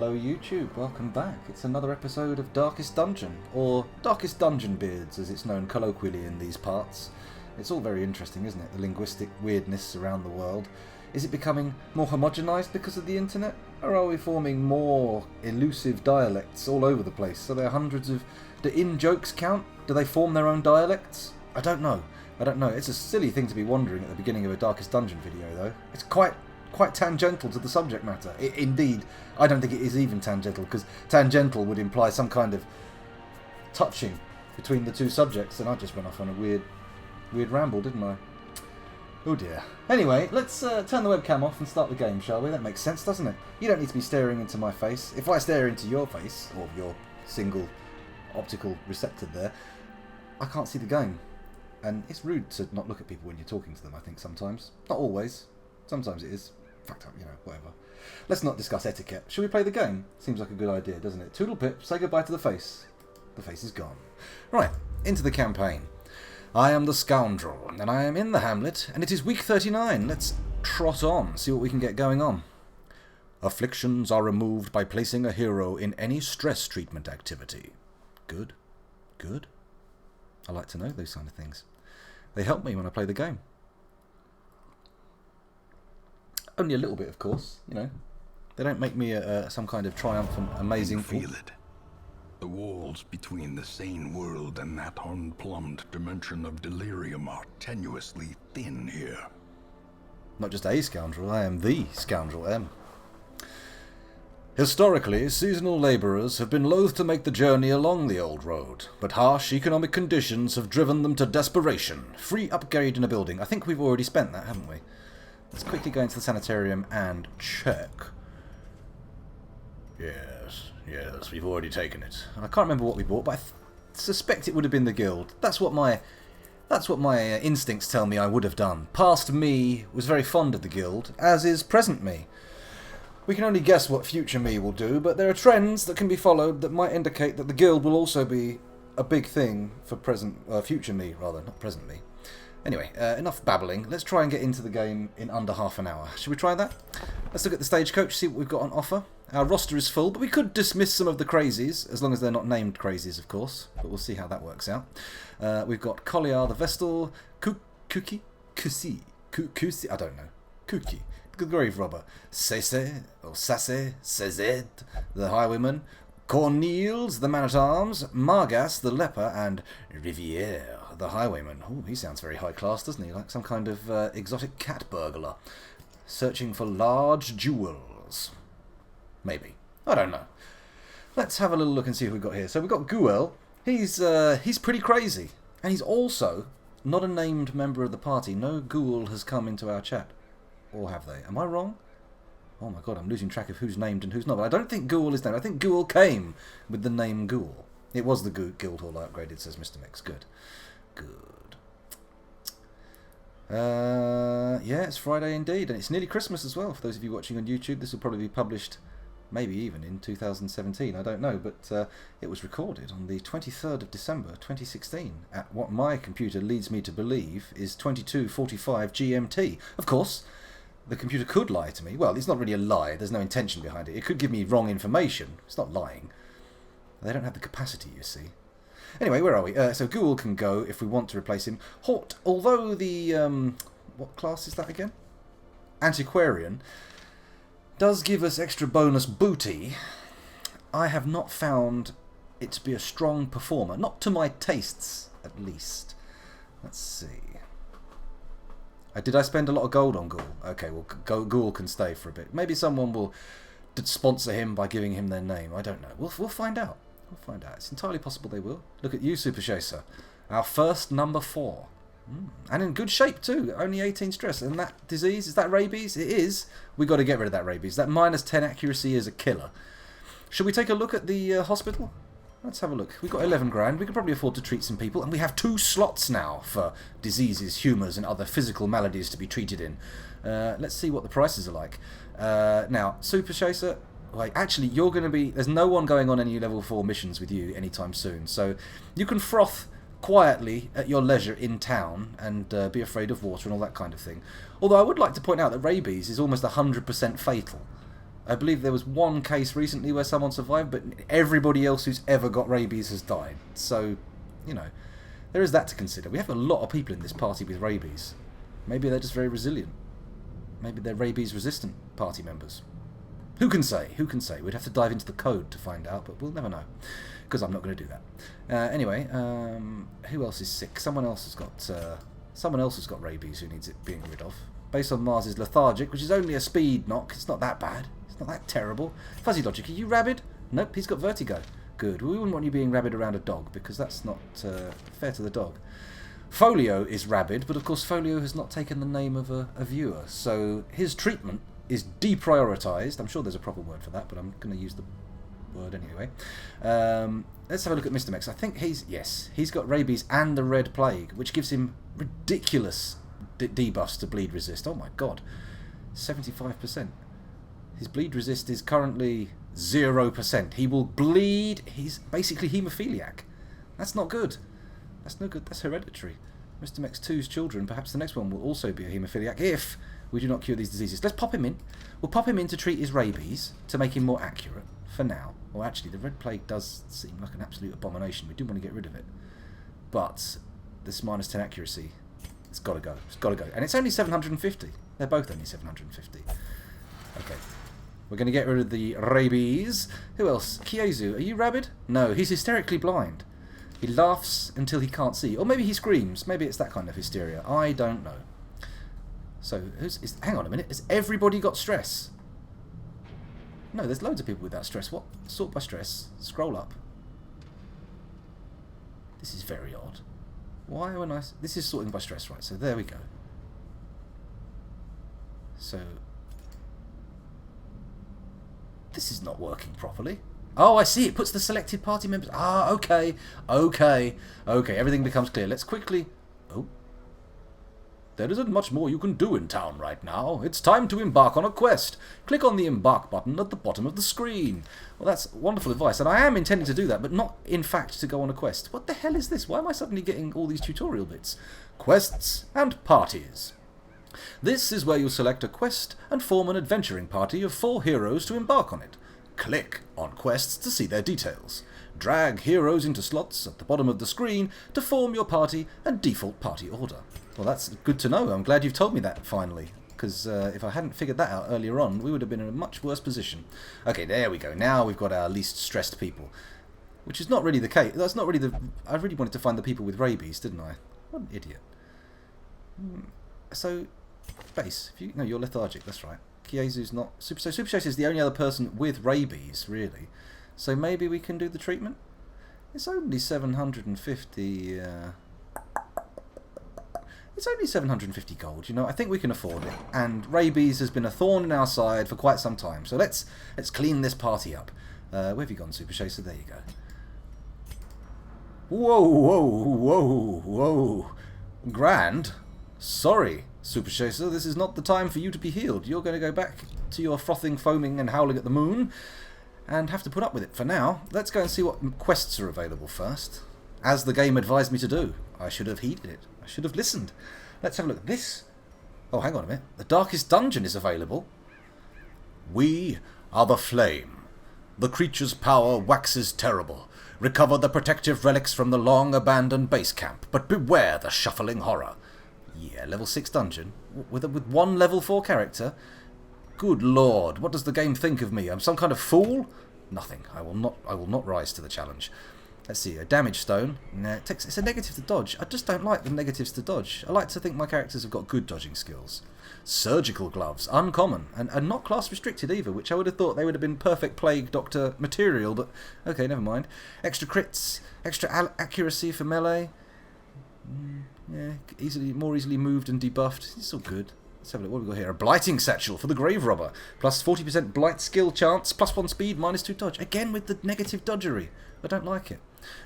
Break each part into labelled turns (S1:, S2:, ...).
S1: Hello YouTube, welcome back. It's another episode of Darkest Dungeon, or Darkest Dungeonbeards as it's known colloquially in these parts. It's all very interesting, isn't it? The linguistic weirdness around the world. Is it becoming more homogenized because of the internet? Or are we forming more elusive dialects all over the place? So there are hundreds of... Do in-jokes count? Do they form their own dialects? I don't know. It's a silly thing to be wondering at the beginning of a Darkest Dungeon video though. It's quite tangential to the subject matter. Indeed, I don't think it is even tangential, because tangential would imply some kind of touching between the two subjects, and I just went off on a weird ramble, didn't I? Oh dear. Anyway, let's turn the webcam off and start the game, shall we? That makes sense, doesn't it? You don't need to be staring into my face. If I stare into your face, or your single optical receptor there, I can't see the game. And it's rude to not look at people when you're talking to them, I think, sometimes. Not always. Sometimes it is. In fact, whatever. Let's not discuss etiquette. Shall we play the game? Seems like a good idea, doesn't it? Toodle pip, say goodbye to the face. The face is gone. Right, into the campaign. I am the scoundrel, and I am in the hamlet, and it is week 39. Let's trot on, see what we can get going on. Afflictions are removed by placing a hero in any stress treatment activity. Good. Good. I like to know those kind of things. They help me when I play the game. Only a little bit, of course, you know. They don't make me some kind of triumphant, amazing...
S2: You feel it. The walls between the sane world and that unplumbed dimension of delirium are tenuously thin here.
S1: Not just a scoundrel, I am the scoundrel M. Historically, seasonal labourers have been loath to make the journey along the old road, but harsh economic conditions have driven them to desperation. Free upgrade in a building. I think we've already spent that, haven't we? Let's quickly go into the sanitarium and check. Yes, we've already taken it. I can't remember what we bought, but I suspect it would have been the guild. That's what my instincts tell me I would have done. Past me was very fond of the guild, as is present me. We can only guess what future me will do, but there are trends that can be followed that might indicate that the guild will also be a big thing for future me, rather, not present me. Anyway, enough babbling. Let's try and get into the game in under half an hour. Should we try that? Let's look at the stagecoach, see what we've got on offer. Our roster is full, but we could dismiss some of the crazies, as long as they're not named crazies, of course. But we'll see how that works out. We've got Collier the Vestal, Kuki, I don't know. Kuki, the Grave Robber, Sasse, the Highwayman, Corneels, the Man-at-Arms, Margas, the Leper, and Riviere, the Highwayman. Oh, he sounds very high-class, doesn't he? Like some kind of exotic cat burglar. Searching for large jewels. Maybe. I don't know. Let's have a little look and see who we've got here. So we've got Guel. He's pretty crazy. And he's also not a named member of the party. No Ghoul has come into our chat. Or have they? Am I wrong? Oh my god, I'm losing track of who's named and who's not. But I don't think Ghoul is named. I think Ghoul came with the name Ghoul. It was the Guild Hall I upgraded, says Mr. Mix. Good. Good. Yeah, it's Friday indeed. And it's nearly Christmas as well. For those of you watching on YouTube, this will probably be published maybe even in 2017. I don't know. But it was recorded on the 23rd of December 2016 at what my computer leads me to believe is 22:45 GMT. Of course, the computer could lie to me. Well, it's not really a lie. There's no intention behind it. It could give me wrong information. It's not lying. They don't have the capacity, you see. Anyway, where are we? So Ghoul can go if we want to replace him. Hort, although the... what class is that again? Antiquarian does give us extra bonus booty. I have not found it to be a strong performer. Not to my tastes, at least. Let's see. Did I spend a lot of gold on Ghoul? Okay, well, Ghoul can stay for a bit. Maybe someone will sponsor him by giving him their name. I don't know. We'll find out. We'll find out. It's entirely possible they will. Look at you, Super Chaser. Our first number 4. And in good shape, too. Only 18 stress. And that disease, is that rabies? It is. We got to get rid of that rabies. That minus 10 accuracy is a killer. Should we take a look at the hospital? Let's have a look. We've got 11 grand. We can probably afford to treat some people. And we have 2 slots now for diseases, humours and other physical maladies to be treated in. Let's see what the prices are like. Now, Super Chaser... Like, actually, you're going to be... There's no one going on any level 4 missions with you anytime soon. So you can froth quietly at your leisure in town and be afraid of water and all that kind of thing. Although I would like to point out that rabies is almost 100% fatal. I believe there was one case recently where someone survived, but everybody else who's ever got rabies has died. So, you know, there is that to consider. We have a lot of people in this party with rabies. Maybe they're just very resilient. Maybe they're rabies-resistant party members. Who can say? Who can say? We'd have to dive into the code to find out, but we'll never know. Because I'm not going to do that. Anyway, who else is sick? Someone else has got rabies who needs it being rid of. Based on Mars is lethargic, which is only a speed knock. It's not that bad. It's not that terrible. Fuzzy Logic, are you rabid? Nope, he's got vertigo. Good. We wouldn't want you being rabid around a dog, because that's not fair to the dog. Folio is rabid, but of course Folio has not taken the name of a viewer, so his treatment is deprioritized. I'm sure there's a proper word for that, but I'm going to use the word anyway. Let's have a look at Mr. Mex. I think he's got rabies and the red plague, which gives him ridiculous debuffs to bleed resist. Oh my god, 75%. His bleed resist is currently 0%. He will bleed. He's basically haemophiliac. That's not good. That's no good. That's hereditary. Mr. Mex 2's children, perhaps the next one will also be a haemophiliac if we do not cure these diseases. Let's pop him in. We'll pop him in to treat his rabies to make him more accurate for now. Well, actually, the red plague does seem like an absolute abomination. We do want to get rid of it. But this minus 10 accuracy, it's got to go. It's got to go. And it's only 750. They're both only 750. Okay. We're going to get rid of the rabies. Who else? Kiezu, are you rabid? No, he's hysterically blind. He laughs until he can't see. Or maybe he screams. Maybe it's that kind of hysteria. I don't know. So, hang on a minute. Has everybody got stress? No, there's loads of people without stress. What? Sort by stress. Scroll up. This is very odd. Why when I... This is sorting by stress, right? So there we go. So... This is not working properly. Oh, I see. It puts the selected party members... Ah, okay. Okay. Okay, everything becomes clear. Let's quickly... Oh. There isn't much more you can do in town right now. It's time to embark on a quest. Click on the embark button at the bottom of the screen. Well, that's wonderful advice, and I am intending to do that, but not, in fact, to go on a quest. What the hell is this? Why am I suddenly getting all these tutorial bits? Quests and parties. This is where you select a quest and form an adventuring party of 4 heroes to embark on it. Click on quests to see their details. Drag heroes into slots at the bottom of the screen to form your party and default party order. Well, that's good to know. I'm glad you've told me that finally, because if I hadn't figured that out earlier on, we would have been in a much worse position. Okay, there we go. Now we've got our least stressed people, which is not really the case. That's not really the... I really wanted to find the people with rabies, didn't I? What an idiot. So, base. No, you're lethargic. That's right. Kiezu's not... So Super Chase is the only other person with rabies, really. So maybe we can do the treatment? It's only 750... It's only 750 gold, you know. I think we can afford it. And rabies has been a thorn in our side for quite some time. So let's clean this party up. Where have you gone, Super Chaser? There you go. Whoa, whoa, whoa, whoa. Grand? Sorry, Super Chaser. This is not the time for you to be healed. You're going to go back to your frothing, foaming, and howling at the moon. And have to put up with it for now. Let's go and see what quests are available first. As the game advised me to do. I should have heeded it. I should have listened. Let's have a look at this. Oh, hang on a minute. The Darkest Dungeon is available. We are the Flame. The creature's power waxes terrible. Recover the protective relics from the long-abandoned base camp, but beware the shuffling horror. Yeah, level 6 dungeon. With one level 4 character? Good lord, what does the game think of me? I'm some kind of fool? Nothing. I will not rise to the challenge. Let's see, a damage stone. Nah, it's a negative to dodge. I just don't like the negatives to dodge. I like to think my characters have got good dodging skills. Surgical gloves, uncommon, and not class restricted either, which I would have thought they would have been perfect plague doctor material, but okay, never mind. Extra crits, extra accuracy for melee. Yeah, more easily moved and debuffed. It's all good. Let's have a look. What have we got here? A blighting satchel for the grave robber. Plus 40% blight skill chance, plus 1 speed, minus 2 dodge. Again with the negative dodgery. I don't like it.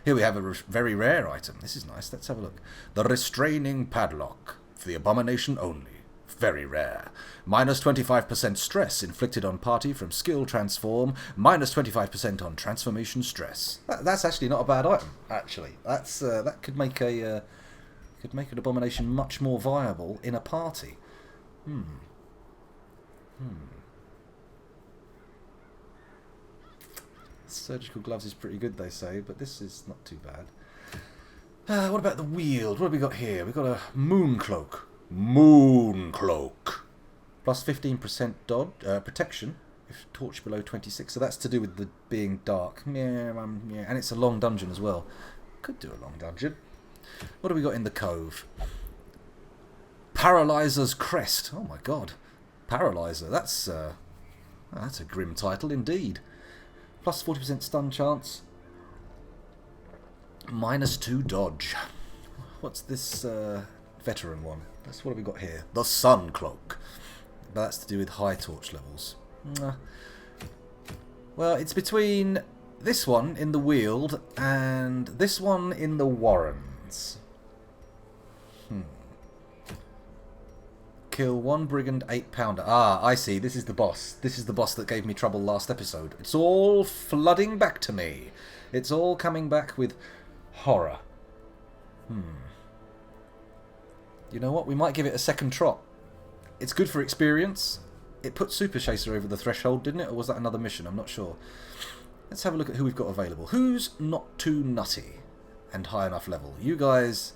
S1: Here we have a very rare item. This is nice. Let's have a look. The restraining padlock. For the abomination only. Very rare. Minus 25% stress inflicted on party from skill transform. Minus 25% on transformation stress. That's actually not a bad item. Actually, that could make an abomination much more viable in a party. Surgical gloves is pretty good, they say, but this is not too bad. What about the wield? What have we got here? We've got a moon cloak. Moon cloak. Plus 15% dodge, protection if torch below 26. So that's to do with the being dark. Yeah, and it's a long dungeon as well. Could do a long dungeon. What have we got in the cove? Paralyzer's Crest. Oh my god. Paralyzer. That's a grim title indeed. Plus 40% stun chance. -2 dodge. What's this veteran one? That's what have we got here? The Sun Cloak. But that's to do with high torch levels. Well, it's between this one in the Weald and this one in the Warrens. Kill 1 brigand 8-pounder. Ah, I see. This is the boss. This is the boss that gave me trouble last episode. It's all flooding back to me. It's all coming back with horror. You know what? We might give it a second trot. It's good for experience. It put Super Chaser over the threshold, didn't it? Or was that another mission? I'm not sure. Let's have a look at who we've got available. Who's not too nutty and high enough level? You guys...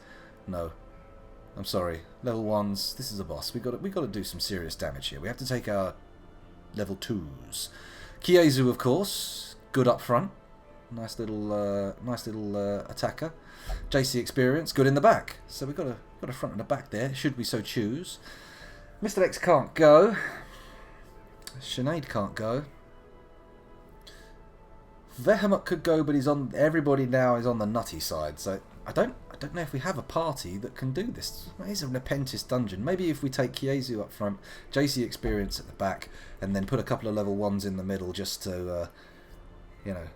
S1: No. I'm sorry. Level 1s. This is a boss. We got to do some serious damage here. We have to take our level 2s. Kiezu, of course. Good up front. Nice little attacker. JC experience. Good in the back. So we've got a front and a back there, should we so choose. Mr. X can't go. Sinead can't go. Vehemot could go, but everybody now is on the nutty side. So I don't know if we have a party that can do this. It is a Nepenthes dungeon. Maybe if we take Kiezu up front, JC experience at the back, and then put a couple of level 1s in the middle just to, you know,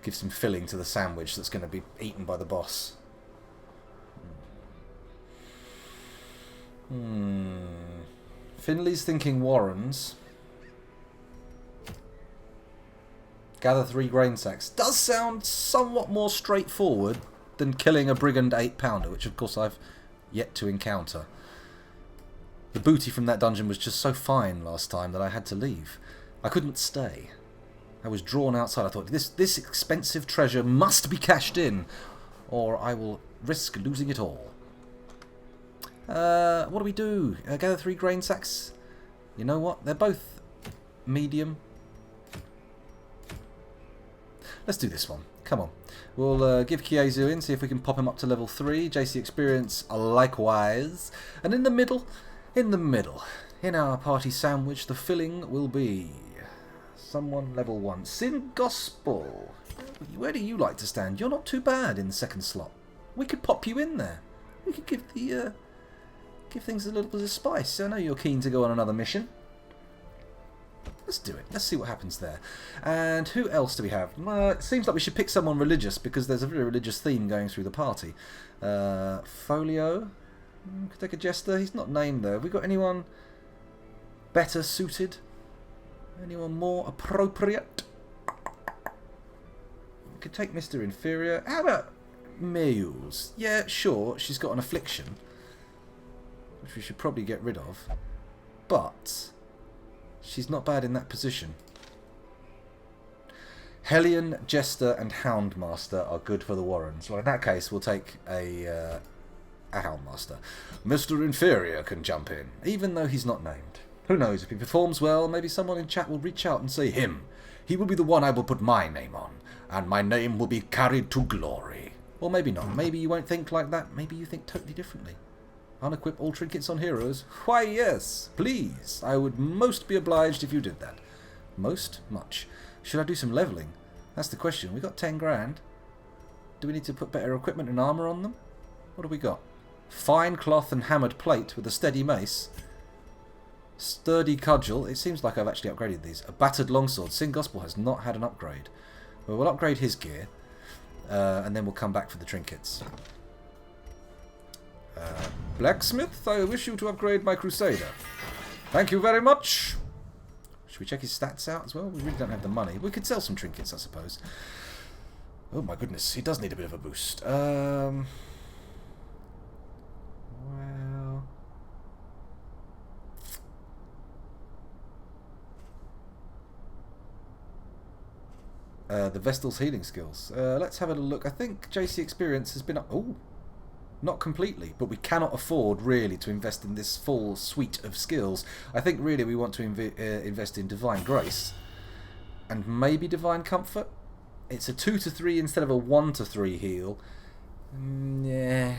S1: give some filling to the sandwich that's going to be eaten by the boss. Finley's thinking Warrens. Gather 3 grain sacks. Does sound somewhat more straightforward than killing a brigand 8-pounder, which of course I've yet to encounter. The booty from that dungeon was just so fine last time that I had to leave. I couldn't stay. I was drawn outside. I thought, this expensive treasure must be cashed in, or I will risk losing it all. What do we do? Gather 3 grain sacks? You know what? They're both medium. Let's do this one. Come on. We'll give Kiezu in, see if we can pop him up to level 3. JC experience likewise. And in the middle, in our party sandwich, the filling will be someone level 1. Sin Gospel. Where do you like to stand? You're not too bad in the second slot. We could pop you in there. We could give the give things a little bit of spice. I know you're keen to go on another mission. Let's do it. Let's see what happens there. And who else do we have? It seems like we should pick someone religious because there's a very religious theme going through the party. Folio. Could take a jester. He's not named though. Have we got anyone better suited? Anyone more appropriate? We could take Mr. Inferior. How about Meals? Yeah, sure. She's got an affliction, which we should probably get rid of. But she's not bad in that position. Hellion, Jester, and Houndmaster are good for the Warrens. Well, in that case, we'll take a Houndmaster. Mr. Inferior can jump in, even though he's not named. Who knows, if he performs well, maybe someone in chat will reach out and say him. He will be the one I will put my name on, and my name will be carried to glory. Or maybe not. Maybe you won't think like that. Maybe you think totally differently. Unequip all trinkets on heroes? Why, yes, please. I would most be obliged if you did that. Most? Much. Should I do some levelling? That's the question. We got 10 grand. Do we need to put better equipment and armour on them? What have we got? Fine cloth and hammered plate with a steady mace. Sturdy cudgel. It seems like I've actually upgraded these. A battered longsword. Sin Gospel has not had an upgrade. Well, we'll upgrade his gear. And then we'll come back for the trinkets. Blacksmith, I wish you to upgrade my Crusader. Thank you very much. Should we check his stats out as well? We really don't have the money. We could sell some trinkets, I suppose. Oh my goodness, he does need a bit of a boost. Well, the Vestal's healing skills. Let's have a look. I think JC experience has been up. Oh, not completely, but we cannot afford really to invest in this full suite of skills. I think really we want to invest in Divine Grace and maybe Divine Comfort. It's a 2 to 3 instead of a 1 to 3 heal. Yeah.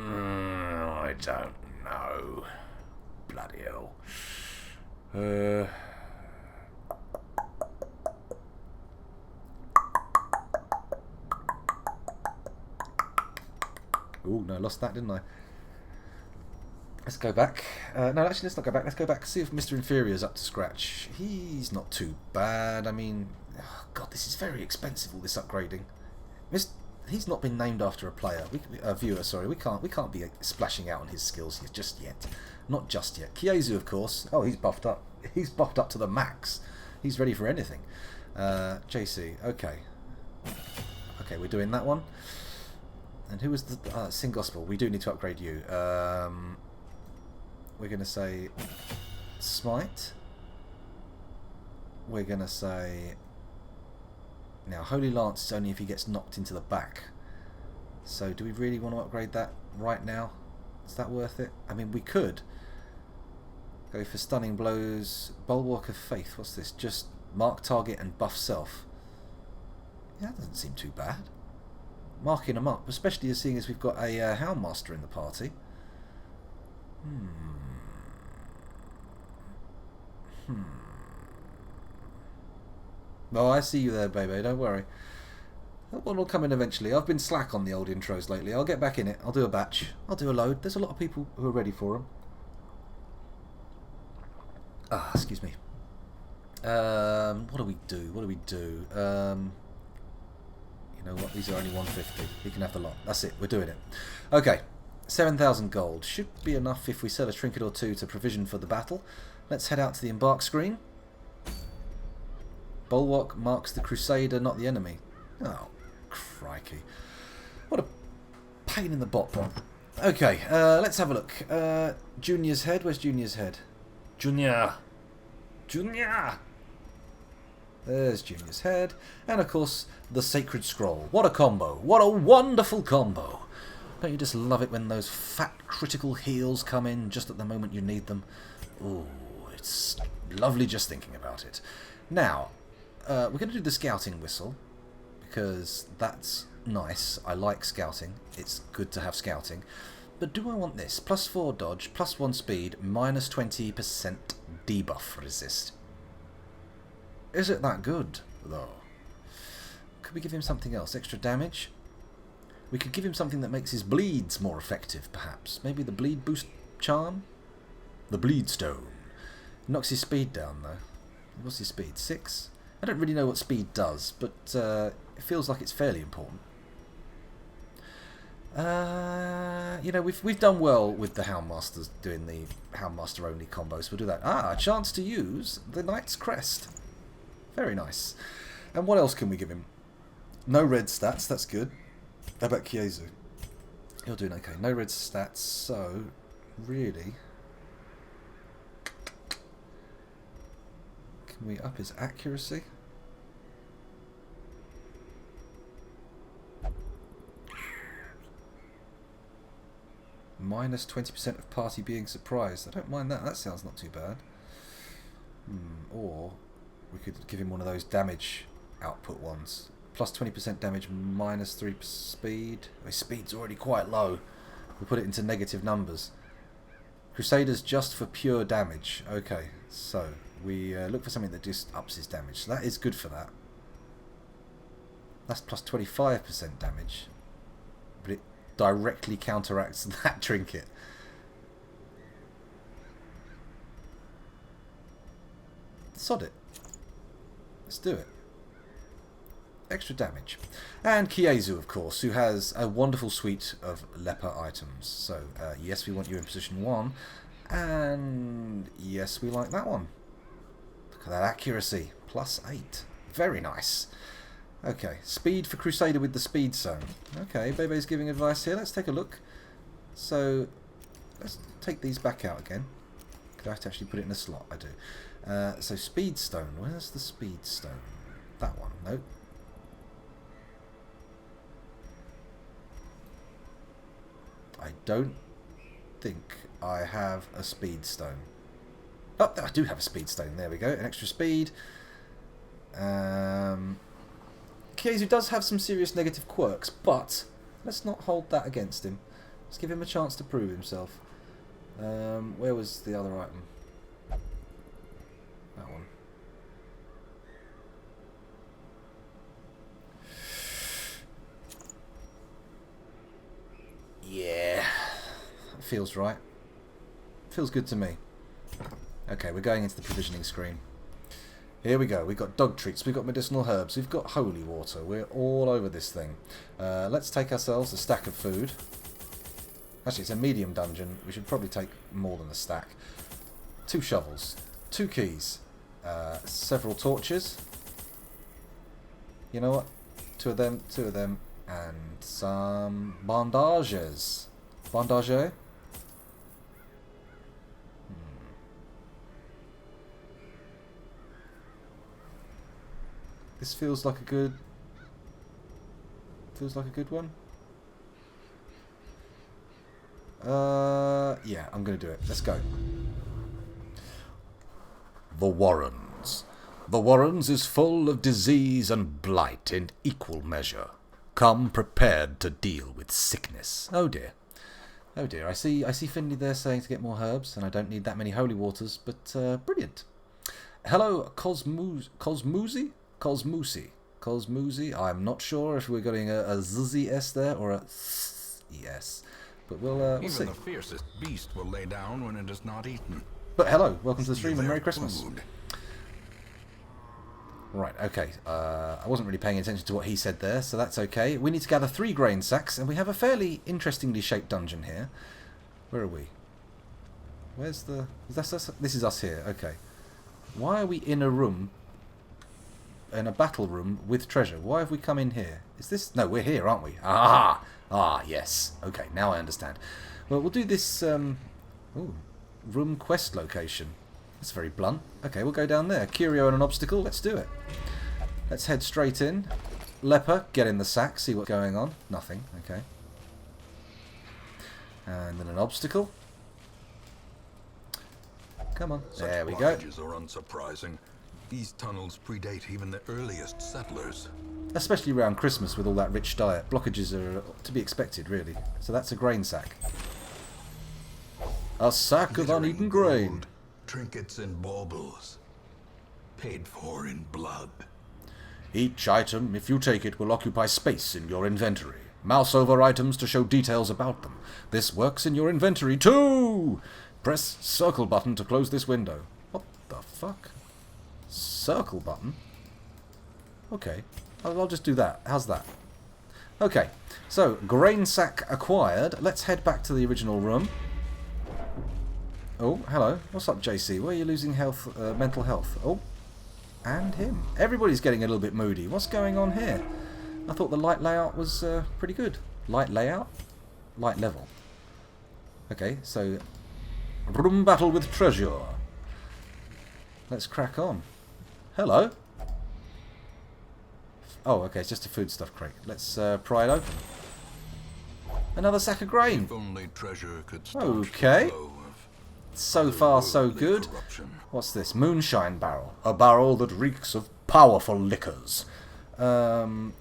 S1: I don't know. Bloody hell. Oh no, lost that, didn't I? Let's go back. No, actually, let's not go back. Let's go back and see if Mr. Inferior's up to scratch. He's not too bad. I mean, oh God, this is very expensive, all this upgrading. He's not been named after a player. A viewer, sorry. We can't be splashing out on his skills here just yet. Not just yet. Kiezu, of course. Oh, he's buffed up. He's buffed up to the max. He's ready for anything. JC, okay. Okay, we're doing that one. And who was the Sing Gospel? We do need to upgrade you. We're going to say Smite. We're going to say... Now, Holy Lance is only if he gets knocked into the back. So, do we really want to upgrade that right now? Is that worth it? I mean, we could go for Stunning Blows. Bulwark of Faith. What's this? Just mark target and buff self. Yeah, that doesn't seem too bad. Marking them up, especially as seeing as we've got a Houndmaster in the party. Oh, I see you there, baby. Don't worry. That one will come in eventually. I've been slack on the old intros lately. I'll get back in it. I'll do a batch. I'll do a load. There's a lot of people who are ready for them. Ah, excuse me. What do we do? What do we do? You know what? These are only 150. You can have the lot. That's it. We're doing it. Okay. 7,000 gold. Should be enough if we sell a trinket or two to provision for the battle. Let's head out to the embark screen. Bulwark marks the Crusader, not the enemy. Oh, crikey. What a pain in the bot bomb. Okay, let's have a look. Junior's head. Where's Junior's head? Junior! Junior! There's Junior's head. And, of course, the Sacred Scroll. What a combo. What a wonderful combo. Don't you just love it when those fat critical heals come in just at the moment you need them? Ooh, it's lovely just thinking about it. Now, we're going to do the scouting whistle, because that's nice. I like scouting. It's good to have scouting. But do I want this? +4 dodge, +1 speed, -20% debuff resist. Is it that good, though? Could we give him something else? Extra damage? We could give him something that makes his bleeds more effective, perhaps. Maybe the bleed boost charm? The bleed stone. Knocks his speed down, though. What's his speed? 6? I don't really know what speed does, but it feels like it's fairly important. You know, we've done well with the Houndmasters doing the Houndmaster only combos. We'll do that. Ah, a chance to use the Knight's Crest. Very nice. And what else can we give him? No red stats. That's good. How about Kiezu? You're doing okay. No red stats. So really, can we up his accuracy? -20% of party being surprised. I don't mind that. That sounds not too bad. Or we could give him one of those damage output ones. +20% damage, -3 speed. His speed's already quite low. We put it into negative numbers. Crusaders just for pure damage. Okay, so we look for something that just ups his damage. So that is good for that. That's +25% damage. But it directly counteracts that trinket. Sod it. Let's do it. Extra damage. And Kiezu, of course, who has a wonderful suite of leper items. So, yes, we want you in position 1. And yes, we like that one. Look at that accuracy. +8. Very nice. Okay, speed for Crusader with the speed zone. Okay, Bebe's giving advice here. Let's take a look. So, let's take these back out again. Could I have to actually put it in a slot? I do. So speedstone. Where's the speedstone? That one. Nope. I don't think I have a speedstone. Oh, I do have a speedstone. There we go. An extra speed. Kiezu does have some serious negative quirks, but let's not hold that against him. Let's give him a chance to prove himself. Where was the other item? That one. Yeah. Feels right. Feels good to me. Okay, we're going into the provisioning screen. Here we go. We've got dog treats, we've got medicinal herbs, we've got holy water. We're all over this thing. Let's take ourselves a stack of food. Actually, it's a medium dungeon. We should probably take more than a stack. 2 shovels, 2 keys, several torches. You know what? 2 of them, and some bandages. Bandage? This feels like a good one. Yeah, I'm gonna do it. Let's go. The Warrens. The Warrens is full of disease and blight in equal measure. Come prepared to deal with sickness. Oh dear. Oh dear. I see Finley there saying to get more herbs, and I don't need that many holy waters, but brilliant. Hello, Cosmusi? I'm not sure if we're getting a zz s there or a yes, but we'll see.
S2: Even the fiercest beast will lay down when it is not eaten.
S1: But hello, welcome to the stream and Merry Christmas. Right, okay. I wasn't really paying attention to what he said there, so that's okay. We need to gather 3 grain sacks, and we have a fairly interestingly shaped dungeon here. Where are we? Where's the... This is us here, okay. Why are we in a room, in a battle room with treasure? Why have we come in here? Is this... No, we're here, aren't we? Ah! Ah, yes. Okay, now I understand. Well, we'll do this... Ooh, room quest location. That's very blunt. Okay, we'll go down there. Curio and an obstacle. Let's do it. Let's head straight in. Leper, get in the sack. See what's going on. Nothing. Okay. And then an obstacle. Come on. There we go.
S2: Blockages are unsurprising. These tunnels predate even the earliest settlers.
S1: Especially around Christmas with all that rich diet. Blockages are to be expected, really. So that's a grain sack. A sack of uneaten grain.
S2: Trinkets and baubles, paid for in blood.
S1: Each item, if you take it, will occupy space in your inventory. Mouse over items to show details about them. This works in your inventory too! Press circle button to close this window. What the fuck? Circle button? Okay, I'll just do that. How's that? Okay, so grain sack acquired. Let's head back to the original room. Oh, hello. What's up, JC? Where are you losing health, mental health? Oh, and him. Everybody's getting a little bit moody. What's going on here? I thought the light layout was pretty good. Light layout? Light level. Okay, so room battle with treasure. Let's crack on. Hello. Oh, okay, it's just a foodstuff crate. Let's pry it open. Another sack of grain.
S2: If only treasure could stop
S1: okay. So far, so good.
S2: Corruption.
S1: What's this? Moonshine barrel. A barrel that reeks of powerful liquors. I'm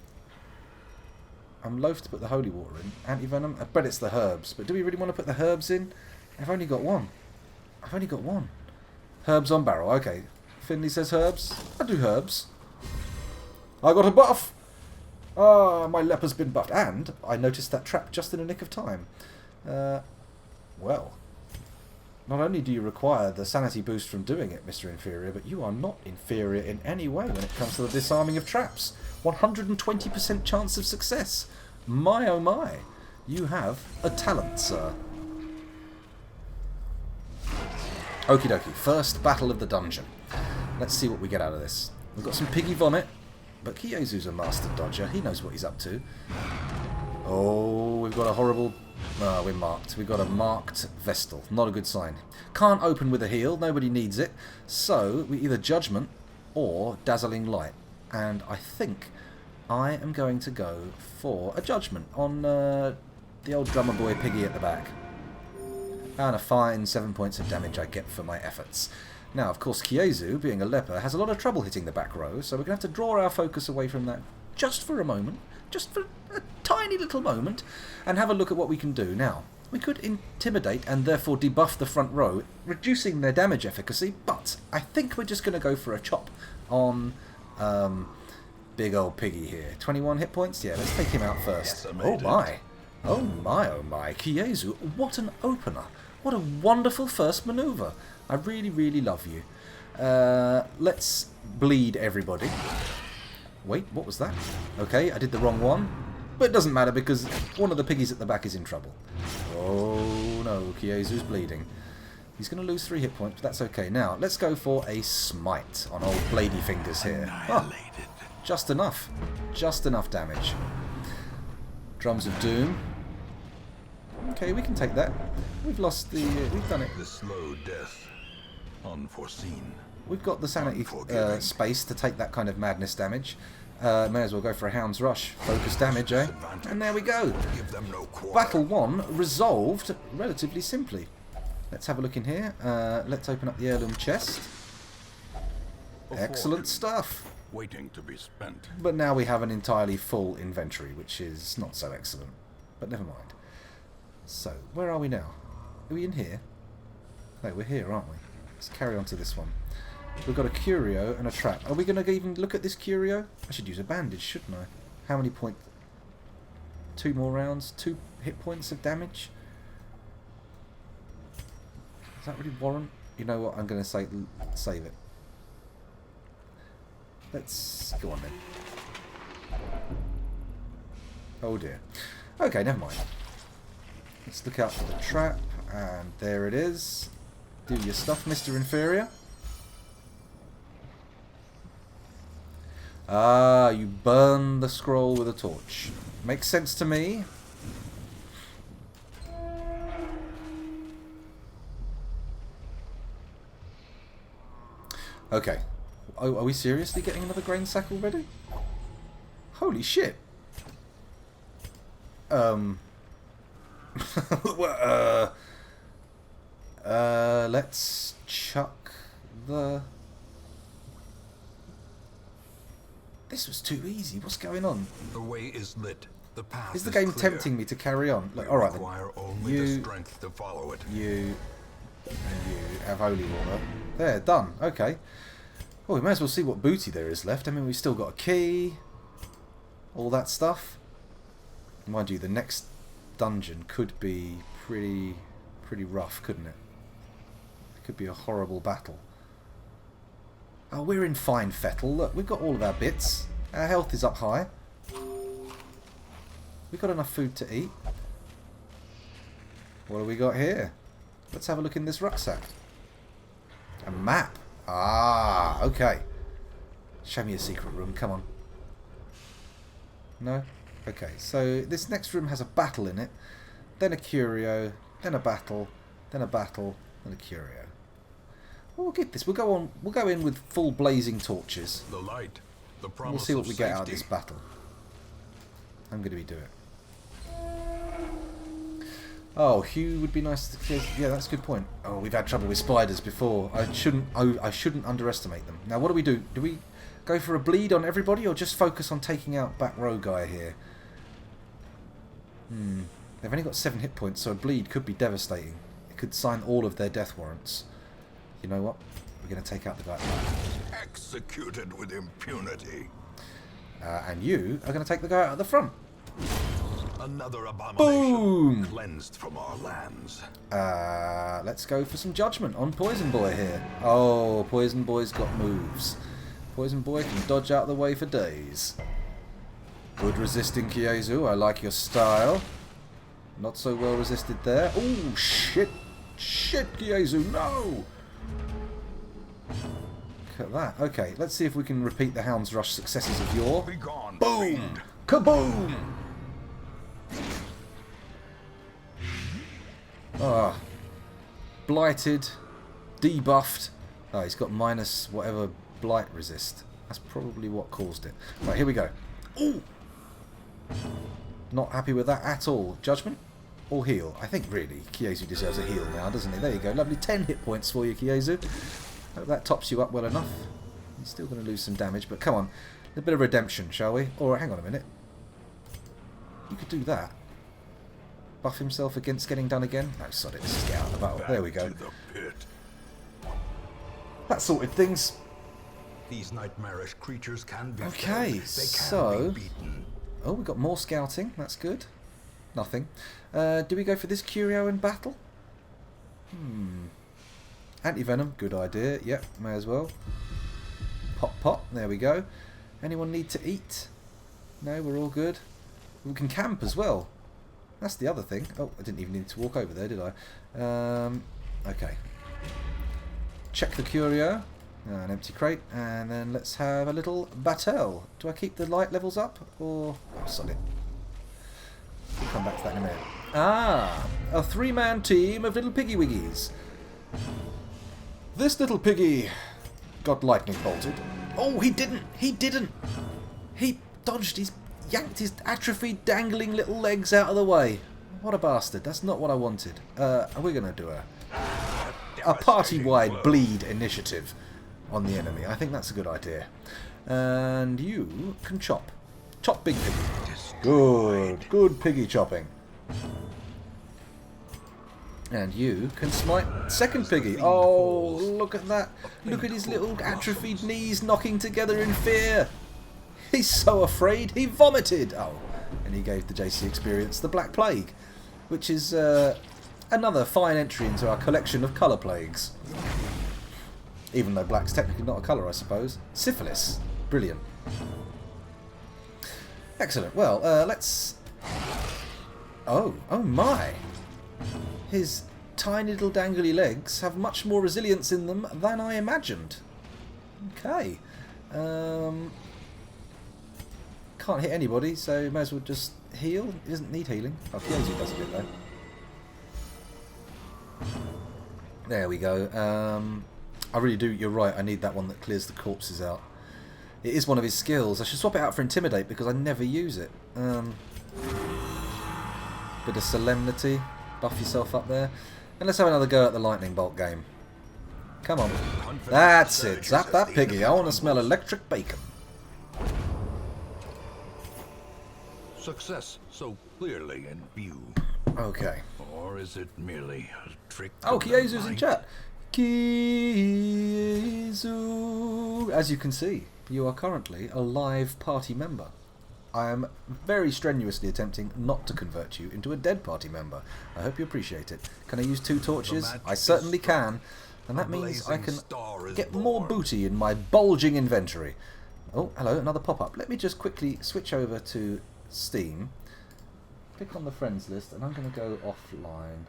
S1: loath to put the holy water in. Anti-venom? I bet it's the herbs. But do we really want to put the herbs in? I've only got one. I've only got one. Herbs on barrel. Okay. Finley says herbs. I do herbs. I got a buff! Ah, my leper's been buffed. And I noticed that trap just in a nick of time. Well... Not only do you require the sanity boost from doing it, Mr. Inferior, but you are not inferior in any way when it comes to the disarming of traps. 120% chance of success. My oh my. You have a talent, sir. Okie dokie. First battle of the dungeon. Let's see what we get out of this. We've got some piggy vomit, but Kiezu's a master dodger. He knows what he's up to. Oh, we've got a horrible Ah, we're marked. We've got a marked Vestal. Not a good sign. Can't open with a heal. Nobody needs it. So, we either Judgment or Dazzling Light. And I think I am going to go for a Judgment on the old drummer boy Piggy at the back. And a fine 7 points of damage I get for my efforts. Now, of course, Kiezu, being a leper, has a lot of trouble hitting the back row, so we're going to have to draw our focus away from that just for a moment, just for a tiny little moment, and have a look at what we can do. Now, we could intimidate and therefore debuff the front row, reducing their damage efficacy, but I think we're just going to go for a chop on big old Piggy here. 21 hit points? Yeah, let's take him out first.
S2: Yes,
S1: oh my. Oh my, oh my. Kiezu, what an opener. What a wonderful first manoeuvre. I really, really love you. Let's bleed everybody. Wait, what was that? Okay, I did the wrong one. But it doesn't matter because one of the piggies at the back is in trouble. Oh no, Kiezu's bleeding. He's going to lose 3 hit points, but that's okay. Now, let's go for a smite on old Blady Fingers here. Oh, just enough. Just enough damage. Drums of Doom. Okay, we can take that. We've lost the... we've done it.
S2: The slow death. Unforeseen.
S1: We've got the sanity space to take that kind of madness damage. May as well go for a Hound's Rush. Focus damage, eh? And there we go.
S2: Give them no quarter.
S1: Battle 1 resolved relatively simply. Let's have a look in here. Let's open up the heirloom chest. Excellent stuff.
S2: Waiting to be spent.
S1: But now we have an entirely full inventory, which is not so excellent. But never mind. So, where are we now? Are we in here? No, we're here, aren't we? Let's carry on to this one. We've got a curio and a trap. Are we going to even look at this curio? I should use a bandage, shouldn't I? How many points? 2 more rounds? 2 hit points of damage? Does that really warrant? You know what? I'm going to say save it. Let's go on then. Oh dear. Okay, never mind. Let's look out for the trap, and there it is. Do your stuff, Mr. Inferior. Ah, you burn the scroll with a torch. Makes sense to me. Okay. Oh, are we seriously getting another grain sack already? Holy shit. Let's chuck the... This was too easy. What's going on?
S2: The way is lit. The path
S1: is the game
S2: clear.
S1: tempting me to carry on? Look,
S2: We
S1: all right,
S2: require
S1: then.
S2: only the strength to follow it.
S1: You have holy water. There, done. Okay. Well, we may as well see what booty there is left. I mean, we've still got a key. All that stuff. Mind you, the next dungeon could be pretty rough, couldn't it? It could be a horrible battle. Oh, we're in fine fettle. Look, we've got all of our bits. Our health is up high. We've got enough food to eat. What do we got here? Let's have a look in this rucksack. A map. Ah, okay. Show me a secret room. Come on. No? Okay, so this next room has a battle in it. Then a curio. Then a battle. Then a battle. Then a curio. Well, we'll get this. We'll go in with full blazing torches.
S2: The light. The promise
S1: We'll see what
S2: of
S1: we get out of
S2: safety.
S1: this battle. I'm going to be doing it. Oh, Hugh would be nice to... Yeah, that's a good point. Oh, we've had trouble with spiders before. I shouldn't underestimate them. Now, what do? Do we go for a bleed on everybody or just focus on taking out back row guy here? They've only got 7 hit points, so a bleed could be devastating. It could sign all of their death warrants. You know what? We're going to take out the guy at the back.
S2: Executed with impunity.
S1: And you are going to take the guy out at the front.
S2: Another abomination.
S1: Boom!
S2: Cleansed from our lands.
S1: Let's go for some judgment on Poison Boy here. Oh, Poison Boy's got moves. Poison Boy can dodge out of the way for days. Good resisting, Kiezu. I like your style. Not so well resisted there. Oh, shit. Shit, Kiezu, no! Look at that. Okay, let's see if we can repeat the Hound's Rush successes of yore.
S2: Begone,
S1: Boom!
S2: fiend.
S1: Kaboom! Ah. Blighted. Debuffed. Oh, he's got minus whatever blight resist. That's probably what caused it. Right, here we go. Ooh! Not happy with that at all. Judgment or heal? I think really Kiezu deserves a heal now, doesn't he? There you go. Lovely 10 hit points for you, Kiezu. Hope that tops you up well enough. He's still going to lose some damage, but come on. A bit of redemption, shall we? Or hang on a minute. You could do that. Buff himself against getting done again? No, sod it. Let's just get out of the battle. There we go. That sorted things.
S2: These nightmarish creatures can be
S1: okay, so... Oh, we've got more scouting. That's good. Nothing. Do we go for this curio in battle? Anti-venom. Good idea. Yep, may as well. Pop, pop. There we go. Anyone need to eat? No, we're all good. We can camp as well. That's the other thing. Oh, I didn't even need to walk over there, did I? Okay. Check the curio. An empty crate. And then let's have a little battle. Do I keep the light levels up? Or... Oh, sod it. We'll come back to that in a minute. Ah! A 3-man team of little piggy wiggies. This little piggy got lightning bolted. Oh, he didn't! He didn't! He dodged his... Yanked his atrophied, dangling little legs out of the way. What a bastard. That's not what I wanted. We're going to do a party-wide bleed initiative on the enemy. I think that's a good idea. And you can chop. Chop big piggy. Good. Good piggy chopping. And you can smite second piggy. Oh, look at that. Look at his little atrophied knees knocking together in fear. He's so afraid he vomited. Oh, and he gave the JC experience the Black Plague, which is another fine entry into our collection of colour plagues. Even though black's technically not a colour, I suppose. Syphilis. Brilliant. Excellent. Well, let's... Oh my. His tiny little dangly legs have much more resilience in them than I imagined. Okay. Can't hit anybody, so may as well just heal. He doesn't need healing. Oh, Kyozu does a bit though. There we go. I really do, you're right, I need that one that clears the corpses out. It is one of his skills. I should swap it out for Intimidate because I never use it. Bit of Solemnity. Buff yourself up there. And let's have another go at the Lightning Bolt game. Come on. That's it. Zap that piggy. I want to smell electric bacon.
S2: Success so clearly in view.
S1: Okay.
S2: Or is it merely a trick?
S1: Oh, Kiezu's in chat. Kiezu. As you can see, you are currently a live party member. I am very strenuously attempting not to convert you into a dead party member. I hope you appreciate it. Can I use 2 torches? I certainly can. And that means I can get more booty in my bulging inventory. Oh, hello, another pop-up. Let me just quickly switch over to Steam. Click on the friends list, and I'm going to go offline.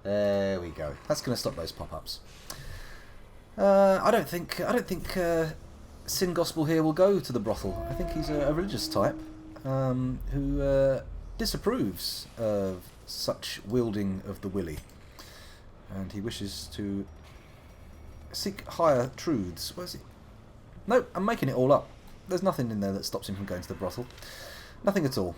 S1: There we go. That's going to stop those pop-ups. I don't think Sin Gospel here will go to the brothel. I think he's a religious type who disapproves of such wielding of the willy, and he wishes to seek higher truths. Where's he? No, I'm making it all up. There's nothing in there that stops him from going to the brothel. Nothing at all.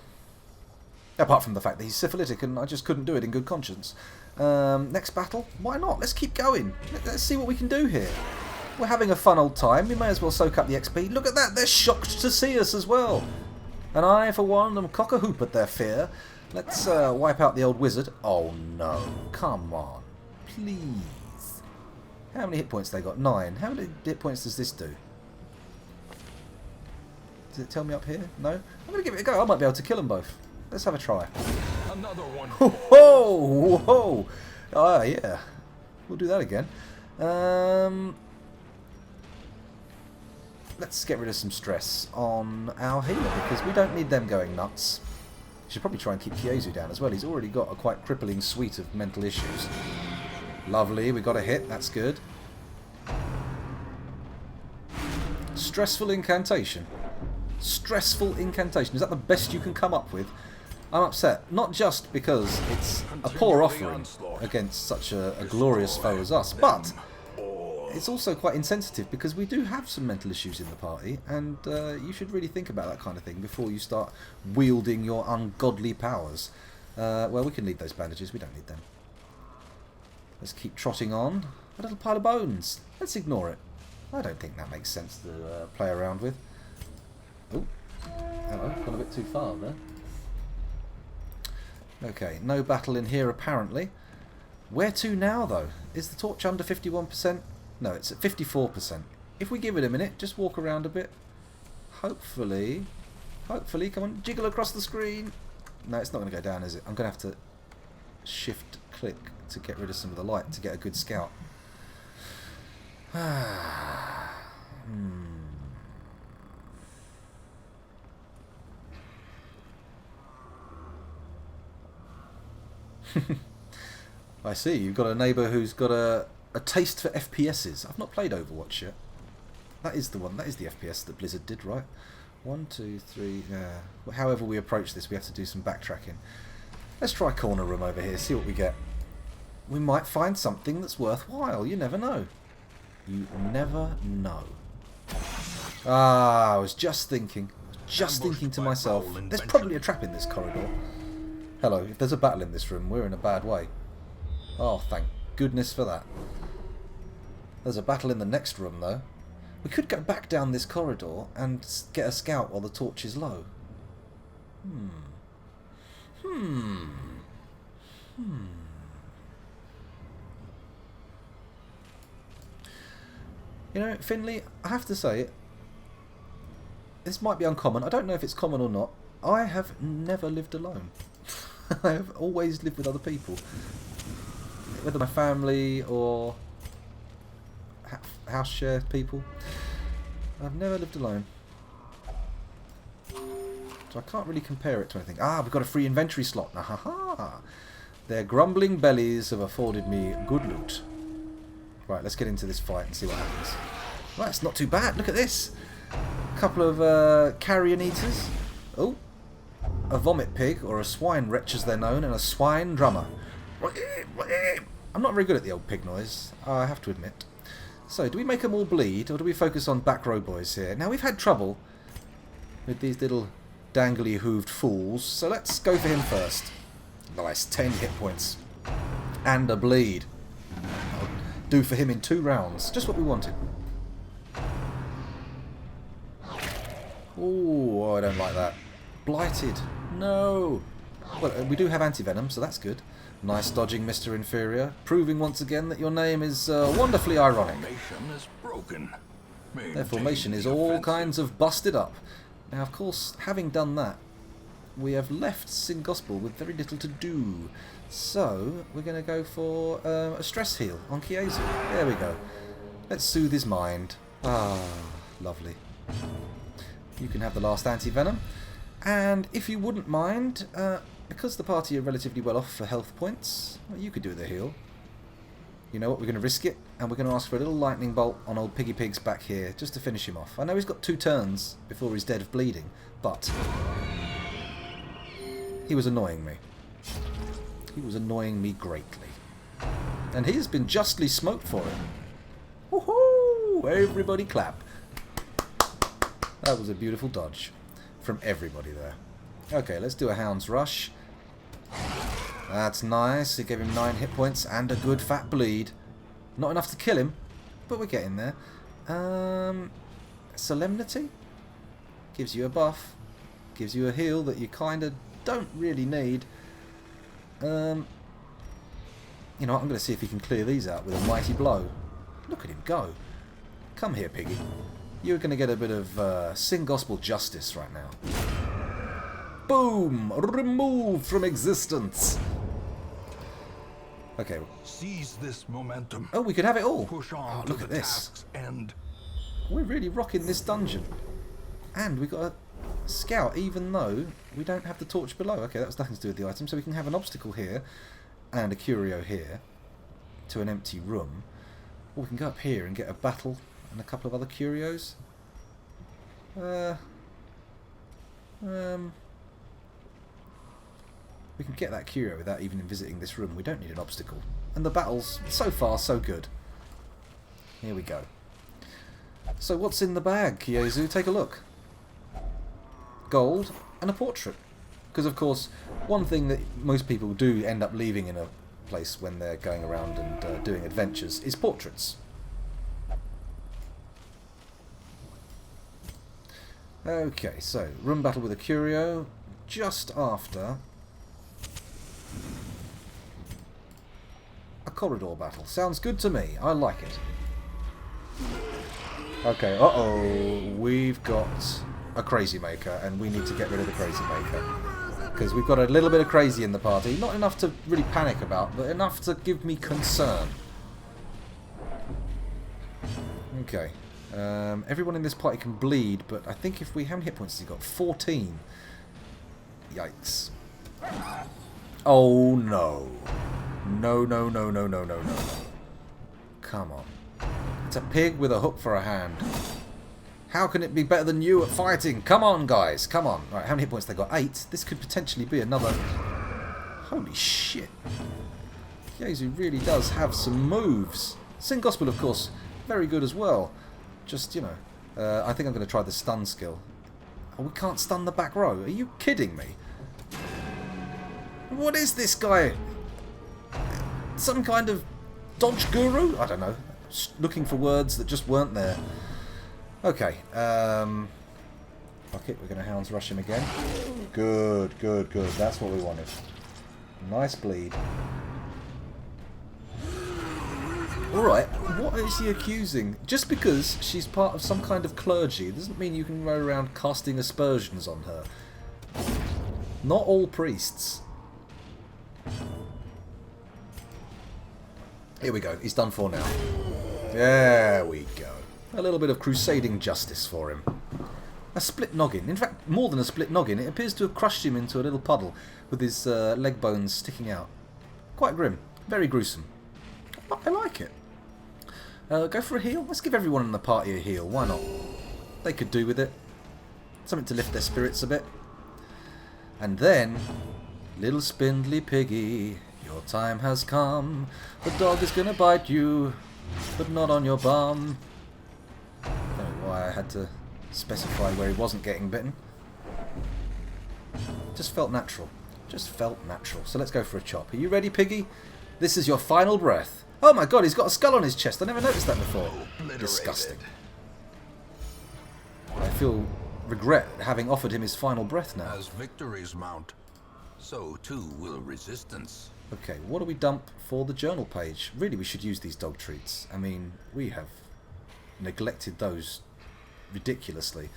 S1: Apart from the fact that he's syphilitic and I just couldn't do it in good conscience. Next battle? Why not? Let's keep going. Let's see what we can do here. We're having a fun old time. We may as well soak up the XP. Look at that. They're shocked to see us as well. And I, for one, am cock-a-hoop at their fear. Let's wipe out the old wizard. Oh, no. Come on. Please. How many hit points they got? 9. How many hit points does this do? Does it tell me up here? No? I'm going to give it a go. I might be able to kill them both. Let's have a try.
S2: Another one.
S1: Whoa! Whoa! Ah, yeah. We'll do that again. Let's get rid of some stress on our healer because we don't need them going nuts. Should probably try and keep Kyozu down as well. He's already got a quite crippling suite of mental issues. Lovely, we got a hit. That's good. Stressful incantation. Stressful incantation. Is that the best you can come up with? I'm upset. Not just because it's a poor offering against such a glorious foe as us, but it's also quite insensitive because we do have some mental issues in the party, and you should really think about that kind of thing before you start wielding your ungodly powers. Well, we can leave those bandages. We don't need them. Let's keep trotting on. A little pile of bones. Let's ignore it. I don't think that makes sense to play around with. Oh, hello. Gone a bit too far there. Okay, no battle in here apparently. Where to now though? Is the torch under 51%? No, it's at 54%. If we give it a minute, just walk around a bit. Hopefully, come on, jiggle across the screen. No, it's not going to go down, is it? I'm going to have to shift click to get rid of some of the light to get a good scout. I see, you've got a neighbour who's got a taste for FPSs. I've not played Overwatch yet. That is the one, that is the FPS that Blizzard did, right? 1, 2, 3, however we approach this, we have to do some backtracking. Let's try corner room over here, see what we get. We might find something that's worthwhile, you never know. You never know. I was just thinking to myself, there's probably a trap in this corridor. Hello, if there's a battle in this room, we're in a bad way. Oh, thank goodness for that. There's a battle in the next room, though. We could go back down this corridor and get a scout while the torch is low. You know, Finley, I have to say, this might be uncommon. I don't know if it's common or not. I have never lived alone. I have always lived with other people. Whether my family or house share people. I've never lived alone. So I can't really compare it to anything. We've got a free inventory slot. Ha. Their grumbling bellies have afforded me good loot. Right, let's get into this fight and see what happens. Right, it's not too bad. Look at this. A couple of carrion eaters. Oh, a vomit pig, or a swine wretch as they're known, and a swine drummer. I'm not very good at the old pig noise, I have to admit. So, do we make them all bleed, or do we focus on back row boys here? Now, we've had trouble with these little dangly hooved fools, so let's go for him first. Nice, 10 hit points. And a bleed. I'll do for him in 2 rounds. Just what we wanted. Oh, I don't like that. Blighted. No. Well, we do have anti-venom, so that's good. Nice dodging, Mr. Inferior. Proving once again that your name is wonderfully ironic.
S2: Formation is broken.
S1: Their formation is all kinds of busted up. Now, of course, having done that, we have left Sin Gospel with very little to do. So, we're going to go for a stress heal on Chiesa. There we go. Let's soothe his mind. Lovely. You can have the last anti-venom. And if you wouldn't mind, because the party are relatively well off for health points, well, you could do the heal. You know what, we're going to risk it, and we're going to ask for a little lightning bolt on old Piggy Pigs back here, just to finish him off. I know he's got 2 turns before he's dead of bleeding, but he was annoying me. He was annoying me greatly. And he has been justly smoked for it. Woohoo! Everybody clap. That was a beautiful dodge from everybody there. Okay, let's do a Hound's Rush. That's nice. It gave him 9 hit points and a good fat bleed. Not enough to kill him, but we're getting there. Solemnity? Gives you a buff. Gives you a heal that you kind of don't really need. You know what, I'm going to see if he can clear these out with a mighty blow. Look at him go. Come here, Piggy. You're going to get a bit of Sin Gospel justice right now. Boom! Removed from existence. Okay.
S2: Seize this momentum.
S1: Oh, we could have it all.
S2: Push on
S1: Look at this.
S2: And
S1: we're really rocking this dungeon. And we got a scout, even though we don't have the torch below. Okay, that was nothing to do with the item. So we can have an obstacle here and a curio here to an empty room. Or we can go up here and get a battle and a couple of other curios. We can get that curio without even visiting this room. We don't need an obstacle. And the battle's so far so good. Here we go. So what's in the bag, Kiezu? Take a look. Gold and a portrait. Because of course, one thing that most people do end up leaving in a place when they're going around and doing adventures is portraits. Okay, so room battle with a curio just after a corridor battle. Sounds good to me. I like it. Okay, uh-oh. We've got a crazy maker and we need to get rid of the crazy maker. Because we've got a little bit of crazy in the party. Not enough to really panic about, but enough to give me concern. Okay. Everyone in this party can bleed, but I think if we... How many hit points has he got? 14. Yikes. Oh, no. No, no, no, no, no, no, no. Come on. It's a pig with a hook for a hand. How can it be better than you at fighting? Come on, guys. Come on. Right, how many hit points they got? 8. This could potentially be another... Holy shit. Kiezu really does have some moves. Sin Gospel, of course, very good as well. Just, you know, I think I'm going to try the stun skill. Oh, we can't stun the back row. Are you kidding me? What is this guy? Some kind of dodge guru? I don't know. Just looking for words that just weren't there. Okay. Fuck it. We're going to Hounds Rush him again. Good, good, good. That's what we wanted. Nice bleed. Alright, what is he accusing? Just because she's part of some kind of clergy doesn't mean you can go around casting aspersions on her. Not all priests. Here we go, he's done for now. There we go. A little bit of crusading justice for him. A split noggin. In fact, more than a split noggin, it appears to have crushed him into a little puddle with his leg bones sticking out. Quite grim. Very gruesome. But I like it. Go for a heal? Let's give everyone in the party a heal. Why not? They could do with it. Something to lift their spirits a bit. And then, little spindly piggy, your time has come. The dog is going to bite you, but not on your bum. I don't know why I had to specify where he wasn't getting bitten. Just felt natural. Just felt natural. So let's go for a chop. Are you ready, piggy? This is your final breath. Oh my god, he's got a skull on his chest. I never noticed that before. Disgusting. I feel regret having offered him his final breath now.
S2: As victories mount, so too will resistance.
S1: Okay, what do we dump for the journal page? Really, we should use these dog treats. I mean, we have neglected those ridiculously.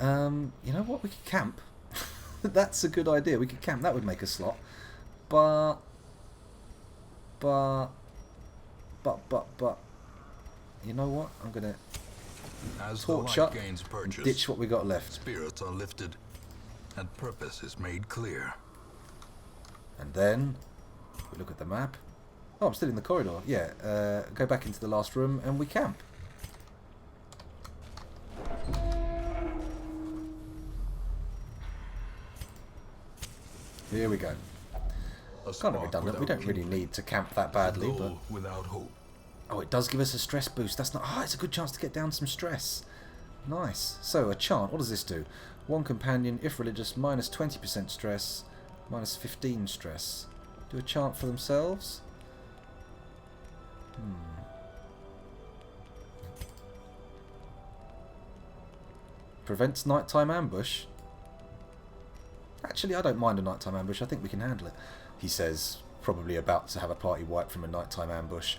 S1: You know what? We could camp. That's a good idea. We could camp. That would make a slot. But... You know what? I'm going to torch up and ditch what we got left.
S2: Spirits are lifted, and purpose is made clear.
S1: And then, we look at the map. Oh, I'm still in the corridor. Yeah, go back into the last room and we camp. Here we go. Kind of redundant. We don't really need to camp that badly, but
S2: without hope.
S1: Oh, it does give us a stress boost. That's not. Ah, it's a good chance to get down some stress. Nice. So a chant. What does this do? One companion, if religious, minus 20% stress, minus 15 stress. Do a chant for themselves. Prevents nighttime ambush. Actually, I don't mind a nighttime ambush. I think we can handle it. He says, probably about to have a party wipe from a nighttime ambush.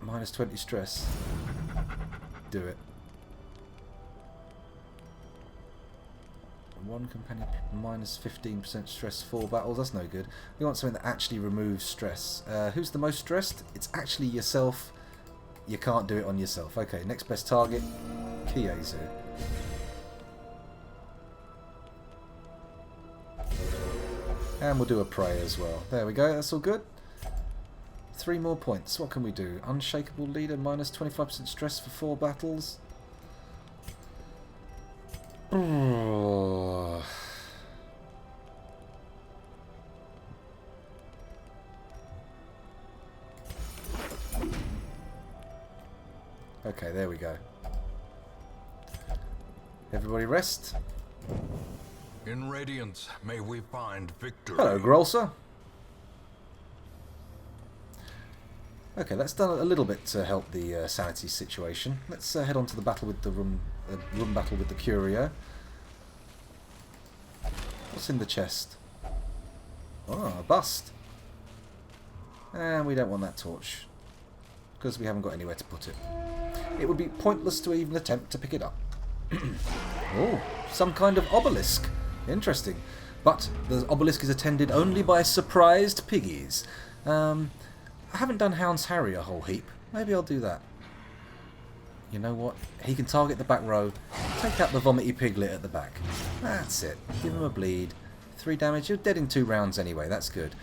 S1: Minus 20 stress. Do it. One companion, minus 15% stress, 4 battles. That's no good. We want something that actually removes stress. Who's the most stressed? It's actually yourself. You can't do it on yourself. Okay, next best target, Kiezu. And we'll do a pray as well. There we go, that's all good. 3 more points. What can we do? Unshakable leader, minus 25% stress for 4 battles. Oh. Okay, there we go. Everybody rest.
S2: In Radiance, may we find victory.
S1: Hello, Grolser. Okay, that's done a little bit to help the sanity situation. Let's head on to the battle with the room battle with the Curio. What's in the chest? Oh, a bust. And we don't want that torch because we haven't got anywhere to put it. It would be pointless to even attempt to pick it up. Oh, some kind of obelisk. Interesting. But the obelisk is attended only by surprised piggies. I haven't done Hound's Harry a whole heap. Maybe I'll do that. You know what? He can target the back row. Take out the vomity piglet at the back. That's it. Give him a bleed. 3 damage. You're dead in 2 rounds anyway. That's good.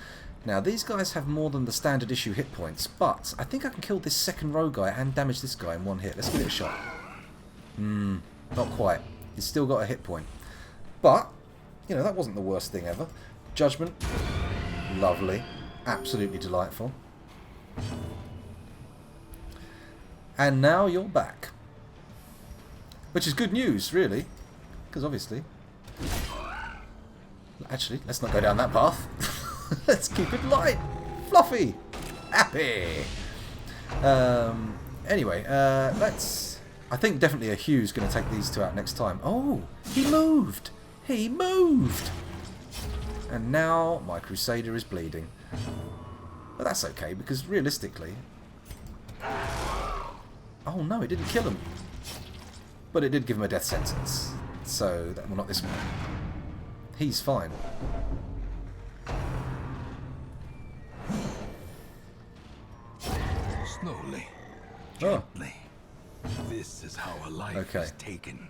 S1: Now, these guys have more than the standard issue hit points, but I think I can kill this second row guy and damage this guy in 1 hit. Let's give it a shot. Not quite. He's still got a hit point. But, you know, that wasn't the worst thing ever. Judgment. Lovely. Absolutely delightful. And now you're back. Which is good news, really. Because obviously... Actually, let's not go down that path. Let's keep it light. Fluffy. Happy. Anyway, let's... I think definitely a Hugh's going to take these 2 out next time. Oh, he moved. He moved. And now my Crusader is bleeding. But that's okay, because realistically... Oh no, it didn't kill him. But it did give him a death sentence. So, well, not this one. He's fine.
S2: Slowly.
S1: Oh.
S2: Gently. This is how a life is taken.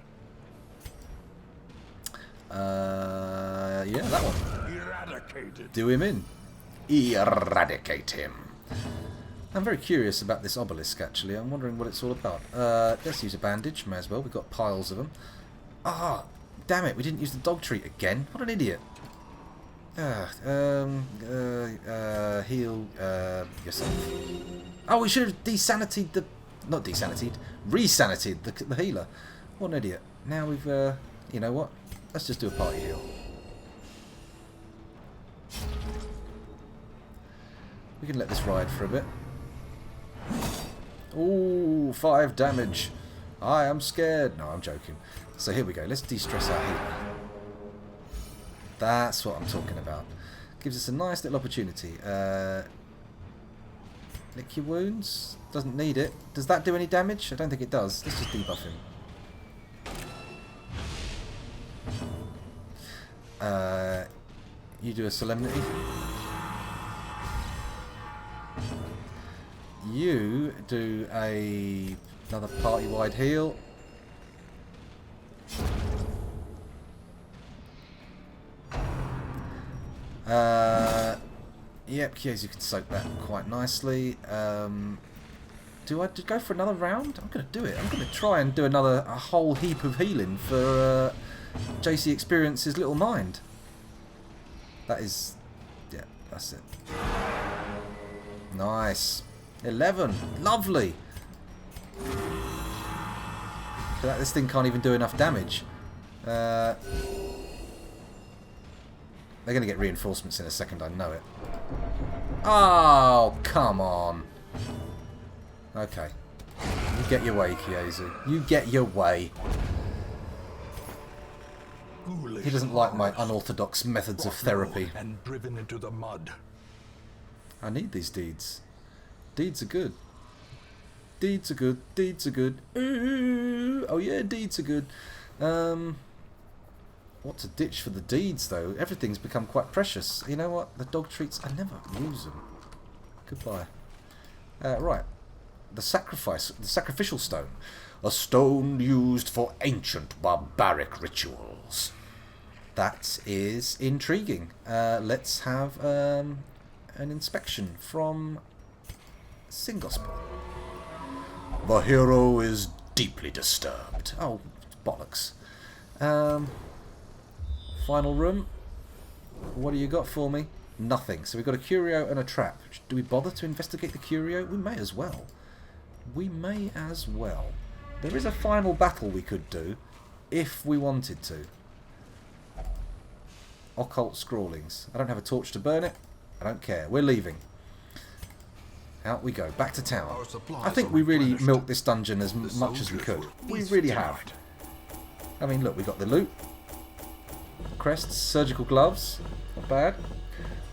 S1: Yeah, that one.
S2: Eradicated.
S1: Do him in. Eradicate him. I'm very curious about this obelisk, actually. I'm wondering what it's all about. Let's use a bandage. May as well. We've got piles of them. Ah, damn it. We didn't use the dog treat again. What an idiot. Heal yourself. Oh, we should have desanitied the... Not desanitied. Resanitied the healer. What an idiot. Now we've... you know what? Let's just do a party heal. We can let this ride for a bit. Ooh, 5 damage. I am scared. No, I'm joking. So here we go. Let's de-stress our healer. That's what I'm talking about. Gives us a nice little opportunity. Lick your wounds. Doesn't need it. Does that do any damage? I don't think it does. Let's just debuff him. You do a solemnity. You do another party-wide heal. Yep, Kyozu can soak that quite nicely. Do I go for another round? I'm going to do it. I'm going to try and do a whole heap of healing for JC Experience's little mind. That is... yeah, that's it. Nice. 11. Lovely. This thing can't even do enough damage. They're going to get reinforcements in a second, I know it. Oh, come on. Okay. You get your way, Kyozu. You get your way. He doesn't like my unorthodox methods of therapy.
S2: And driven into the mud.
S1: I need these deeds. Deeds are good. Deeds are good. Deeds are good. Ooh. Oh yeah, deeds are good. What to ditch for the deeds, though? Everything's become quite precious. You know what? The dog treats, I never use them. Goodbye. Right. The sacrificial stone. A stone used for ancient barbaric rituals. That is intriguing. Let's have an inspection from Singospel. The hero is deeply disturbed. Oh, bollocks. Final room. What do you got for me? Nothing. So we've got a curio and a trap. Do we bother to investigate the curio? We may as well. We may as well. There is a final battle we could do if we wanted to. Occult scrawlings. I don't have a torch to burn it. I don't care. We're leaving. Out we go. Back to town. I think we really milked this dungeon as much as we could. We really have. I mean, look, we got the loot. Crests, surgical gloves. Not bad.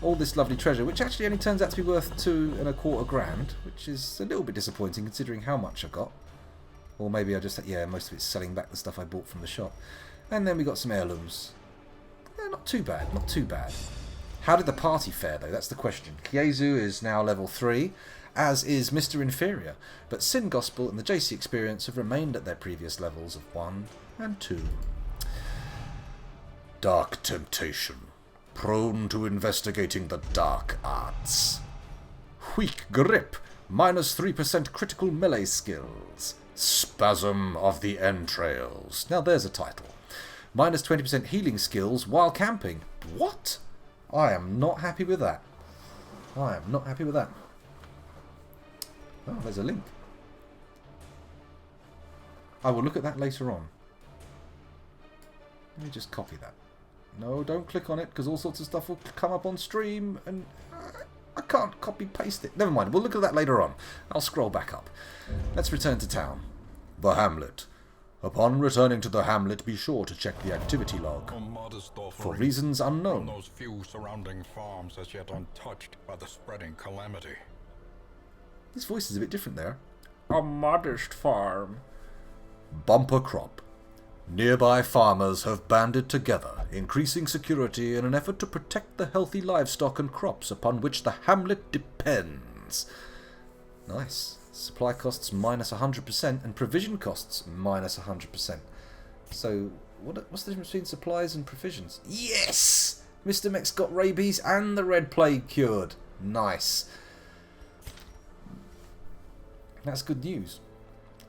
S1: All this lovely treasure, which actually only turns out to be worth $2.25 grand, which is a little bit disappointing considering how much I got. Or maybe I just, yeah, most of it's selling back the stuff I bought from the shop. And then we got some heirlooms. Yeah, not too bad, not too bad. How did the party fare, though? That's the question. Kiezu is now level 3, as is Mr. Inferior, but Sin Gospel and the JC Experience have remained at their previous levels of 1 and 2. Dark Temptation. Prone to investigating the dark arts. Weak Grip. Minus 3% critical melee skills. Spasm of the Entrails. Now there's a title. Minus 20% healing skills while camping. What? I am not happy with that. I am not happy with that. Oh, there's a link. I will look at that later on. Let me just copy that. No, don't click on it, because all sorts of stuff will come up on stream, and I can't copy-paste it. Never mind, we'll look at that later on. I'll scroll back up. Let's return to town. The Hamlet. Upon returning to the hamlet, be sure to check the activity log. For reasons unknown.
S2: Those few surrounding farms as yet untouched by the spreading calamity.
S1: His voice is a bit different there. A modest farm. Bumper crop. Nearby farmers have banded together, increasing security in an effort to protect the healthy livestock and crops upon which the hamlet depends. Nice. Supply costs minus 100% and provision costs minus 100%. So, what's the difference between supplies and provisions? Yes! Mr. Mech's got rabies and the Red Plague cured. Nice. That's good news.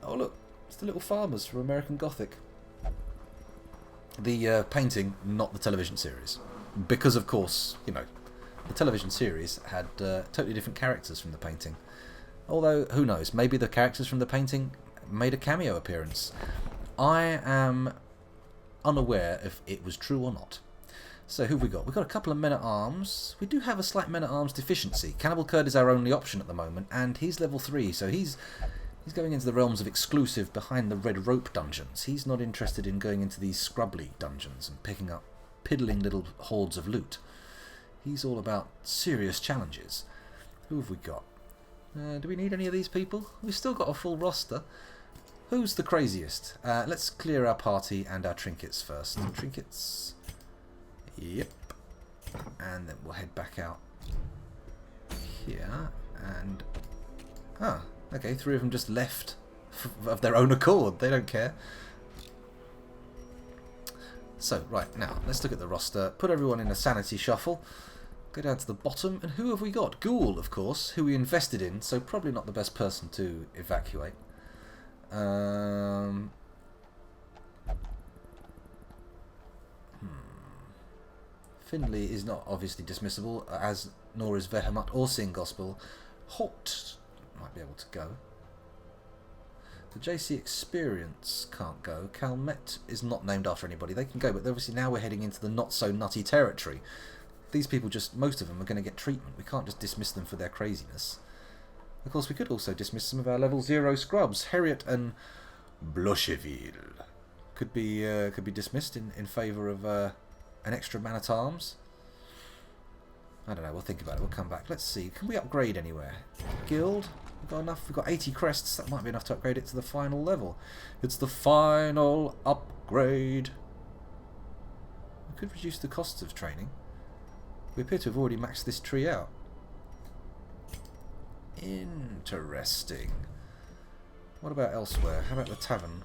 S1: Oh look, it's the little farmers from American Gothic. The painting, not the television series. Because, of course, you know, the television series had totally different characters from the painting. Although, who knows, maybe the characters from the painting made a cameo appearance. I am unaware if it was true or not. So, who have we got? We've got a couple of men-at-arms. We do have a slight men-at-arms deficiency. Cannibal Curd is our only option at the moment, and he's level 3, so he's going into the realms of exclusive behind the red rope dungeons. He's not interested in going into these scrubbly dungeons and picking up piddling little hordes of loot. He's all about serious challenges. Who have we got? Do we need any of these people? We've still got a full roster. Who's the craziest? Let's clear our party and our trinkets first. Trinkets. Yep. And then we'll head back out here. And... ah. Okay, 3 of them just left of their own accord. They don't care. So, right, now, let's look at the roster. Put everyone in a sanity shuffle. Go down to the bottom. And who have we got? Ghoul, of course, who we invested in, so probably not the best person to evacuate. Finley is not obviously dismissible, as nor is Vehemut or Sin Gospel. Hot might be able to go. The JC Experience can't go. Calmet is not named after anybody. They can go, but obviously now we're heading into the not-so-nutty territory. These people most of them are going to get treatment. We can't just dismiss them for their craziness. Of course, we could also dismiss some of our level 0 scrubs. Harriet and Blocheville could be dismissed in favour of an extra man-at-arms. I don't know, we'll think about it, we'll come back. Let's see, can we upgrade anywhere? Guild? We've got enough, we've got 80 crests, that might be enough to upgrade it to the final level. It's the final upgrade. We could reduce the costs of training. We appear to have already maxed this tree out. Interesting. What about elsewhere? How about the tavern?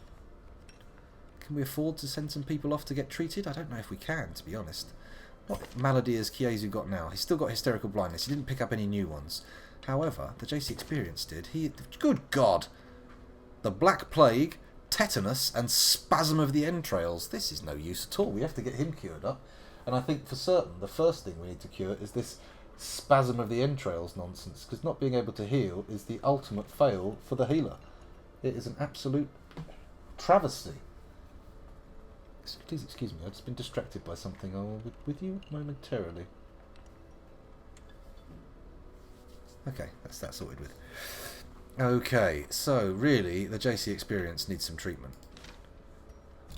S1: Can we afford to send some people off to get treated? I don't know if we can, to be honest. What malady has Kiezu got now? He's still got hysterical blindness. He didn't pick up any new ones. However, the JC Experience did. Good God! The Black Plague, tetanus and spasm of the entrails. This is no use at all. We have to get him cured up. And I think for certain the first thing we need to cure is this spasm of the entrails nonsense, because not being able to heal is the ultimate fail for the healer. It is an absolute travesty. Please excuse me, I've just been distracted by something. I'll be with you momentarily. Okay, that's that sorted with. Okay, so really the JC experience needs some treatment.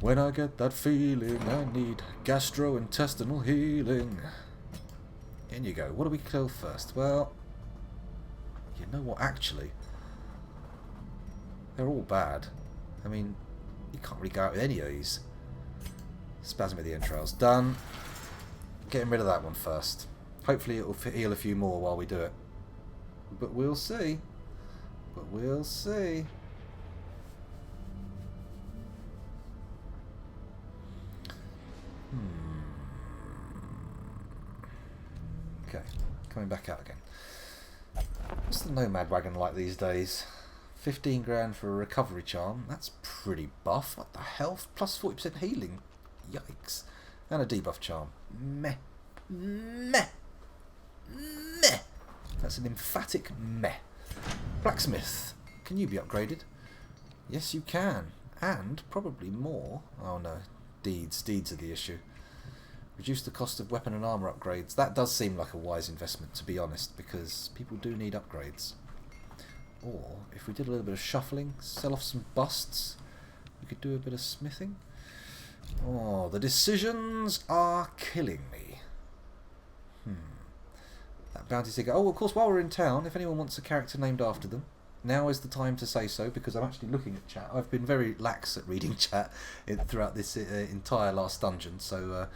S1: When I get that feeling, I need gastrointestinal healing. In you go. What do we kill first? Well, you know what, actually, they're all bad. I mean, you can't really go out with any of these. Spasm of the entrails. Done. Getting rid of that one first. Hopefully it will heal a few more while we do it. But we'll see. But we'll see. Okay, coming back out again. What's the Nomad Wagon like these days? 15 grand for a recovery charm. That's pretty buff. What the hell? Plus 40% healing. Yikes. And a debuff charm. Meh. Meh. Meh. That's an emphatic meh. Blacksmith. Can you be upgraded? Yes, you can. And probably more. Oh no. Deeds. Deeds are the issue. Reduce the cost of weapon and armour upgrades. That does seem like a wise investment, to be honest, because people do need upgrades. Or, if we did a little bit of shuffling, sell off some busts, we could do a bit of smithing. Oh, the decisions are killing me. That bounty ticket. Oh, of course, while we're in town, if anyone wants a character named after them, now is the time to say so, because I'm actually looking at chat. I've been very lax at reading chat throughout this entire last dungeon, so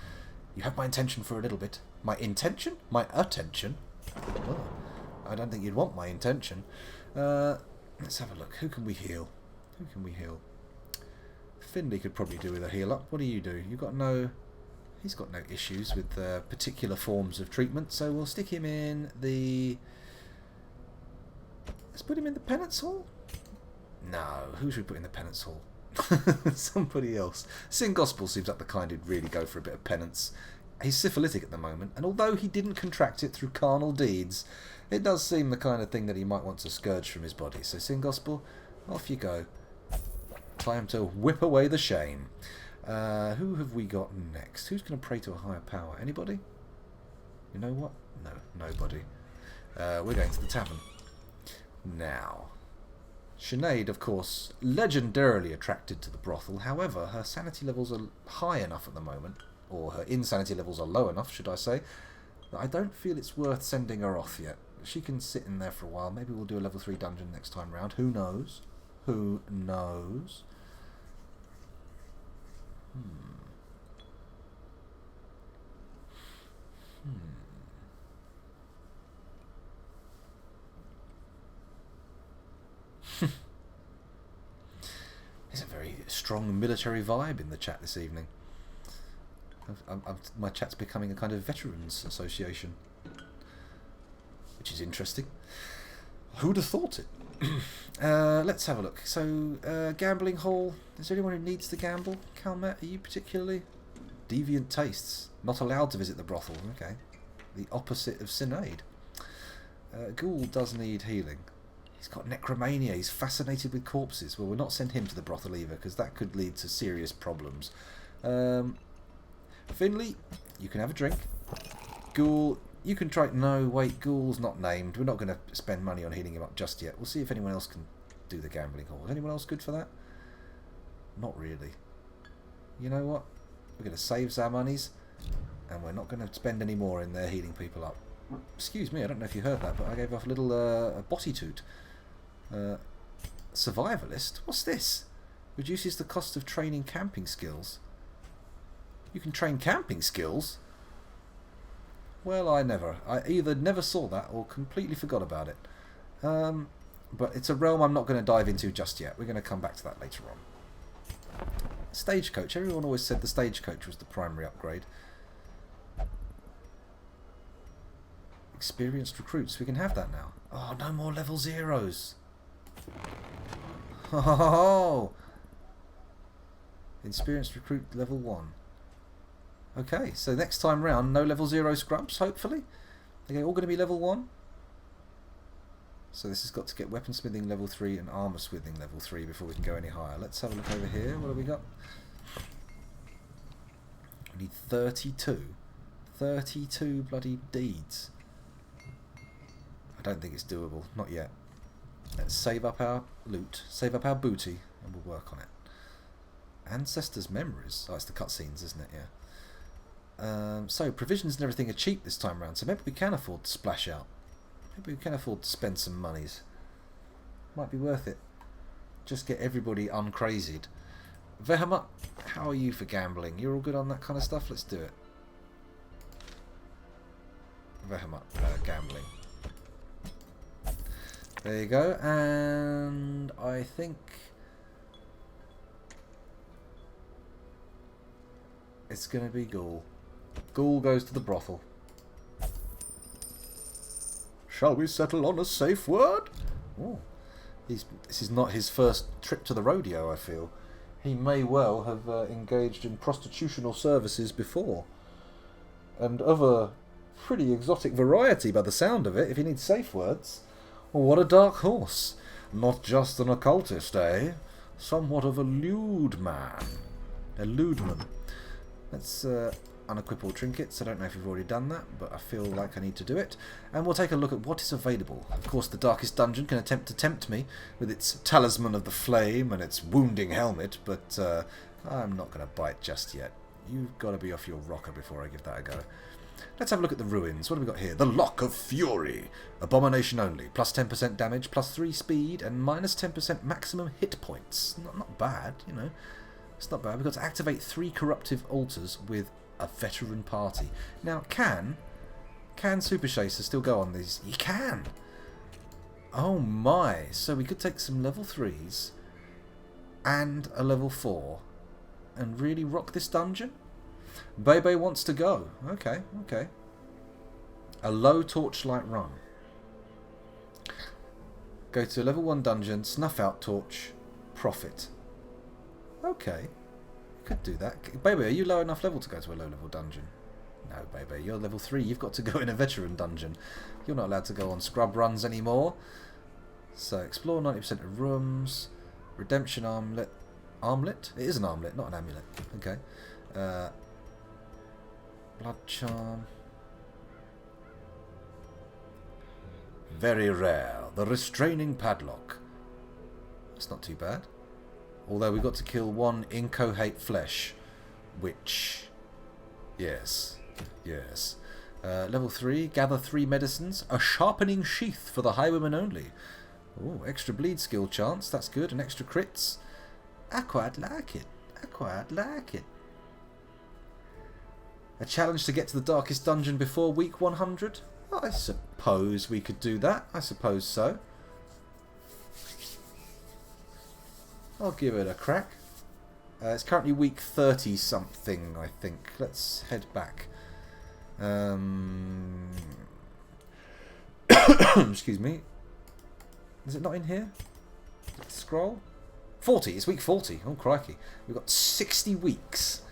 S1: you have my attention for a little bit. My intention? My attention? Oh, I don't think you'd want my intention. Let's have a look. Who can we heal? Who can we heal? Finley could probably do with a heal up. What do? You've got no... He's got no issues with particular forms of treatment, so we'll stick him in the... Let's put him in the penance hall? No, who should we put in the penance hall? Somebody else. Sin Gospel seems like the kind who'd really go for a bit of penance. He's syphilitic at the moment, and although he didn't contract it through carnal deeds, it does seem the kind of thing that he might want to scourge from his body. So Sin Gospel, off you go. Time to whip away the shame. Who have we got next? Who's going to pray to a higher power? Anybody? You know what? No, nobody. We're going to the tavern. Now, Sinead, of course, legendarily attracted to the brothel. However, her sanity levels are high enough at the moment, or her insanity levels are low enough, should I say, that I don't feel it's worth sending her off yet. She can sit in there for a while. Maybe we'll do a level 3 dungeon next time round. Who knows? Who knows? There's a very strong military vibe in the chat this evening. My chat's becoming a kind of veterans association, which is interesting. Who'd have thought it? Let's have a look. So, gambling hall. Is there anyone who needs to gamble? Calmet, are you particularly? Deviant tastes. Not allowed to visit the brothel. Okay. The opposite of Sinead. Ghoul does need healing. He's got necromania. He's fascinated with corpses. Well, we'll not send him to the brothel either, because that could lead to serious problems. Finley, you can have a drink. Ghoul, you can try... No, wait, Ghoul's not named. We're not going to spend money on healing him up just yet. We'll see if anyone else can do the gambling hall. Is anyone else good for that? Not really. You know what? We're going to save our monies, and we're not going to spend any more in there healing people up. Excuse me, I don't know if you heard that, but I gave off a little a bossy toot. Survivalist? What's this? Reduces the cost of training camping skills. You can train camping skills? Well, I either never saw that or completely forgot about it. But it's a realm I'm not going to dive into just yet. We're going to come back to that later on. Stagecoach. Everyone always said the stagecoach was the primary upgrade. Experienced recruits. We can have that now. Oh, no more level 0s. Oh, Experienced recruit level 1. Okay, so next time round, no level 0 scrubs, hopefully. They're all going to be level 1. So this has got to get weaponsmithing level 3 and armour smithing level 3 before we can go any higher. Let's have a look over here. What have we got? We need 32. 32 bloody deeds. I don't think it's doable. Not yet. Let's save up our loot, save up our booty, and we'll work on it. Ancestors' memories. Oh, it's the cutscenes, isn't it? Yeah. So provisions and everything are cheap this time around, so maybe we can afford to splash out. Maybe we can afford to spend some monies. Might be worth it. Just get everybody uncrazied. Vehemat, how are you for gambling? You're all good on that kind of stuff? Let's do it. Vehemat, gambling. There you go, and I think it's going to be Ghoul. Ghoul goes to the brothel. Shall we settle on a safe word? Oh, this is not his first trip to the rodeo, I feel. He may well have engaged in prostitutional services before. And of a pretty exotic variety by the sound of it, if he needs safe words. What a dark horse. Not just an occultist, eh? Somewhat of a lewd man. A lewdman. Let's unequip all trinkets. I don't know if you've already done that, but I feel like I need to do it. And we'll take a look at what is available. Of course, the Darkest Dungeon can attempt to tempt me with its Talisman of the Flame and its Wounding Helmet, but I'm not going to bite just yet. You've got to be off your rocker before I give that a go. Let's have a look at the ruins. What have we got here? The Lock of Fury. Abomination only. Plus 10% damage, plus 3 speed, and minus 10% maximum hit points. Not bad, you know. It's not bad. We've got to activate 3 corruptive altars with a veteran party. Now, can Super Chaser still go on these? He can! Oh my. So we could take some level 3s and a level 4 and really rock this dungeon? Bebe wants to go. Okay, okay. A low torchlight run. Go to level 1 dungeon, snuff out torch, profit. Okay. Could do that. Bebe, are you low enough level to go to a low level dungeon? No, Bebe, you're level 3. You've got to go in a veteran dungeon. You're not allowed to go on scrub runs anymore. So, explore 90% of rooms. Redemption armlet. Armlet? It is an armlet, not an amulet. Okay. Blood charm. Very rare. The restraining padlock. That's not too bad. Although we got to kill 1 incohate flesh. Which... Yes. Yes. Level 3. Gather 3 medicines. A sharpening sheath for the highwaymen only. Oh, extra bleed skill chance. That's good. And extra crits. I quite like it. I quite like it. A challenge to get to the Darkest Dungeon before week 100? I suppose we could do that. I suppose so. I'll give it a crack. It's currently week 30 something, I think. Let's head back. Excuse me. Is it not in here? Let's scroll. 40. It's week 40. Oh, crikey. We've got 60 weeks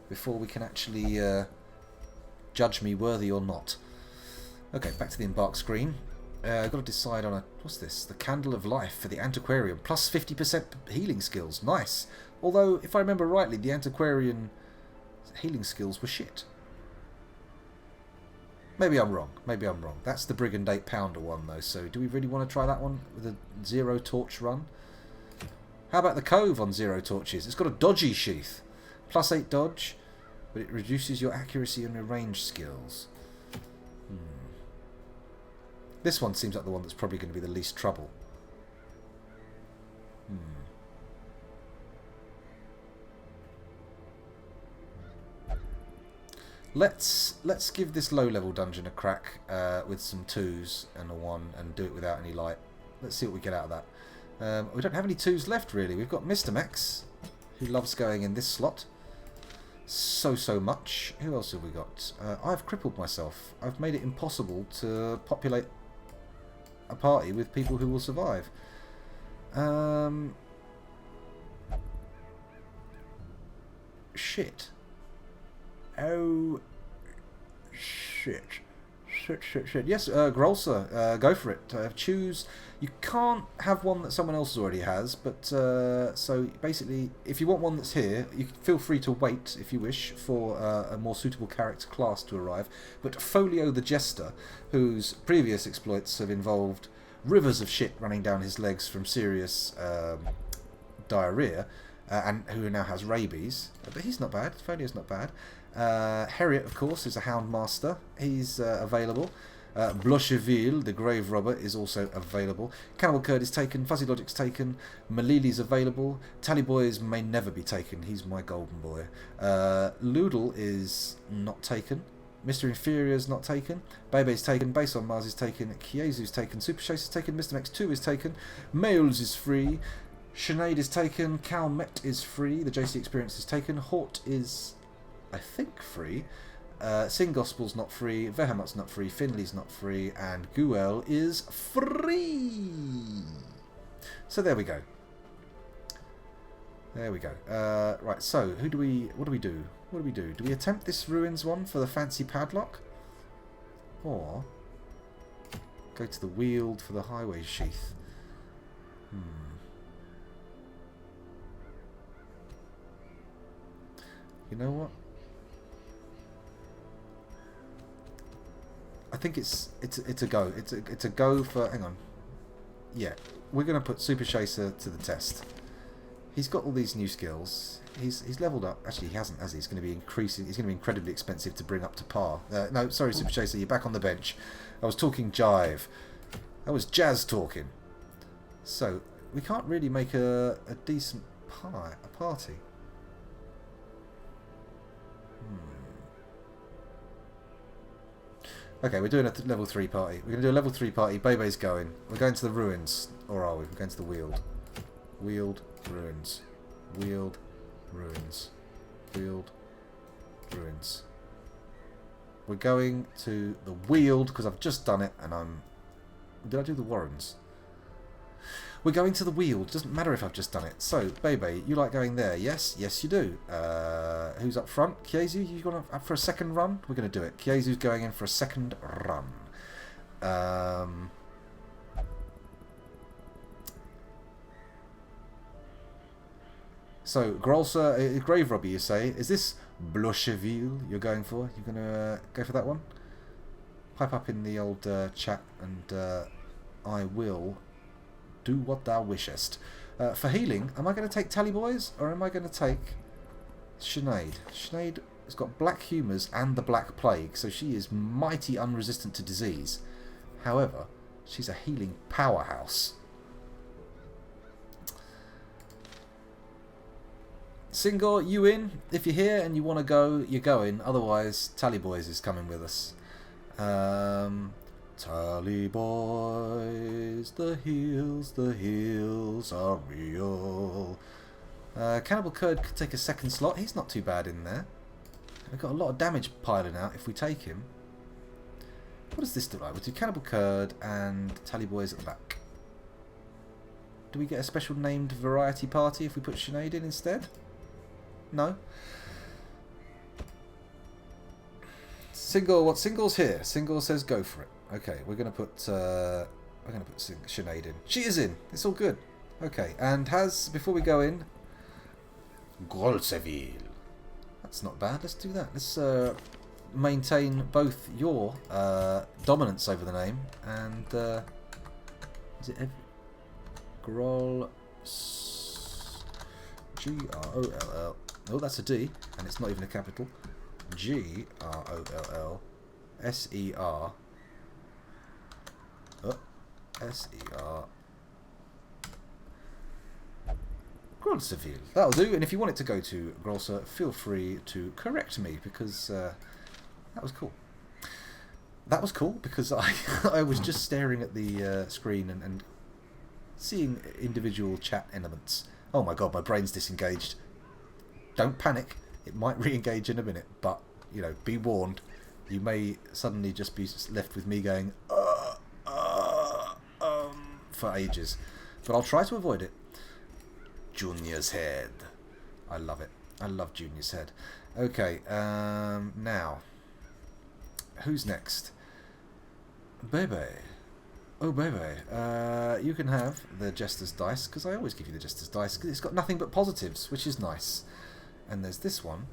S1: before we can actually judge me worthy or not. Okay, back to the embark screen. I've got to decide on a... What's this? The Candle of Life for the Antiquarian. Plus 50% healing skills. Nice. Although, if I remember rightly, the Antiquarian healing skills were shit. Maybe I'm wrong. Maybe I'm wrong. That's the Brigand 8 Pounder one, though. So, do we really want to try that one with a 0 torch run? How about the Cove on 0 torches? It's got a dodgy sheath. Plus 8 dodge, but it reduces your accuracy and your range skills. This one seems like the one that's probably going to be the least trouble. Let's give this low-level dungeon a crack with some 2s and a 1 and do it without any light. Let's see what we get out of that. We don't have any 2s left, really. We've got Mr. Max, who loves going in this slot so much. Who else have we got? I've crippled myself. I've made it impossible to populate a party with people who will survive. shit. Oh, shit. Shit. Yes, Grolsa, go for it. Choose. You can't have one that someone else already has, but so basically, if you want one that's here, you can feel free to wait, if you wish, for a more suitable character class to arrive. But Folio the Jester, whose previous exploits have involved rivers of shit running down his legs from serious diarrhea, and who now has rabies, but he's not bad. Folio's not bad. Harriet, of course, is a Houndmaster. He's available. Blocheville, the Grave Robber, is also available. Cannibal Curd is taken. Fuzzy Logic's taken. Malili's available. Tallyboys may never be taken. He's my golden boy. Loodle is not taken. Mr. Inferior's not taken. Bebe's taken. Base on Mars is taken. Kiezu's taken. Super Chase is taken. Mr. Max 2 is taken. Males is free. Sinead is taken. Calmet is free. The JC Experience is taken. Hort is, I think, free. Sing Gospel's not free. Vehement's not free. Finley's not free. And Guel is free. So there we go. There we go. Right, so what do we do? What do we do? Do we attempt this Ruins one for the fancy padlock? Or go to the Weald for the Highway Sheath? You know what? I think it's a go. It's a go for. Hang on. Yeah, we're gonna put Super Chaser to the test. He's got all these new skills. He's leveled up. Actually, he hasn't, has he? He's going to be increasing. He's going to be incredibly expensive to bring up to par. No, sorry, Super Chaser, you're back on the bench. I was talking jive. That was jazz talking. So we can't really make a decent party. Okay, we're doing a level 3 party. We're going to do a level 3 party. Bebe's going. We're going to the Ruins. Or are we? We're going to the Weald. Weald, Ruins. Weald, Ruins. Weald, Ruins. We're going to the Weald because I've just done it and I'm... Did I do the Warrens? We're going to the Weald. Doesn't matter if I've just done it. So, Bebe, you like going there? Yes? Yes, you do. Who's up front? Kiezu, you going up for a second run? We're going to do it. Kiezu's going in for a second run. So, Grolsa, Grave Robber, you say. Is this Blocheville you're going for? You're going to go for that one? Pipe up in the old chat and I will do what thou wishest. For healing, am I going to take Tallyboys or am I going to take Sinead? Sinead has got black humours and the Black Plague, so she is mighty unresistant to disease. However, she's a healing powerhouse. Singor, you in? If you're here and you want to go, you're going. Otherwise, Tallyboys is coming with us. Tally boys, the hills are real. Cannibal Curd could take a second slot. He's not too bad in there. We've got a lot of damage piling out if we take him. What does this do like? We'll do Cannibal Curd and Tally Boys at the back. Do we get a special named variety party if we put Sinead in instead? No. Single, what Single's here? Single says go for it. Okay, we're gonna put Sinead in. She is in. It's all good. Okay, and before we go in, Grolseville. That's not bad. Let's do that. Let's maintain both your dominance over the name and is it Grol G-R-O-L-L. Oh, that's a D, and it's not even a capital. G-R-O-L-L-S-E-R. S-E-R. Grolseville. That'll do. And if you want it to go to Grolsa, feel free to correct me because that was cool. That was cool because I was just staring at the screen and seeing individual chat elements. Oh my god, my brain's disengaged. Don't panic. It might re-engage in a minute, but, you know, be warned. You may suddenly just be left with me going, for ages. But I'll try to avoid it. Junior's head. I love it. I love Junior's head. Okay, now. Who's next? Bebe. Oh, Bebe. You can have the Jester's dice, because I always give you the Jester's dice, because it's got nothing but positives, which is nice. And there's this one.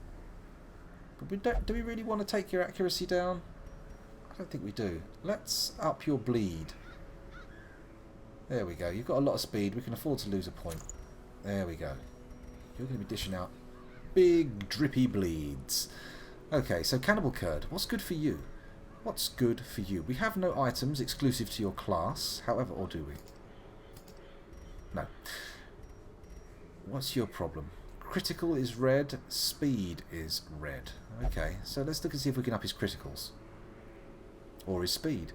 S1: But do we really want to take your accuracy down? I don't think we do. Let's up your bleed. There we go. You've got a lot of speed. We can afford to lose a point. There we go. You're going to be dishing out big, drippy bleeds. Okay, so Cannibal Curd. What's good for you? What's good for you? We have no items exclusive to your class. However, or do we? No. What's your problem? Critical is red. Speed is red. Okay, so let's look and see if we can up his criticals. Or his speed.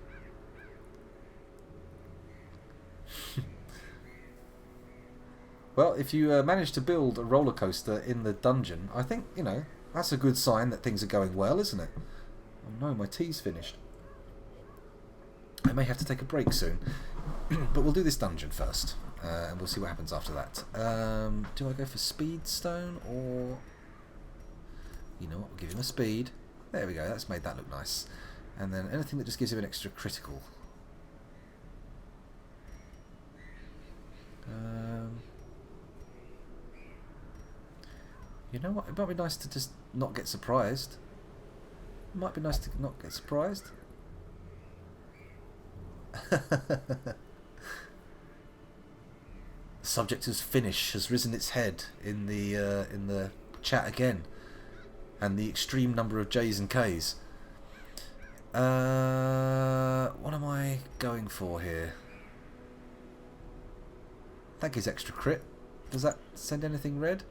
S1: Well, if you manage to build a roller coaster in the dungeon, I think, you know, that's a good sign that things are going well, isn't it? Oh no, my tea's finished. I may have to take a break soon. But we'll do this dungeon first. And we'll see what happens after that. Do I go for speed stone or... You know what, we'll give him a speed. There we go, that's made that look nice. And then anything that just gives him an extra critical. You know what? It might be nice to just not get surprised. It might be nice to not get surprised. The subject's finish has risen its head in the chat again, and the extreme number of J's and K's. What am I going for here? That gives extra crit. Does that send anything red?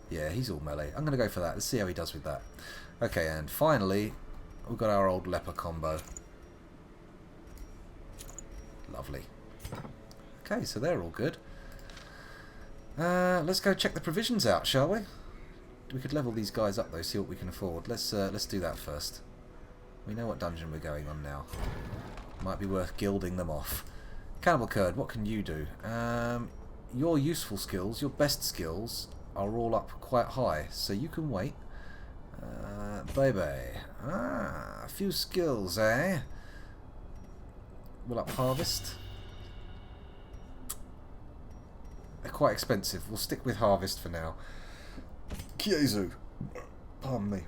S1: Yeah, he's all melee. I'm going to go for that. Let's see how he does with that. Okay, and finally, we've got our old leper combo. Lovely. Okay, so they're all good. Let's go check the provisions out, shall we? We could level these guys up though, see what we can afford. Let's do that first. We know what dungeon we're going on now. Might be worth gilding them off. Cannibal Curd, what can you do? Your useful skills, your best skills, are all up quite high, so you can wait. Baby. A few skills, eh? We'll up Harvest. They're quite expensive. We'll stick with Harvest for now. Kiezu. Pardon me.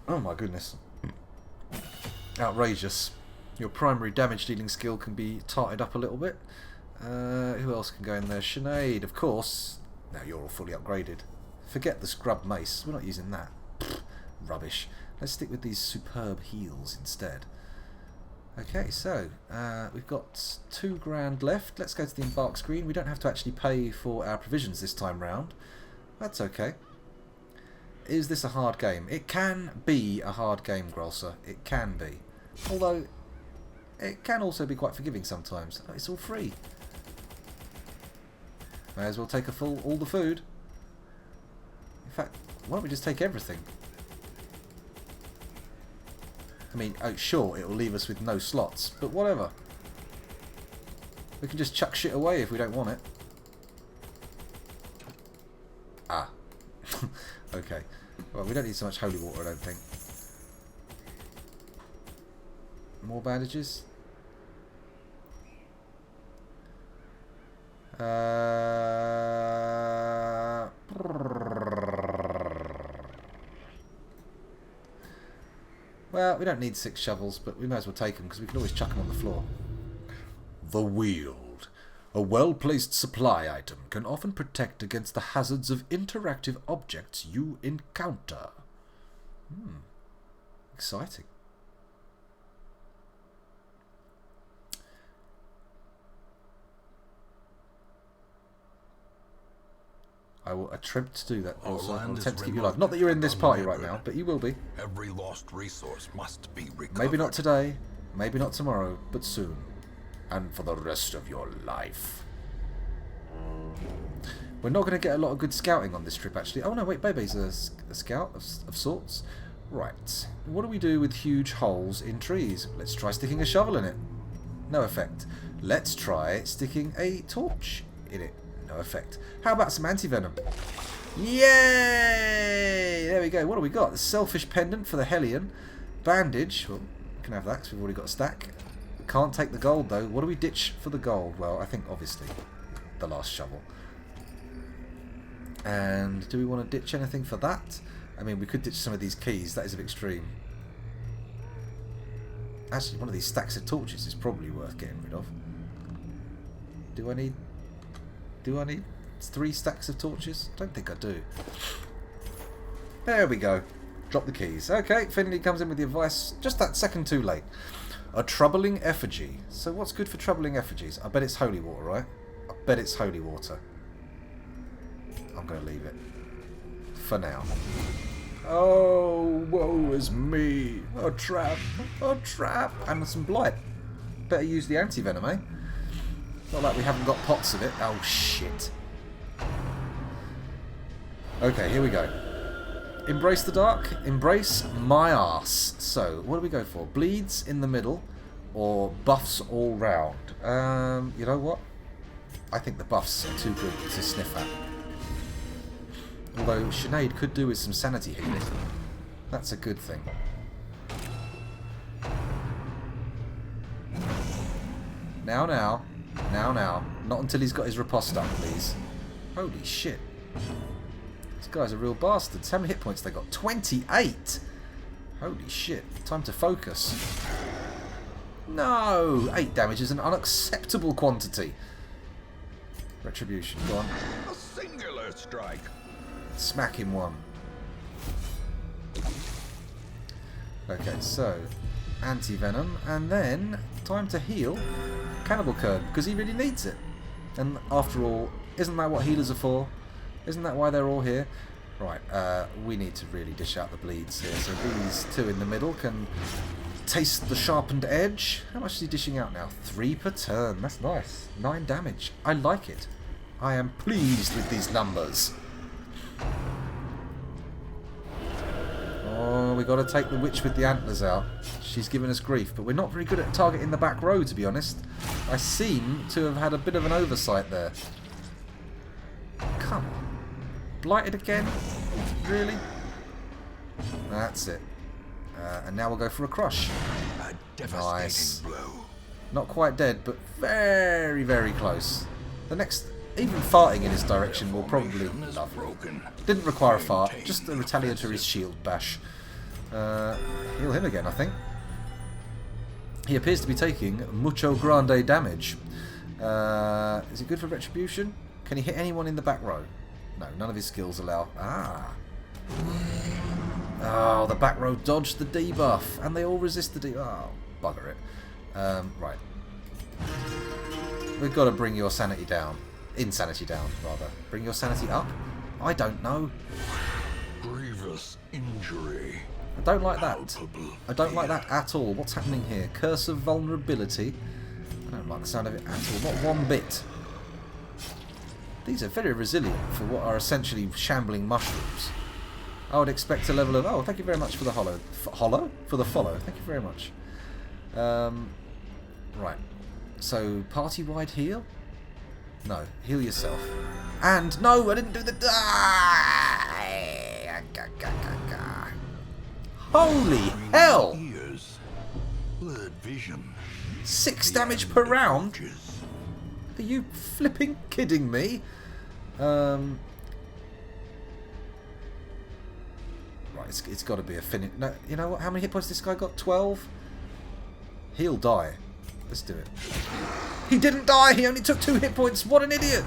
S1: Oh my goodness. Outrageous. Your primary damage dealing skill can be tarted up a little bit. Who else can go in there? Sinead, of course. Now you're all fully upgraded. Forget the scrub mace. We're not using that. Pfft, rubbish. Let's stick with these superb heals instead. Okay, so we've got £2 grand left. Let's go to the embark screen. We don't have to actually pay for our provisions this time round. That's okay. Is this a hard game? It can be a hard game, Grolser. It can be. Although, it can also be quite forgiving sometimes. It's all free. May as well take all the food. In fact, why don't we just take everything? I mean, oh, sure, it'll leave us with no slots, but whatever. We can just chuck shit away if we don't want it. Ah. Okay. Well, we don't need so much holy water, I don't think. More bandages? Well, we don't need 6 shovels, but we may as well take them because we can always chuck them on the floor. The Wield. A well-placed supply item can often protect against the hazards of interactive objects you encounter. Exciting. I will attempt to do that. Also, I'll attempt to keep you alive. Not that you're in this party right now, but you will be.
S2: Every lost resource must be recovered.
S1: Maybe not today, maybe not tomorrow, but soon. And for the rest of your life. We're not going to get a lot of good scouting on this trip, actually. Oh no, wait, Bebe's a scout of sorts. Right. What do we do with huge holes in trees? Let's try sticking a shovel in it. No effect. Let's try sticking a torch in it. No effect. How about some anti-venom? Yay! There we go. What do we got? The Selfish Pendant for the Hellion. Bandage. Well, we can have that because we've already got a stack. Can't take the gold, though. What do we ditch for the gold? Well, I think, obviously, the last shovel. And do we want to ditch anything for that? I mean, we could ditch some of these keys. That is a bit extreme. Actually, one of these stacks of torches is probably worth getting rid of. Do I need 3 stacks of torches? I don't think I do. There we go. Drop the keys. Okay, Finley comes in with the advice. Just that second too late. A troubling effigy. So what's good for troubling effigies? I bet it's holy water, right? I bet it's holy water. I'm going to leave it. For now. Oh, woe is me. A trap. A trap. And some blight. Better use the anti-venom, eh? Not like we haven't got pots of it. Oh, shit. Okay, here we go. Embrace the dark. Embrace my arse. So, what do we go for? Bleeds in the middle or buffs all round? You know what? I think the buffs are too good to sniff at. Although Sinead could do with some sanity healing. That's a good thing. Now, now. Now, now. Not until he's got his riposte up, please. Holy shit. These guys are real bastards. How many hit points they got? 28! Holy shit. Time to focus. No! 8 damage is an unacceptable quantity. Retribution, go on.
S2: A singular strike.
S1: Smack him one. Okay, so anti-venom, and then time to heal Cannibal Curd, because he really needs it. And after all, isn't that what healers are for? Isn't that why they're all here? Right, we need to really dish out the bleeds here. So these 2 in the middle can taste the sharpened edge. How much is he dishing out now? 3 per turn. That's nice. 9 damage. I like it. I am pleased with these numbers. Oh, we got to take the witch with the antlers out. She's giving us grief, but we're not very good at targeting the back row, to be honest. I seem to have had a bit of an oversight there. Come on. Blighted again? Really? That's it. And now we'll go for a crush.
S2: A devastating blow.
S1: Not quite dead, but very, very close. The next... Even farting in his direction will probably... Lovely. Didn't require a fart, just a retaliatory shield bash. Heal him again, I think. He appears to be taking mucho grande damage. Is he good for retribution? Can he hit anyone in the back row? No, none of his skills allow... Ah. Oh, the back row dodged the debuff. And they all resist the debuff. Oh, bugger it. Right. We've got to bring your sanity down. Insanity down, rather. Bring your sanity up? I don't know.
S2: Grievous injury.
S1: I don't like that.
S2: Palpable
S1: I don't like
S2: fear.
S1: that at all. What's happening here? Curse of vulnerability. I don't like the sound of it at all. Not one bit. These are very resilient for what are essentially shambling mushrooms. I would expect a level of... Oh, thank you very much for the hollow. Hollow? For the follow. Thank you very much. Right. So, party-wide heal? No. Heal yourself. And... No! I didn't do the... Holy hell!
S2: Ears, blurred vision.
S1: 6 damage per round? Are you flipping kidding me? Right, it's got to be a finish. No, you know what? How many hit points this guy got? 12? He'll die. Let's do it. He didn't die! He only took 2 hit points! What an idiot!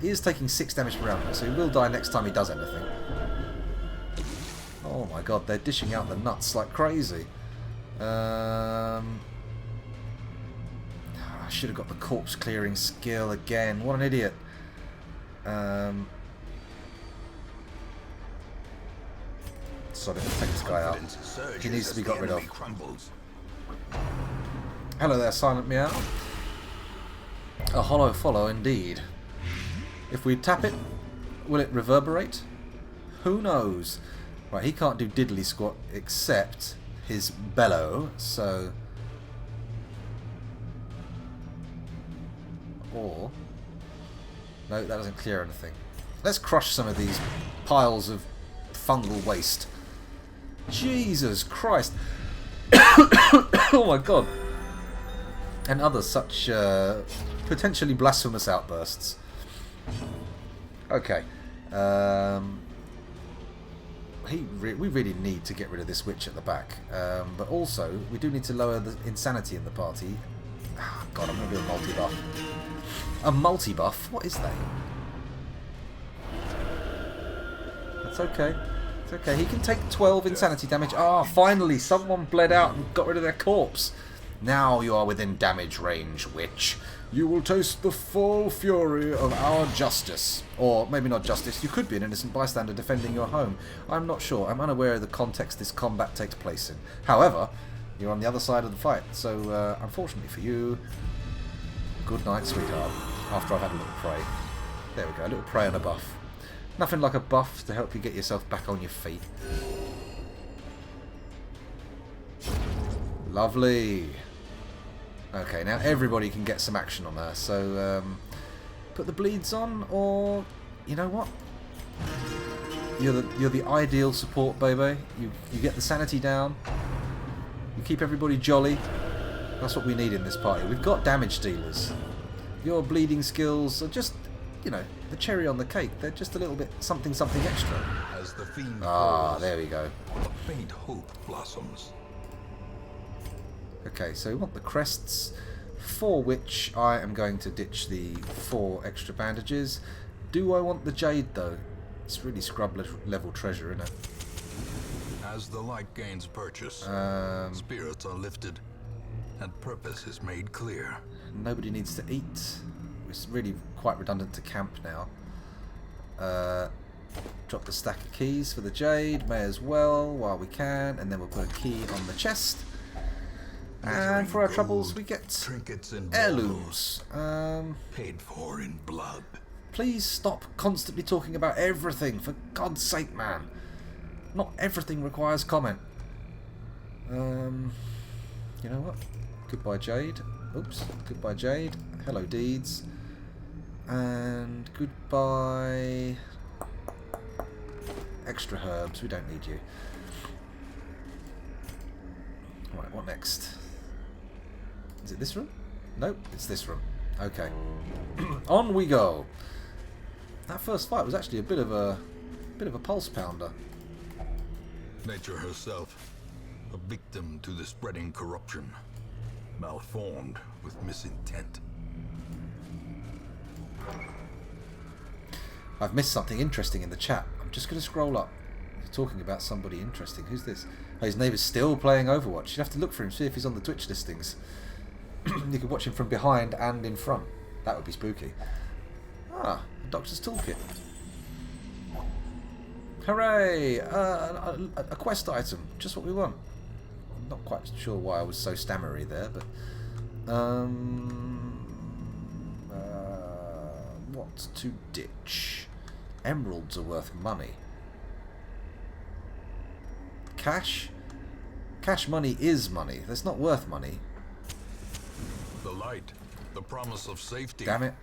S1: He is taking 6 damage per round, so he will die next time he does anything. Oh my god, they're dishing out the nuts like crazy. I should have got the corpse clearing skill again. What an idiot. Sorry, take this guy out. He needs to be got rid of. Hello there, Silent Meow. A hollow follow indeed. If we tap it, will it reverberate? Who knows? Right, he can't do diddly squat except his bellow, so... Or... no, that doesn't clear anything. Let's crush some of these piles of fungal waste. Jesus Christ. Oh my god. And other such potentially blasphemous outbursts. Okay. We really need to get rid of this witch at the back. But also, we do need to lower the insanity in the party. Oh, god, I'm going to do a multi-buff. A multi-buff? What is that? That's okay. It's okay. He can take 12 insanity damage. Ah, finally, someone bled out and got rid of their corpse. Now you are within damage range, witch. You will taste the full fury of our justice. Or maybe not justice. You could be an innocent bystander defending your home. I'm not sure. I'm unaware of the context this combat takes place in. However, you're on the other side of the fight. So, unfortunately for you, good night, sweetheart. After I've had a little pray. There we go. A little pray and a buff. Nothing like a buff to help you get yourself back on your feet. Lovely. Okay, now everybody can get some action on her. So, put the bleeds on, or you know what? You're the ideal support, baby. You get the sanity down. You keep everybody jolly. That's what we need in this party. We've got damage dealers. Your bleeding skills are just, you know, the cherry on the cake. They're just a little bit something extra.
S2: As the fiend
S1: falls, there we go.
S2: A faint hope blossoms.
S1: Okay, so we want the crests, for which I am going to ditch the 4 extra bandages. Do I want the jade though? It's really scrub level treasure, isn't it?
S2: As the light gains purchase, spirits are lifted, and purpose is made clear.
S1: Nobody needs to eat. It's really quite redundant to camp now. Drop the stack of keys for the jade, may as well while we can, and then we'll put a key on the chest. And for our troubles, we get
S2: trinkets and
S1: heirlooms.
S2: Paid for in blood.
S1: Please stop constantly talking about everything, for God's sake, man. Not everything requires comment. You know what? Goodbye, Jade. Oops. Goodbye, Jade. Hello, Deeds. And goodbye... extra herbs. We don't need you. Right, what next? Is it this room? Nope, it's this room. Okay. On we go. That first fight was actually a bit of a pulse pounder.
S2: Nature herself, a victim to the spreading corruption, malformed with misintent.
S1: I've missed something interesting in the chat. I'm just going to scroll up. You're talking about somebody interesting. Who's this? Oh, his neighbour's still playing Overwatch. You'd have to look for him, see if he's on the Twitch listings. You could watch him from behind and in front. That would be spooky. Ah, a doctor's toolkit. Hooray! A quest item. Just what we want. I'm not quite sure why I was so stammery there, but... what to ditch? Emeralds are worth money. Cash? Cash money is money. That's not worth money.
S2: The light. The promise of safety.
S1: Damn it.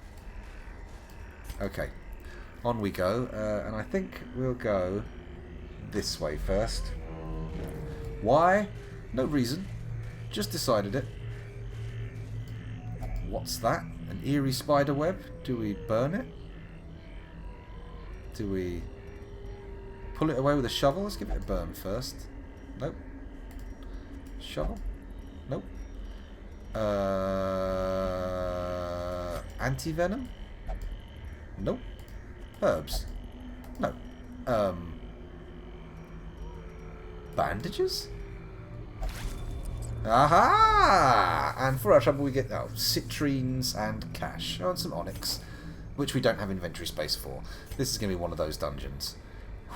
S1: Okay. On we go. And I think we'll go this way first. Why? No reason. Just decided it. What's that? An eerie spider web? Do we burn it? Do we pull it away with a shovel? Let's give it a burn first. Nope. Shovel? Nope. Anti-venom? Nope. Herbs? No. Bandages? Aha! And for our trouble we get citrines and cash. Oh, and some onyx, which we don't have inventory space for. This is going to be one of those dungeons.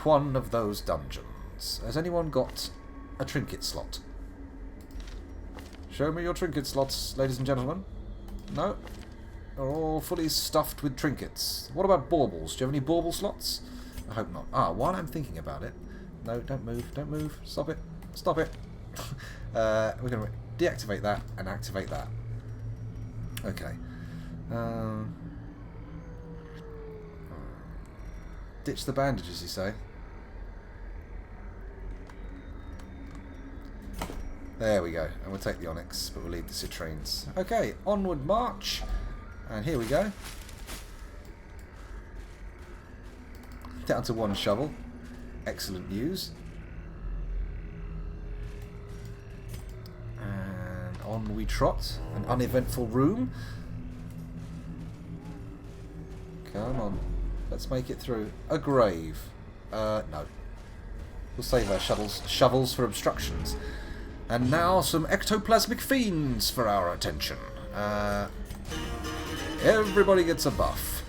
S1: One of those dungeons. Has anyone got a trinket slot? Show me your trinket slots, ladies and gentlemen. No? They're all fully stuffed with trinkets. What about baubles? Do you have any bauble slots? I hope not. Ah, while I'm thinking about it... No, don't move, don't move. Stop it. Stop it. We're going to deactivate that and activate that. Okay. Ditch the bandages, you say? There we go. And we'll take the onyx, but we'll leave the citrines. Okay, onward march. And here we go. Down to one shovel. Excellent news. And on we trot. An uneventful room. Come on. Let's make it through. A grave. No. We'll save our shovels for obstructions. And now some ectoplasmic fiends for our attention. Everybody gets a buff.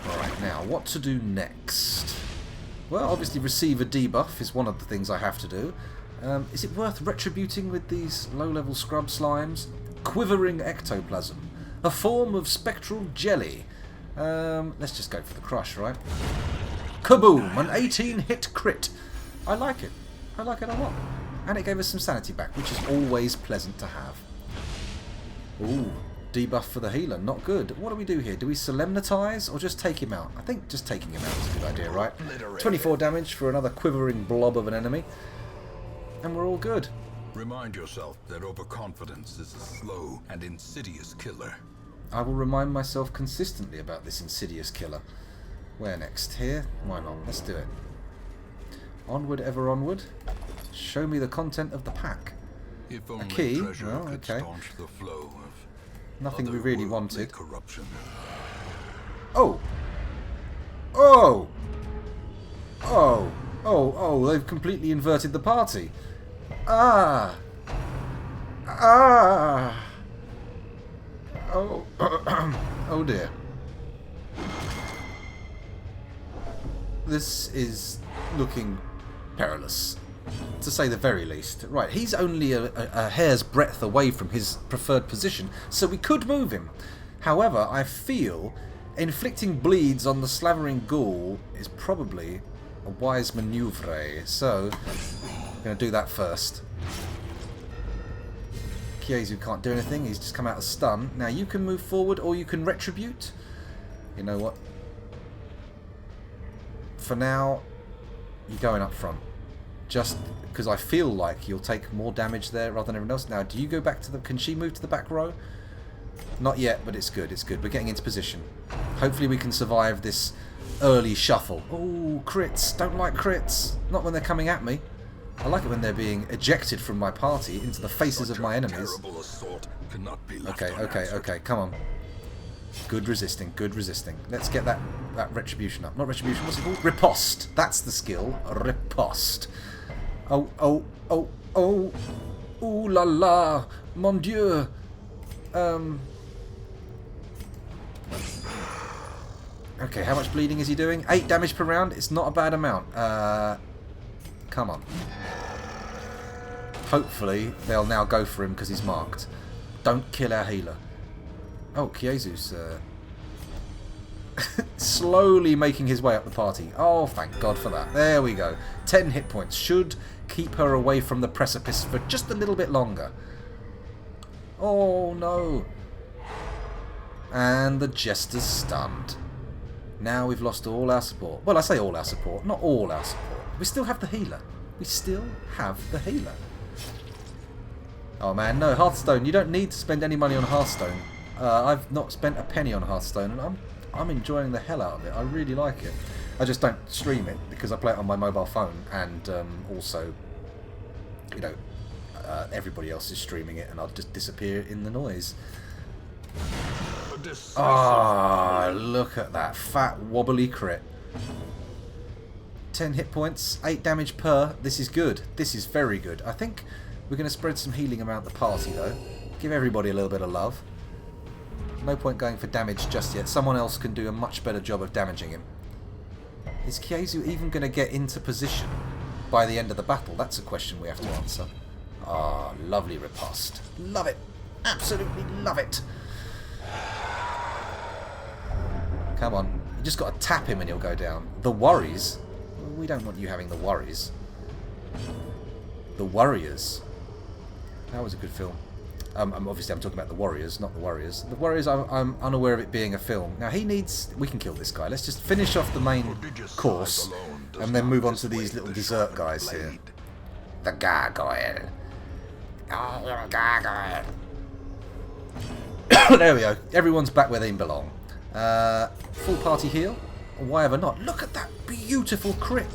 S1: Alright, now what to do next? Well, obviously receive a debuff is one of the things I have to do. Is it worth retributing with these low-level scrub slimes? Quivering ectoplasm. A form of spectral jelly. Let's just go for the crush, right? Kaboom! An 18-hit crit. I like it. I like it a lot. And it gave us some sanity back, which is always pleasant to have. Ooh, debuff for the healer. Not good. What do we do here? Do we solemnitize or just take him out? I think just taking him out is a good idea, right? 24 damage for another quivering blob of an enemy. And we're all good.
S2: Remind yourself that overconfidence is a slow and insidious killer.
S1: I will remind myself consistently about this insidious killer. Where next? Here? Why not? Let's do it. Onward, ever onward. Show me the content of the pack.
S2: If only
S1: a key?
S2: treasure
S1: Well,
S2: could
S1: okay.
S2: staunch the flow of
S1: Nothing we really
S2: otherworldly
S1: wanted.
S2: corruption.
S1: Oh! Oh! Oh! Oh, oh, they've completely inverted the party. Ah! Ah! Oh, oh dear. This is looking perilous, to say the very least. Right, he's only a hair's breadth away from his preferred position, so we could move him. However, I feel inflicting bleeds on the slavering ghoul is probably a wise manoeuvre, so I'm going to do that first. Kiezu can't do anything, he's just come out of stun. Now you can move forward or you can retribute. You know what? For now, you're going up front. Just because I feel like you'll take more damage there rather than everyone else. Now, do you go back to the... Can she move to the back row? Not yet, but it's good, it's good. We're getting into position. Hopefully we can survive this early shuffle. Oh, crits. Don't like crits. Not when they're coming at me. I like it when they're being ejected from my party into the faces of my enemies. Okay, okay, okay, come on. Good resisting, good resisting. Let's get that retribution up. Not retribution, what's it called? Riposte. That's the skill. Riposte. Oh, oh, oh, oh. Ooh la la. Mon Dieu. Okay, how much bleeding is he doing? 8 damage per round. It's not a bad amount. Come on. Hopefully, they'll now go for him because he's marked. Don't kill our healer. Oh, Kiezu's slowly making his way up the party. Oh, thank God for that. There we go. 10 hit points. Should keep her away from the precipice for just a little bit longer. Oh, no. And the Jester's stunned. Now we've lost all our support. Well, I say all our support. Not all our support. We still have the healer. We still have the healer. Oh man, no, Hearthstone. You don't need to spend any money on Hearthstone. I've not spent a penny on Hearthstone, and I'm enjoying the hell out of it. I really like it. I just don't stream it because I play it on my mobile phone, and also, you know, everybody else is streaming it, and I'll just disappear in the noise. Ah, look at that fat wobbly crit. 10 hit points, 8 damage per. This is good. This is very good. I think we're going to spread some healing around the party, though. Give everybody a little bit of love. No point going for damage just yet. Someone else can do a much better job of damaging him. Is Kiezu even going to get into position by the end of the battle? That's a question we have to answer. Ah, lovely riposte. Love it. Absolutely love it. Come on. You just got to tap him and he'll go down. The worries. We don't want you having the worries. The Warriors. That was a good film. Obviously, I'm talking about the Warriors, not the Warriors. The Warriors, I'm unaware of it being a film. Now, he needs... We can kill this guy. Let's just finish off the main course and then move on to these little dessert guys here. The gargoyle. Oh, you're a gargoyle. There we go. Everyone's back where they belong. Full party heal. Why ever not? Look at that beautiful crit.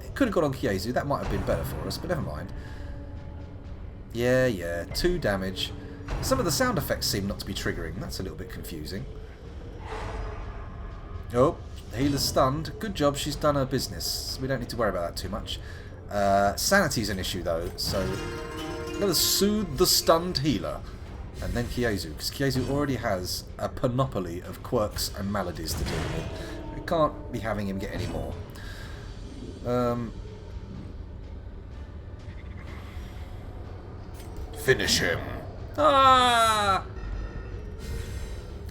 S1: It could have got on Kiezu. That might have been better for us, but never mind. Yeah. 2 damage. Some of the sound effects seem not to be triggering. That's a little bit confusing. Oh, healer's stunned. Good job. She's done her business. We don't need to worry about that too much. Sanity's an issue, though, so... Let us soothe the stunned healer. And then Kiezu, because Kiezu already has a panoply of quirks and maladies to deal with. We can't be having him get any more. Finish him. Ah!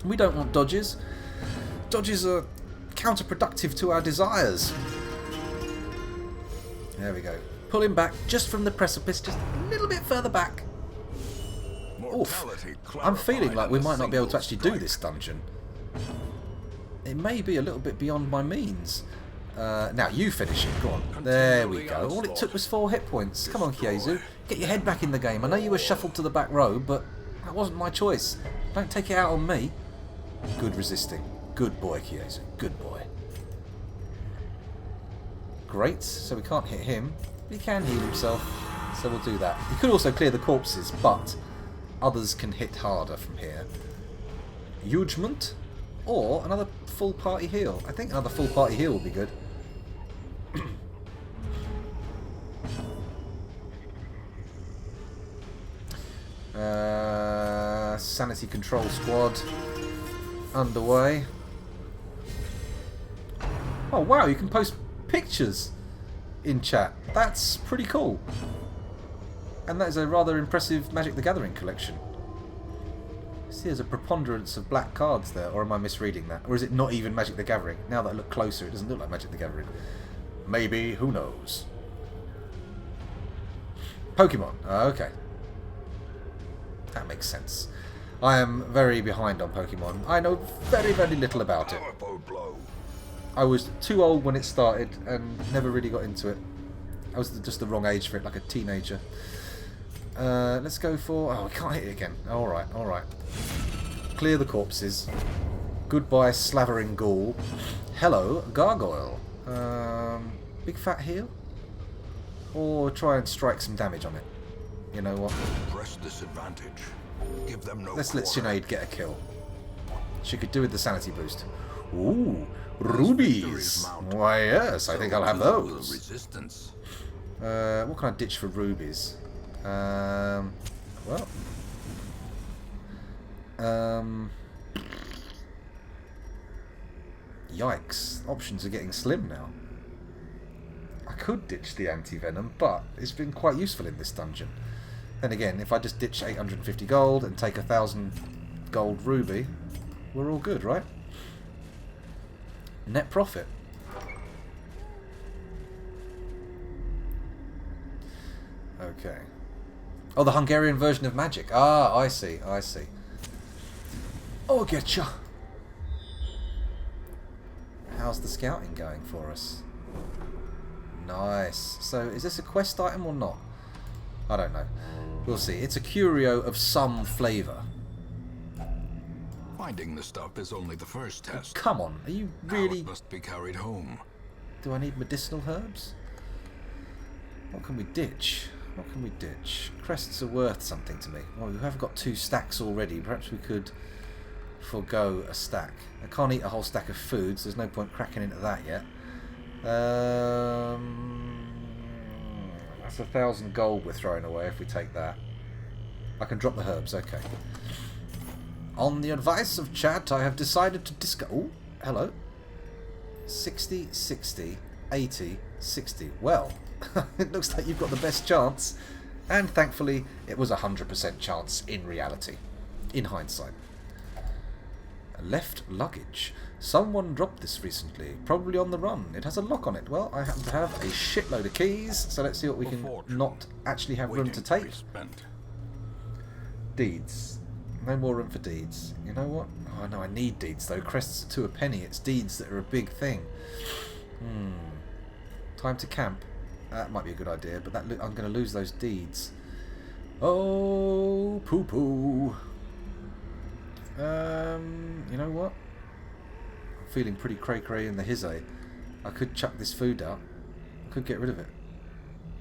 S1: We don't want dodges. Dodges are counterproductive to our desires. There we go. Pull him back just from the precipice, just a little bit further back. Oof. I'm feeling like we might not be able to actually do this dungeon. It may be a little bit beyond my means. Now you finish it. Go on. There we go. All it took was 4 hit points. Come on, Kiezu. Get your head back in the game. I know you were shuffled to the back row, but that wasn't my choice. Don't take it out on me. Good resisting. Good boy, Kiezu. Good boy. Great. So we can't hit him. He can heal himself. So we'll do that. You could also clear the corpses, but... others can hit harder from here. Hugement or another full party heal. I think another full party heal would be good. Sanity control squad underway. Oh wow, you can post pictures in chat. That's pretty cool. And that is a rather impressive Magic the Gathering collection. See, there's a preponderance of black cards there, or am I misreading that? Or is it not even Magic the Gathering? Now that I look closer, it doesn't look like Magic the Gathering. Maybe, who knows? Pokemon. Okay. That makes sense. I am very behind on Pokemon. I know very, very little about it. I was too old when it started and never really got into it. I was just the wrong age for it, like a teenager. Let's go for... Oh, we can't hit it again. Alright, alright. Clear the corpses. Goodbye, slavering ghoul. Hello, gargoyle. Big fat heal? Or try and strike some damage on it. You know what?
S2: Press disadvantage. Give them no
S1: Let's let Sinead get a kill. She could do with the sanity boost. Ooh, rubies. Why, yes, I think I'll have those.
S2: Resistance.
S1: What can I ditch for rubies? Well... Yikes. Options are getting slim now. I could ditch the anti-venom, but it's been quite useful in this dungeon. Then again, if I just ditch 850 gold and take 1,000 gold ruby, we're all good, right? Net profit. Okay. Oh, the Hungarian version of magic. Ah, I see, I see. I'll get ya. How's the scouting going for us? Nice. So, is this a quest item or not? I don't know. We'll see. It's a curio of some flavour.
S2: Finding the stuff is only the first test.
S1: Come on, are you really...
S2: Now it must be carried home.
S1: Do I need medicinal herbs? What can we ditch? What can we ditch? Crests are worth something to me. Well, we have got 2 stacks already. Perhaps we could forego a stack. I can't eat a whole stack of food, so there's no point cracking into that yet. That's 1,000 gold we're throwing away if we take that. I can drop the herbs, okay. On the advice of chat, I have decided to discard... Oh, hello. 60, 60, 80, 60. Well, it looks like you've got the best chance. And thankfully, it was a 100% chance in reality. In hindsight. Left luggage. Someone dropped this recently. Probably on the run. It has a lock on it. Well, I happen to have a shitload of keys. So let's see what we can not actually have room to take. Deeds. No more room for deeds. You know what? Oh no, I need deeds though. Crests are 2 a penny. It's deeds that are a big thing. Time to camp. That might be a good idea, but that I'm going to lose those deeds. Oh, poo poo. You know what? I'm feeling pretty cray-cray in the hizzy. I could chuck this food out. I could get rid of it.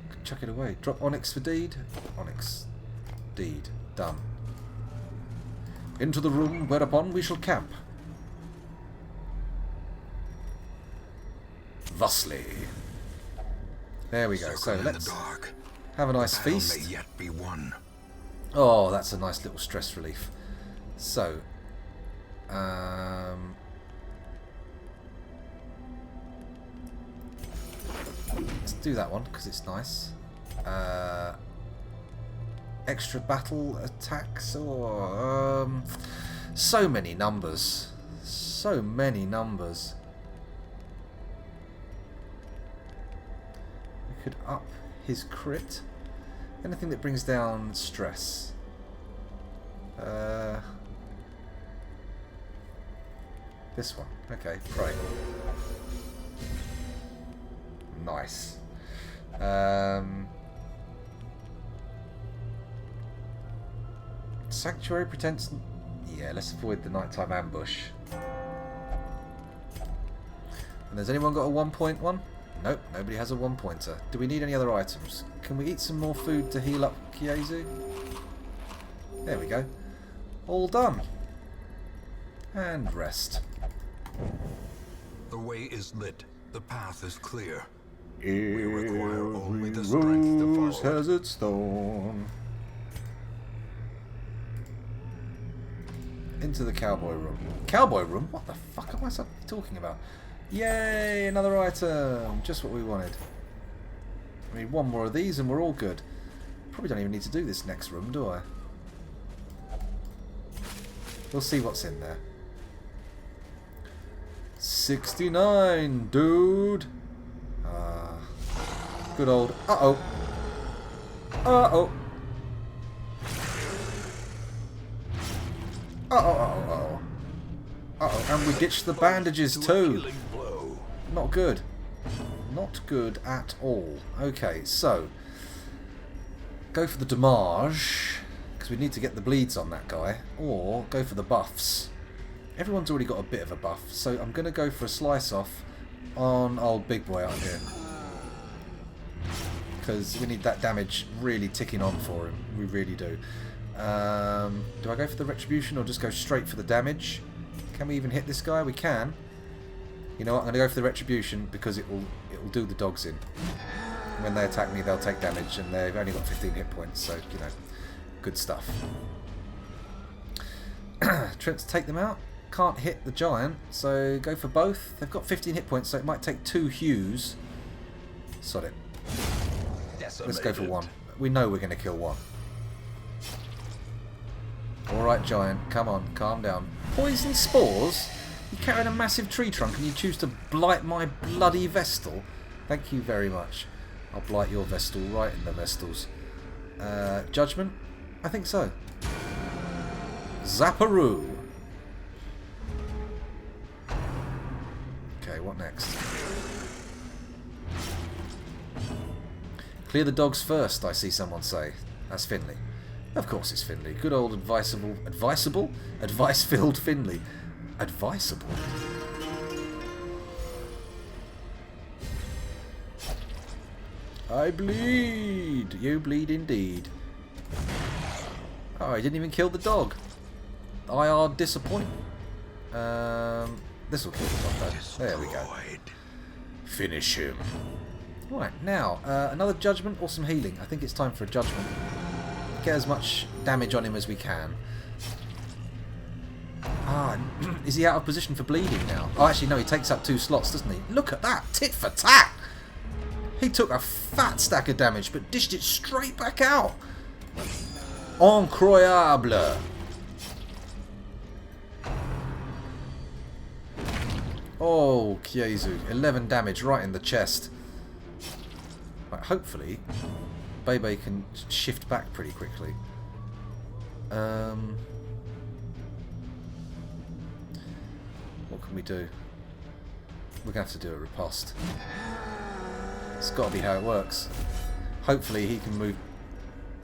S1: I could chuck it away. Drop onyx for deed. Onyx. Deed. Done. Into the room whereupon we shall camp. Thusly. There we go. So let's have a nice feast.
S2: May yet be won.
S1: Oh, that's a nice little stress relief. So, let's do that one because it's nice. Extra battle attacks, or so many numbers. So many numbers. We could up his crit. Anything that brings down stress. This one. Okay, great. Nice. Sanctuary pretends... Yeah, let's avoid the nighttime ambush. And has anyone got a 1-point one? Nope, nobody has a 1-pointer. Do we need any other items? Can we eat some more food to heal up Kiezu? There we go. All done. And rest.
S2: The way is lit. The path is clear.
S1: We
S2: require only the strength to follow.
S1: Has its thorn. Into the cowboy room. Cowboy room? What the fuck am I talking about? Yay, another item. Just what we wanted. I need one more of these and we're all good. Probably don't even need to do this next room, do I? We'll see what's in there. 69, dude. Good old. Uh-oh. Uh-oh. Uh-oh. Uh-oh. And we ditched the bandages too. Not good. Not good at all. Okay, so go for the damage because we need to get the bleeds on that guy, or go for the buffs. Everyone's already got a bit of a buff, so I'm going to go for a slice off on old big boy out here because we need that damage really ticking on for him. We really do. Do I go for the retribution or just go straight for the damage? Can we even hit this guy? We can. You know what? I'm going to go for the retribution because it will do the dogs in. When they attack me, they'll take damage, and they've only got 15 hit points, so you know, good stuff. Trying to take them out. Can't hit the giant, so go for both. They've got 15 hit points, so it might take 2 Hues. Sod it. Let's go for 1. We know we're going to kill 1. Alright, giant, come on, calm down. Poison spores? You're carrying a massive tree trunk and you choose to blight my bloody Vestal? Thank you very much. I'll blight your Vestal right in the Vestals. Judgment? I think so. Zapparoo. Okay, what next? Clear the dogs first, I see someone say. That's Finley. Of course it's Finley. Good old advice-filled Finley. Advisable? I bleed. You bleed indeed. Oh, I didn't even kill the dog. I are disappointed. This will kill the dog though. There we go. Finish him. Right, now, another judgment or some healing. I think it's time for a judgment. Get as much damage on him as we can. Ah, is he out of position for bleeding now? Oh, actually, no, he takes up 2 slots, doesn't he? Look at that! Tit for tat! He took a fat stack of damage, but dished it straight back out. Incroyable! Oh, Kiezu. 11 damage right in the chest. Right, hopefully, Bebe can shift back pretty quickly. What can we do? We're going to have to do a riposte. It's got to be how it works. Hopefully he can move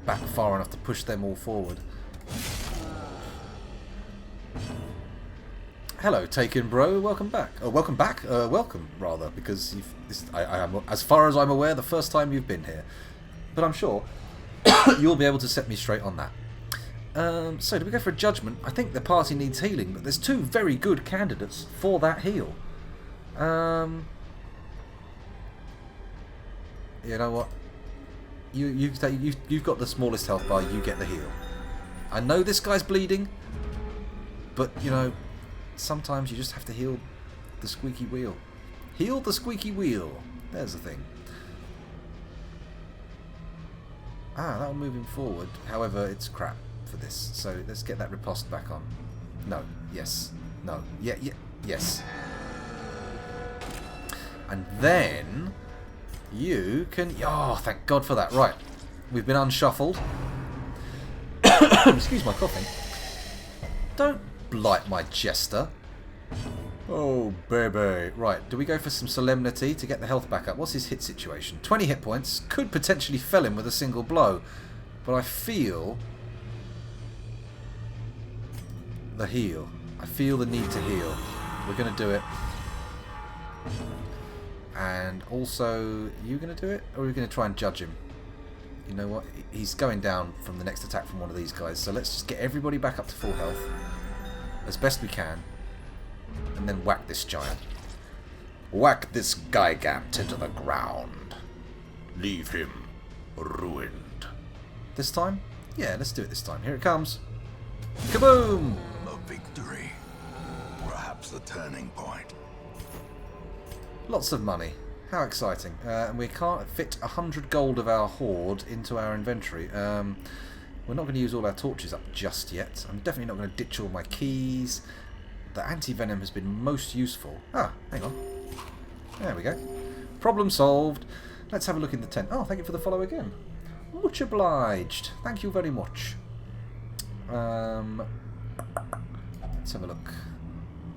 S1: back far enough to push them all forward. Hello, Taken Bro. Welcome back. Oh, welcome back? Welcome, rather, because I am, as far as I'm aware, the first time you've been here. But I'm sure you'll be able to set me straight on that. So, do we go for a judgment? I think the party needs healing, but there's two very good candidates for that heal. You know what? You've got the smallest health bar. You get the heal. I know this guy's bleeding, but you know, sometimes you just have to heal the squeaky wheel. Heal the squeaky wheel. There's the thing. Ah, that'll move him forward. However, it's crap for this. So let's get that riposte back on. No. Yes. No. Yeah. Yes. And then you can... Oh, thank God for that. Right. We've been unshuffled. Excuse my coughing. Don't blight my jester. Oh, baby. Right, do we go for some solemnity to get the health back up? What's his hit situation? 20 hit points. Could potentially fell him with a single blow. But I feel... the heal. I feel the need to heal. We're going to do it. And also, you going to do it? Or are we going to try and judge him? You know what? He's going down from the next attack from one of these guys. So let's just get everybody back up to full health. As best we can. And then whack this giant. Whack this gigant into the ground. Leave him ruined. This time? Yeah, let's do it this time. Here it comes. Kaboom!
S2: A victory. Perhaps the turning point.
S1: Lots of money. How exciting. And we can't fit 100 gold of our hoard into our inventory. We're not going to use all our torches up just yet. I'm definitely not going to ditch all my keys. The anti-venom has been most useful. Ah, hang on. There we go. Problem solved. Let's have a look in the tent. Oh, thank you for the follow again. Much obliged. Thank you very much. Let's have a look.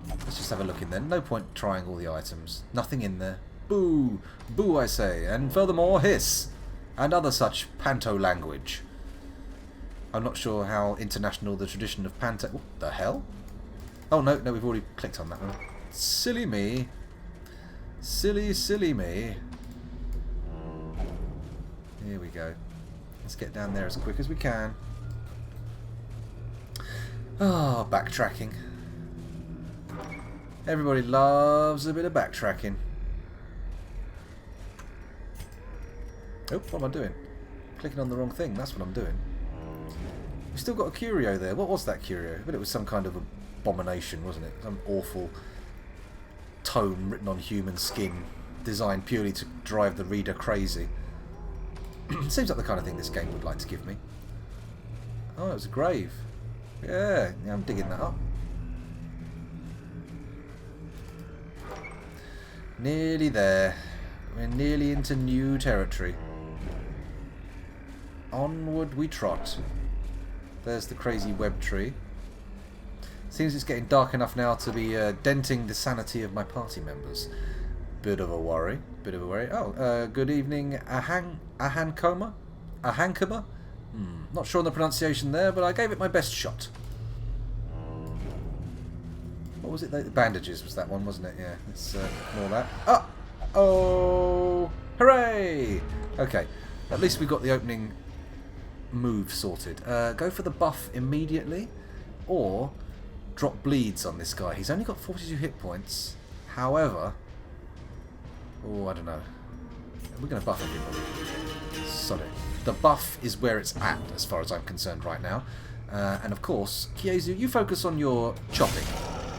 S1: Let's just have a look in there. No point trying all the items. Nothing in there. Boo! Boo, I say. And furthermore, hiss. And other such panto language. I'm not sure how international the tradition of panto... What the hell? Oh, no, we've already clicked on that one. Silly me. Silly, silly me. Here we go. Let's get down there as quick as we can. Ah, backtracking. Everybody loves a bit of backtracking. Oh, what am I doing? Clicking on the wrong thing. That's what I'm doing. We've still got a curio there. What was that curio? But it was some kind of abomination, wasn't it? Some awful tome written on human skin, designed purely to drive the reader crazy. Seems like the kind of thing this game would like to give me. Oh, it was a grave. Yeah, I'm digging that up. Nearly there. We're nearly into new territory. Onward we trot. There's the crazy web tree. Seems it's getting dark enough now to be denting the sanity of my party members. Bit of a worry. Bit of a worry. Oh, good evening, Ahankoma? Ahankoma? Not sure on the pronunciation there, but I gave it my best shot. What was it? The bandages was that one, wasn't it? Yeah, let's ignore that. Ah! Oh! Hooray! Okay, at least we got the opening move sorted. Go for the buff immediately, or drop bleeds on this guy. He's only got 42 hit points. However, oh, I don't know. We're going to buff everybody. Sorry. The buff is where it's at, as far as I'm concerned right now. And of course, Kiezu, you focus on your chopping,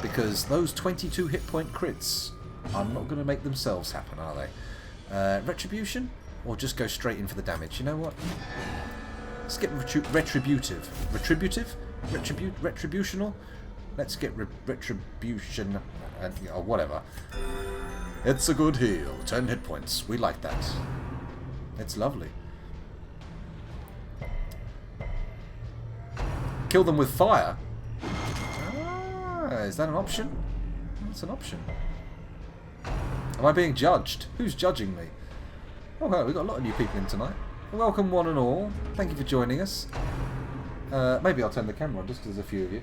S1: because those 22 hit point crits are not going to make themselves happen, are they? Retribution? Or just go straight in for the damage? You know what? Let's get retributive. Retributive? Retributional? Let's get retribution, or whatever. It's a good heal. 10 hit points. We like that. It's lovely. Kill them with fire. Ah, is that an option? That's an option. Am I being judged? Who's judging me? Oh, hello, we've got a lot of new people in tonight. Welcome one and all. Thank you for joining us. Maybe I'll turn the camera on just because there's a few of you.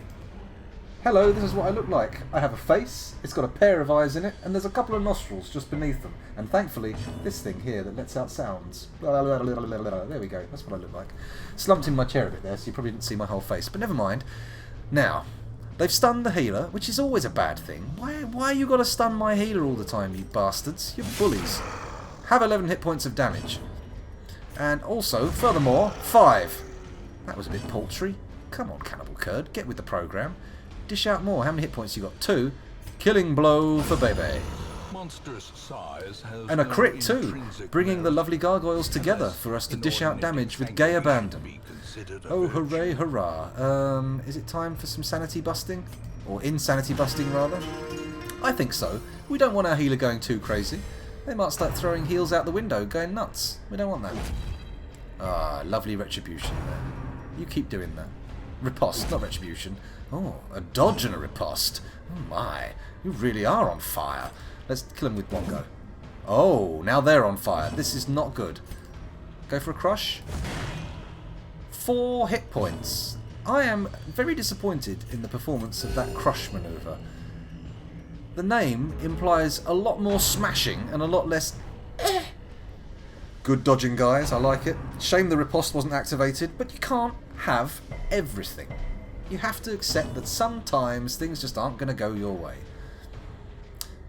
S1: Hello, this is what I look like. I have a face, it's got a pair of eyes in it, and there's a couple of nostrils just beneath them. And thankfully, this thing here that lets out sounds. There we go, that's what I look like. Slumped in my chair a bit there, so you probably didn't see my whole face, but never mind. Now, they've stunned the healer, which is always a bad thing. Why you got to stun my healer all the time, you bastards? You're bullies. Have 11 hit points of damage. And also, furthermore, 5. That was a bit paltry. Come on, Cannibal Curd, get with the program. Dish out more. How many hit points you got? 2. Killing blow for baby.
S2: Monstrous size has
S1: and a crit too, bringing the lovely gargoyles together for us to dish out damage with gay abandon. Oh, hooray, hurrah. Is it time for some sanity busting? Or insanity busting, rather? I think so. We don't want our healer going too crazy. They might start throwing heals out the window, going nuts. We don't want that. Ah, lovely retribution there. You keep doing that. Riposte, not retribution. Oh, a dodge and a riposte. Oh my, you really are on fire. Let's kill them with one go. Oh, now they're on fire. This is not good. Go for a crush. 4 hit points. I am very disappointed in the performance of that crush maneuver. The name implies a lot more smashing and a lot less Good dodging, guys. I like it. Shame the riposte wasn't activated, but you can't have everything. You have to accept that sometimes things just aren't going to go your way.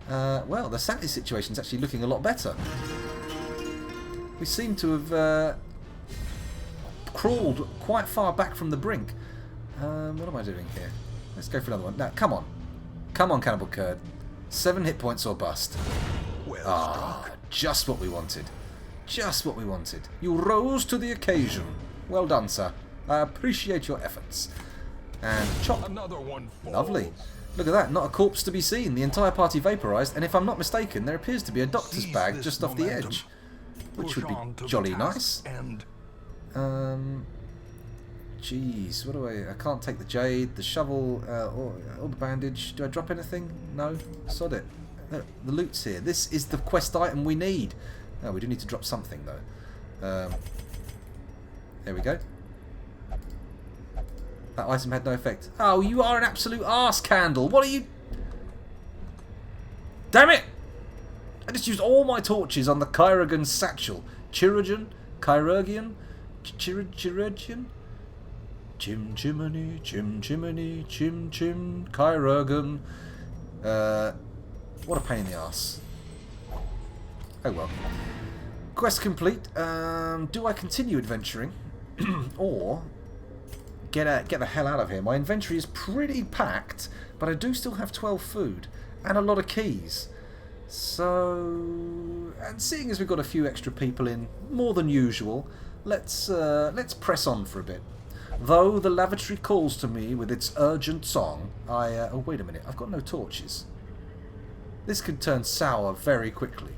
S1: Well, the sanity situation's actually looking a lot better. We seem to have crawled quite far back from the brink. What am I doing here? Let's go for another one. Now, come on. Come on, Cannibal Curd. 7 hit points or bust. Ah, just what we wanted. Just what we wanted. You rose to the occasion. Well done, sir. I appreciate your efforts. And chop.
S2: Another one falls.
S1: Lovely. Look at that. Not a corpse to be seen. The entire party vaporized. And if I'm not mistaken, there appears to be a doctor's bag just off the edge. Which would be jolly nice. Jeez, what do I can't take the jade, the shovel, or the bandage. Do I drop anything? No? Sod it. The loot's here. This is the quest item we need. Oh, we do need to drop something, though. There we go. That item had no effect. Oh, you are an absolute arse candle. What are you... Damn it! I just used all my torches on the Chirurgeon satchel. Chirurgeon? Chirurgeon? Chirurgeon? Chim chimney, chim chimney, chim chim, Chirurgeon. What a pain in the arse. Oh well. Quest complete. Do I continue adventuring? Or get the hell out of here? My inventory is pretty packed, but I do still have 12 food and a lot of keys. So, and seeing as we've got a few extra people in, more than usual, let's press on for a bit. Though the lavatory calls to me with its urgent song, oh wait a minute, I've got no torches. This could turn sour very quickly.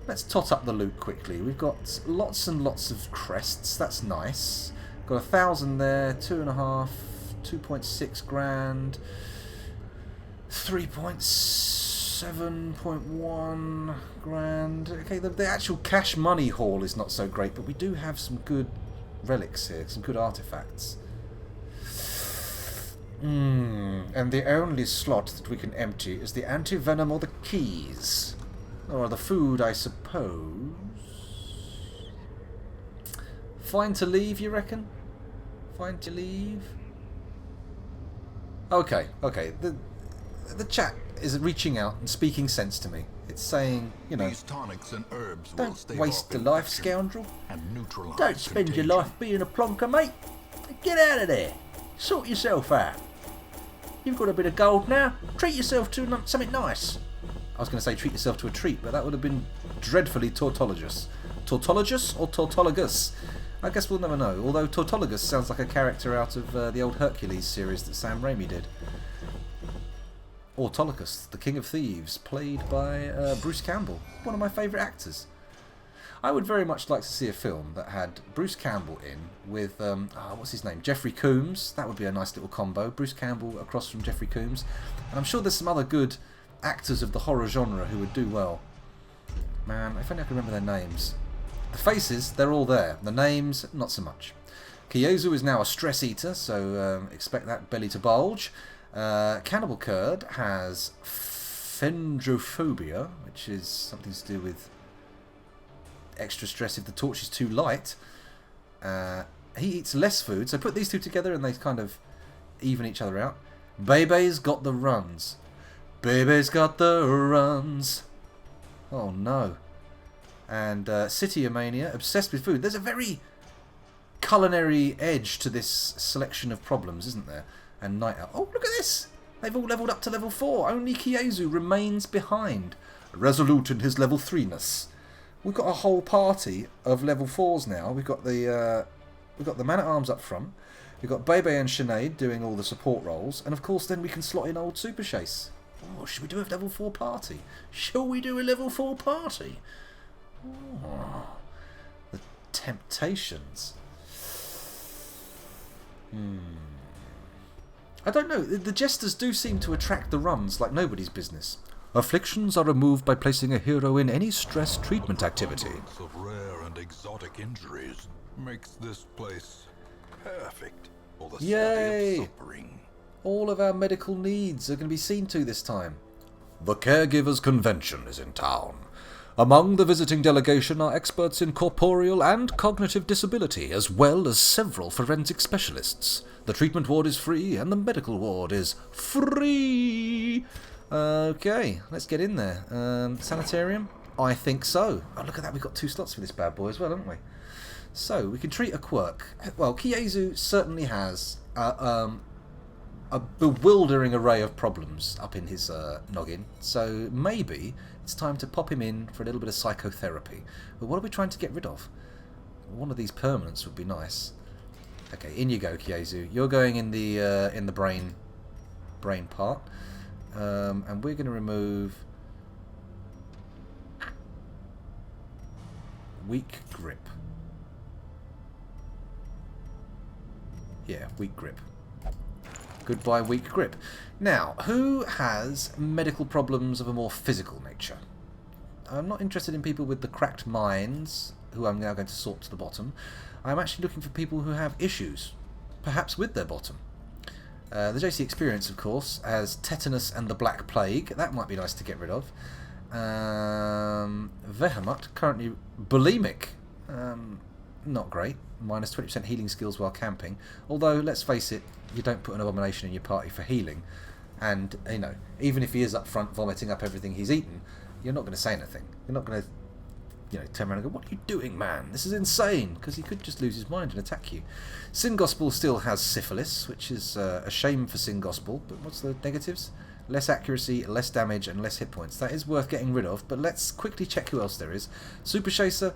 S1: Let's tot up the loot quickly. We've got lots and lots of crests. That's nice. Got 1,000 there. 2.5, 2.6 grand. 3.7.1 grand. Okay, the actual cash money haul is not so great, but we do have some good relics here, some good artifacts. And the only slot that we can empty is the anti-venom or the keys. Or the food, I suppose. Fine to leave, you reckon? Fine to leave? Okay, okay. The chat is reaching out and speaking sense to me. It's saying, you know,
S2: These tonics and herbs will
S1: don't
S2: stave
S1: waste
S2: off
S1: a life,
S2: infection
S1: scoundrel.
S2: and neutralize
S3: Don't spend your
S2: contagion.
S3: life being a plonker, mate. Get out of there. Sort yourself out. You've got a bit of gold now. Treat yourself to something nice.
S1: I was going to say treat yourself to a treat, but that would have been dreadfully tautologous. Tautologous or tautologus? I guess we'll never know, although tautologus sounds like a character out of the old Hercules series that Sam Raimi did. Autolycus, the King of Thieves, played by Bruce Campbell, one of my favourite actors. I would very much like to see a film that had Bruce Campbell in with, what's his name? Jeffrey Combs. That would be a nice little combo. Bruce Campbell across from Jeffrey Combs. And I'm sure there's some other good actors of the horror genre who would do well. Man, if only I could remember their names. The faces, they're all there. The names, not so much. Kyozu is now a stress eater, so expect that belly to bulge. Cannibal Curd has Fendrophobia, which is something to do with extra stress if the torch is too light. He eats less food, so put these two together and they kind of even each other out. Bebe's got the runs. Bebe's got the runs. Oh no. And Citiomania, obsessed with food. There's a very culinary edge to this selection of problems, isn't there? And Night Owl. Oh, look at this! They've all leveled up to level 4. Only Kyozu remains behind, resolute in his level 3-ness. We've got a whole party of level 4s now. We've got the man-at-arms up front. We've got Bebe and Sinead doing all the support roles. And of course then we can slot in old Super Chase. Oh, should we do a level 4 party? Shall we do a level 4 party? Oh, the temptations. I don't know. The jesters do seem to attract the runs like nobody's business. Afflictions are removed by placing a hero in any stress treatment activity.
S2: Abundance of rare and exotic injuries makes this place perfect for the
S1: Yay!
S2: study of suffering.
S1: All of our medical needs are going to be seen to this time. The Caregivers Convention is in town. Among the visiting delegation are experts in corporeal and cognitive disability, as well as several forensic specialists. The treatment ward is free, and the medical ward is free. Okay, let's get in there. Sanitarium? I think so. Oh, look at that. We've got 2 slots for this bad boy as well, haven't we? So, we can treat a quirk. Well, Kyozu certainly has a bewildering array of problems up in his noggin. So, maybe it's time to pop him in for a little bit of psychotherapy. But what are we trying to get rid of? One of these permanents would be nice. Okay, in you go, Kyozu. You're going in the brain part. And we're going to remove weak grip. Yeah, weak grip. Goodbye, weak grip. Now, who has medical problems of a more physical nature? I'm not interested in people with the cracked minds, who I'm now going to sort to the bottom. I'm actually looking for people who have issues, perhaps with their bottom. The JC Experience, of course, has tetanus and the Black Plague. That might be nice to get rid of. Vehemet, currently bulimic. Not great. Minus 20% healing skills while camping. Although, let's face it, you don't put an abomination in your party for healing. And, you know, even if he is up front vomiting up everything he's eaten, you're not going to say anything. You're not going to, you know, turn around and go, "What are you doing, man? This is insane," because he could just lose his mind and attack you. Sin Gospel still has syphilis, which is a shame for Sin Gospel, but what's the negatives? Less accuracy, less damage, and less hit points. That is worth getting rid of, but let's quickly check who else there is. Super Chaser,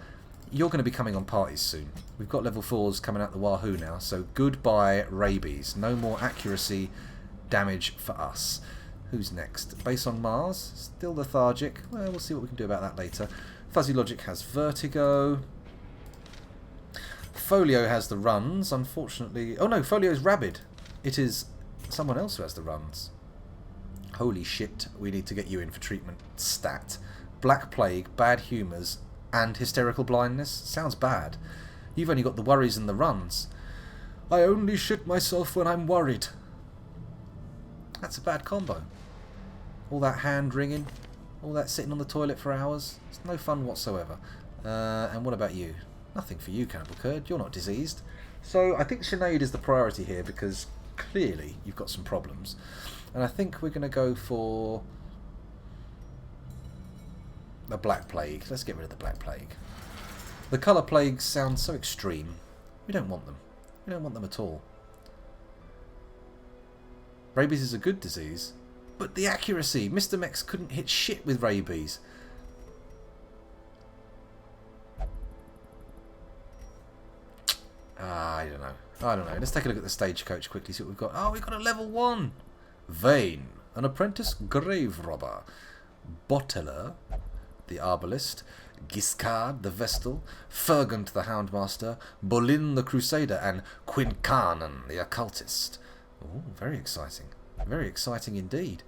S1: you're going to be coming on parties soon. We've got level 4s coming out the wahoo now, so goodbye rabies. No more accuracy damage for us. Who's next? Base on Mars, still lethargic. Well, we'll see what we can do about that later. Fuzzy Logic has vertigo. Folio has the runs, unfortunately. Oh no, Folio's rabid. It is someone else who has the runs. Holy shit, we need to get you in for treatment. Stat. Black Plague, bad humours, and hysterical blindness. Sounds bad. You've only got the worries and the runs. I only shit myself when I'm worried. That's a bad combo. All that hand wringing, all that sitting on the toilet for hours. It's no fun whatsoever. And what about you? Nothing for you, Cannibal Curd. You're not diseased. So I think Sinead is the priority here because clearly you've got some problems. And I think we're going to go for the Black Plague. Let's get rid of the Black Plague. The Colour Plagues sound so extreme. We don't want them. We don't want them at all. Rabies is a good disease. But the accuracy. Mr. Mex couldn't hit shit with rabies. I don't know. Let's take a look at the stagecoach quickly, see what we've got. Oh, we've got a level 1. Vane, an apprentice grave robber. Boteler, the arbalist. Giscard the Vestal, Fergant the Houndmaster, Bolin the Crusader, and Quincarnon the Occultist. Oh, very exciting. Very exciting indeed.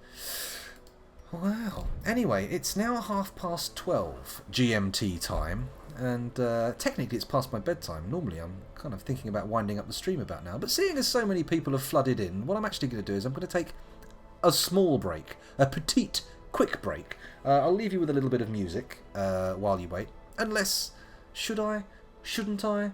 S1: Well, anyway, it's now 12:30 GMT time, and technically it's past my bedtime. Normally I'm kind of thinking about winding up the stream about now, but seeing as so many people have flooded in, what I'm actually going to do is I'm going to take a small break, a petite, quick break. I'll leave you with a little bit of music while you wait. Unless, should I? Shouldn't I?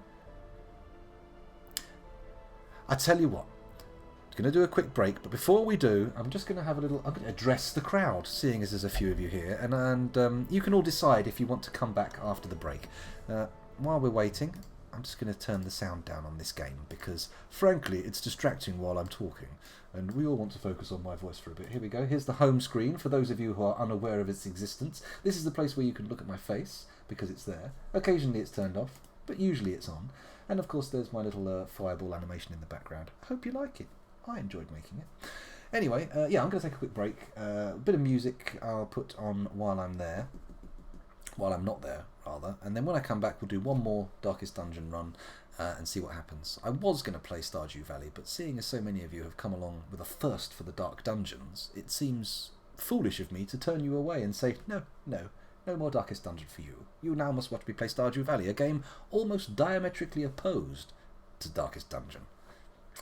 S1: I tell you what, I'm going to do a quick break, but before we do, I'm just going to have a little, I'm going to address the crowd, seeing as there's a few of you here, and you can all decide if you want to come back after the break. While we're waiting, I'm just going to turn the sound down on this game, because frankly it's distracting while I'm talking, and we all want to focus on my voice for a bit. Here we go. Here's the home screen for those of you who are unaware of its existence. This is the place where you can look at my face, because it's there. Occasionally it's turned off, but usually it's on. And of course there's my little fireball animation in the background. I hope you like it. I enjoyed making it. Anyway, yeah, I'm going to take a quick break. A bit of music I'll put on while I'm there. While I'm not there, rather. And then when I come back, we'll do one more Darkest Dungeon run and see what happens. I was going to play Stardew Valley, but seeing as so many of you have come along with a thirst for the Dark Dungeons, it seems foolish of me to turn you away and say, no more Darkest Dungeon for you. You now must watch me play Stardew Valley, a game almost diametrically opposed to Darkest Dungeon.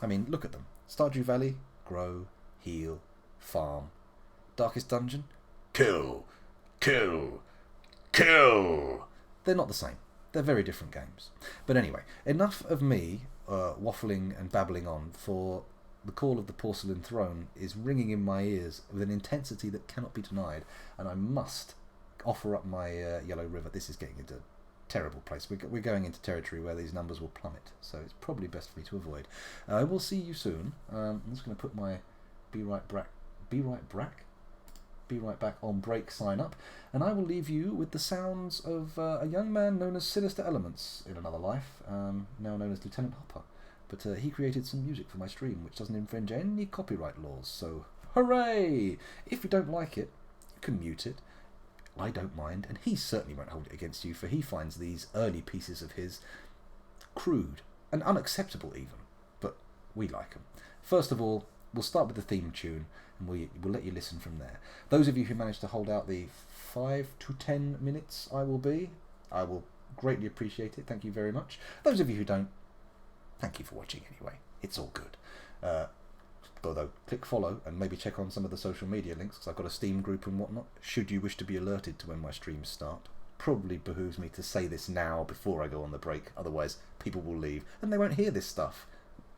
S1: I mean, look at them. Stardew Valley, grow, heal, farm. Darkest Dungeon, kill, kill, kill. They're not the same. They're very different games. But anyway, enough of me waffling and babbling on, for the call of the Porcelain Throne is ringing in my ears with an intensity that cannot be denied, and I must offer up my Yellow River. This is getting into a terrible place. We're going into territory where these numbers will plummet, so it's probably best for me to avoid. I will see you soon. I'm just going to put my Be Right Back on break sign up, and I will leave you with the sounds of a young man known as Sinister Elements in another life, now known as Lieutenant Hopper. But he created some music for my stream which doesn't infringe any copyright laws, so hooray! If you don't like it, you can mute it. I don't mind, and he certainly won't hold it against you, for he finds these early pieces of his crude and unacceptable even, but we like them. First of all, we'll start with the theme tune, and we'll let you listen from there. Those of you who manage to hold out the 5 to 10 minutes I will greatly appreciate it. Thank you very much. Those of you who don't, thank you for watching anyway. It's all good. Although, click follow and maybe check on some of the social media links, because I've got a Steam group and whatnot, should you wish to be alerted to when my streams start. Probably behooves me to say this now before I go on the break, otherwise people will leave and they won't hear this stuff.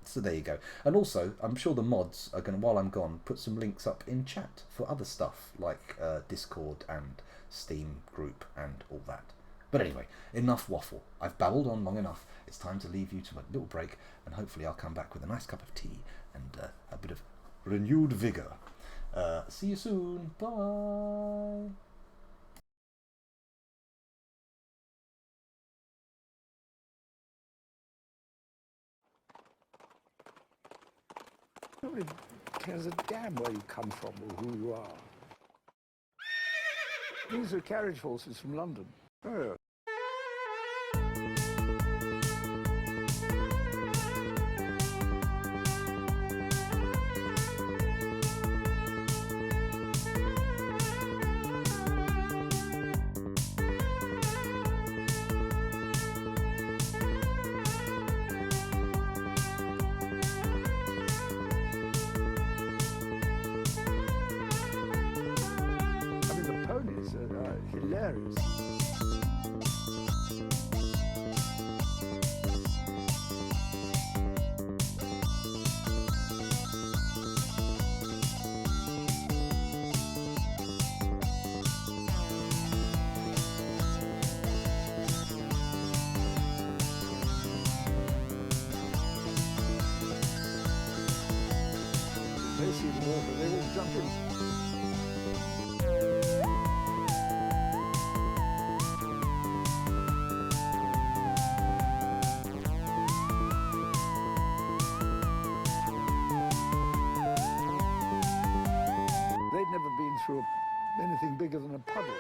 S1: So there you go. And also, I'm sure the mods are going to, while I'm gone, put some links up in chat for other stuff, like Discord and Steam group and all that. But anyway, enough waffle. I've babbled on long enough. It's time to leave you to a little break, and hopefully I'll come back with a nice cup of tea and a bit of renewed vigour. See you soon. Bye.
S4: Nobody cares a damn where you come from or who you are. These are carriage horses from London. Oh. Hilarious. They see the water, they all jump in. They'd never been through anything bigger than a puddle.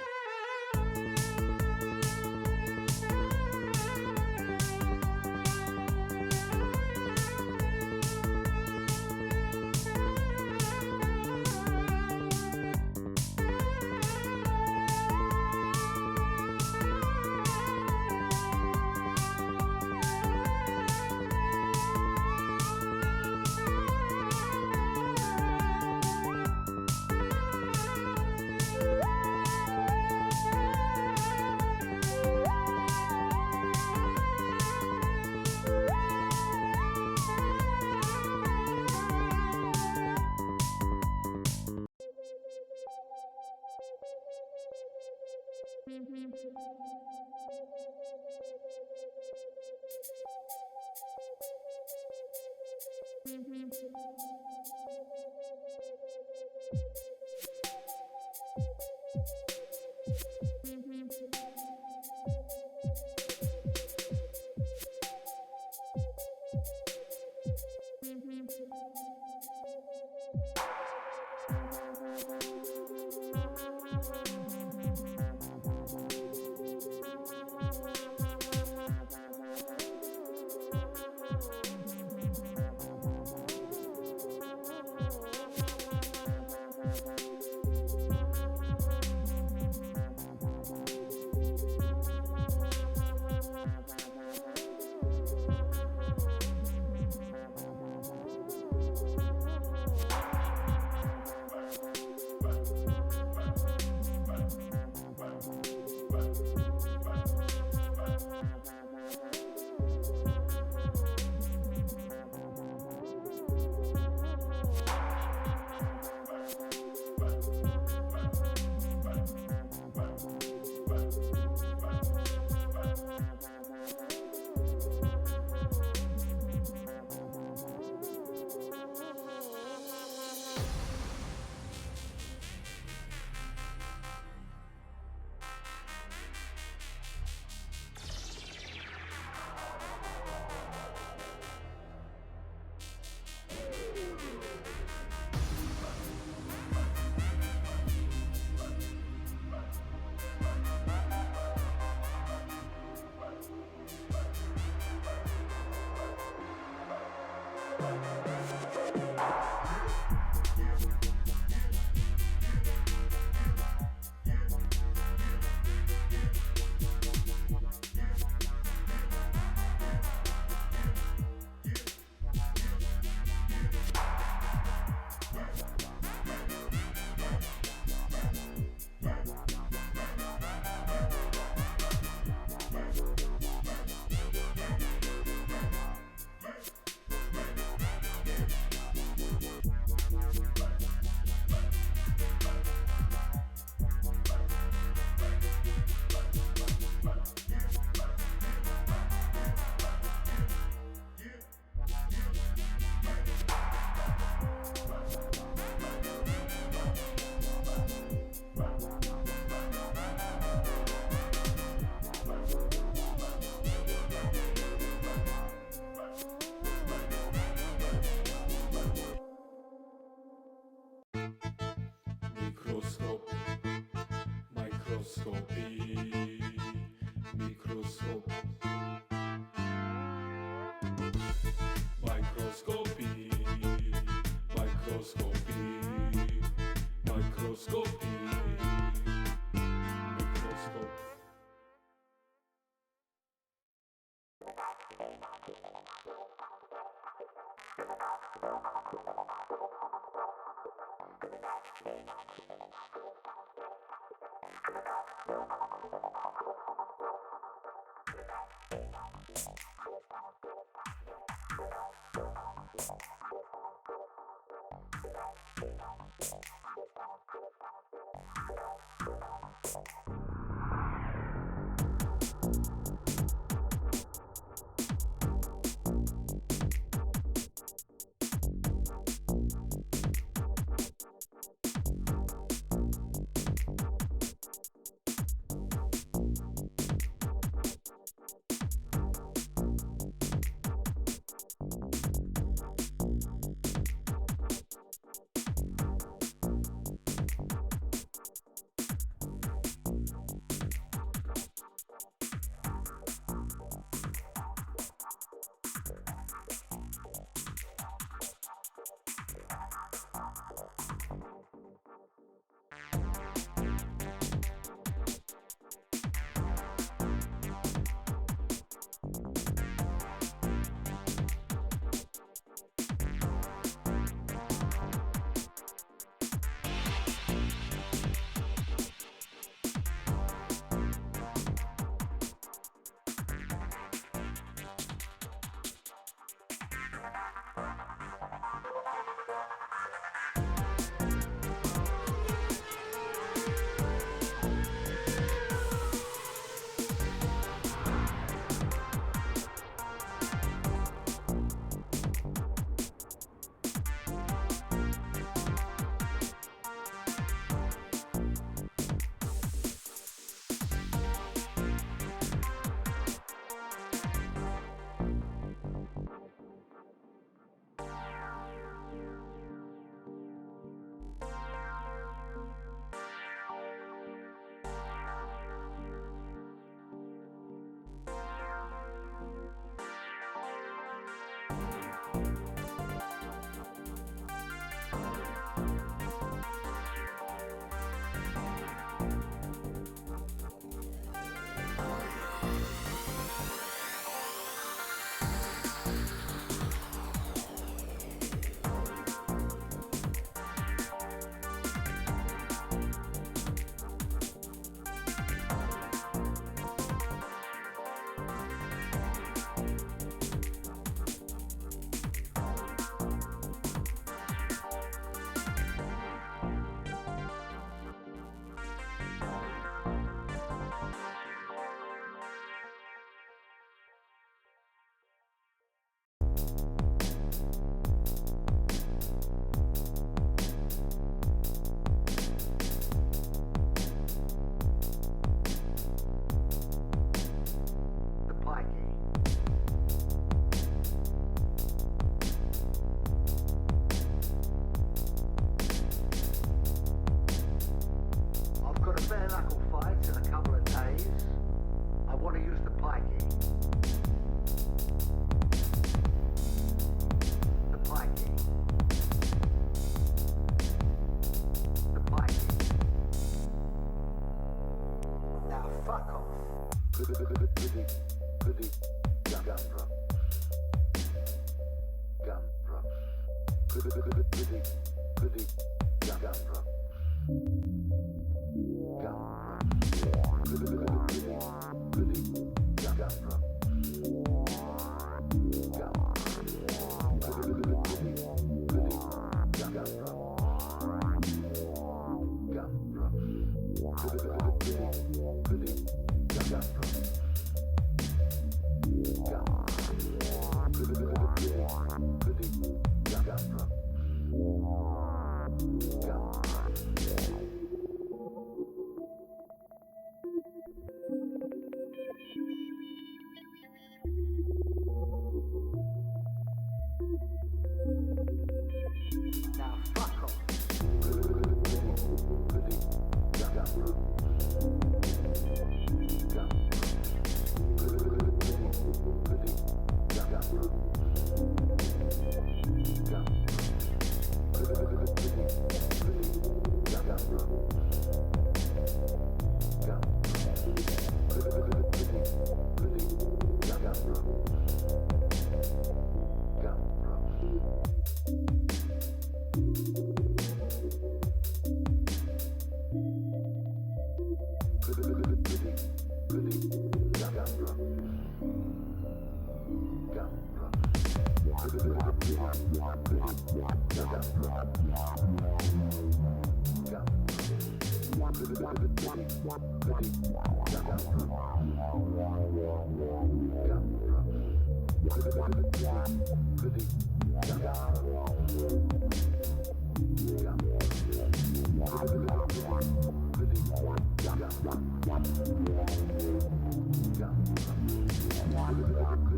S5: Now fuck off.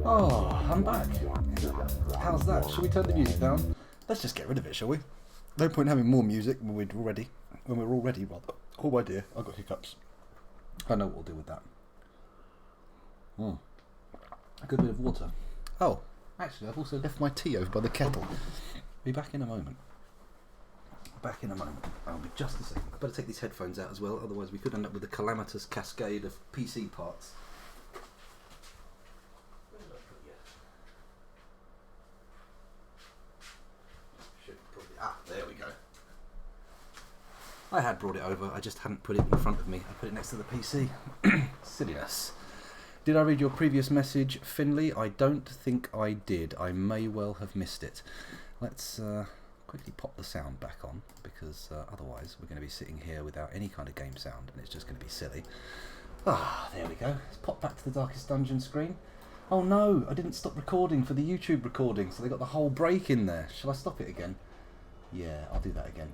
S1: Oh, I'm back. How's that? Shall we turn the music down? Let's just get rid of it, shall we? No point having more music when we're all ready. Rather. Oh my dear, I've got hiccups. I know what we'll do with that. A good bit of water. Oh, actually, I've also left my tea over by the kettle. Be back in a moment. I'll be just a second. I better take these headphones out as well, otherwise we could end up with a calamitous cascade of PC parts. There we go. I had brought it over, I just hadn't put it in front of me. I put it next to the PC. Silliness. Did I read your previous message, Finley? I don't think I did. I may well have missed it. Let's quickly pop the sound back on, because otherwise we're going to be sitting here without any kind of game sound, and it's just going to be silly. Ah, there we go. Let's pop back to the Darkest Dungeon screen. Oh no, I didn't stop recording for the YouTube recording, so they got the whole break in there. Shall I stop it again? Yeah, I'll do that again.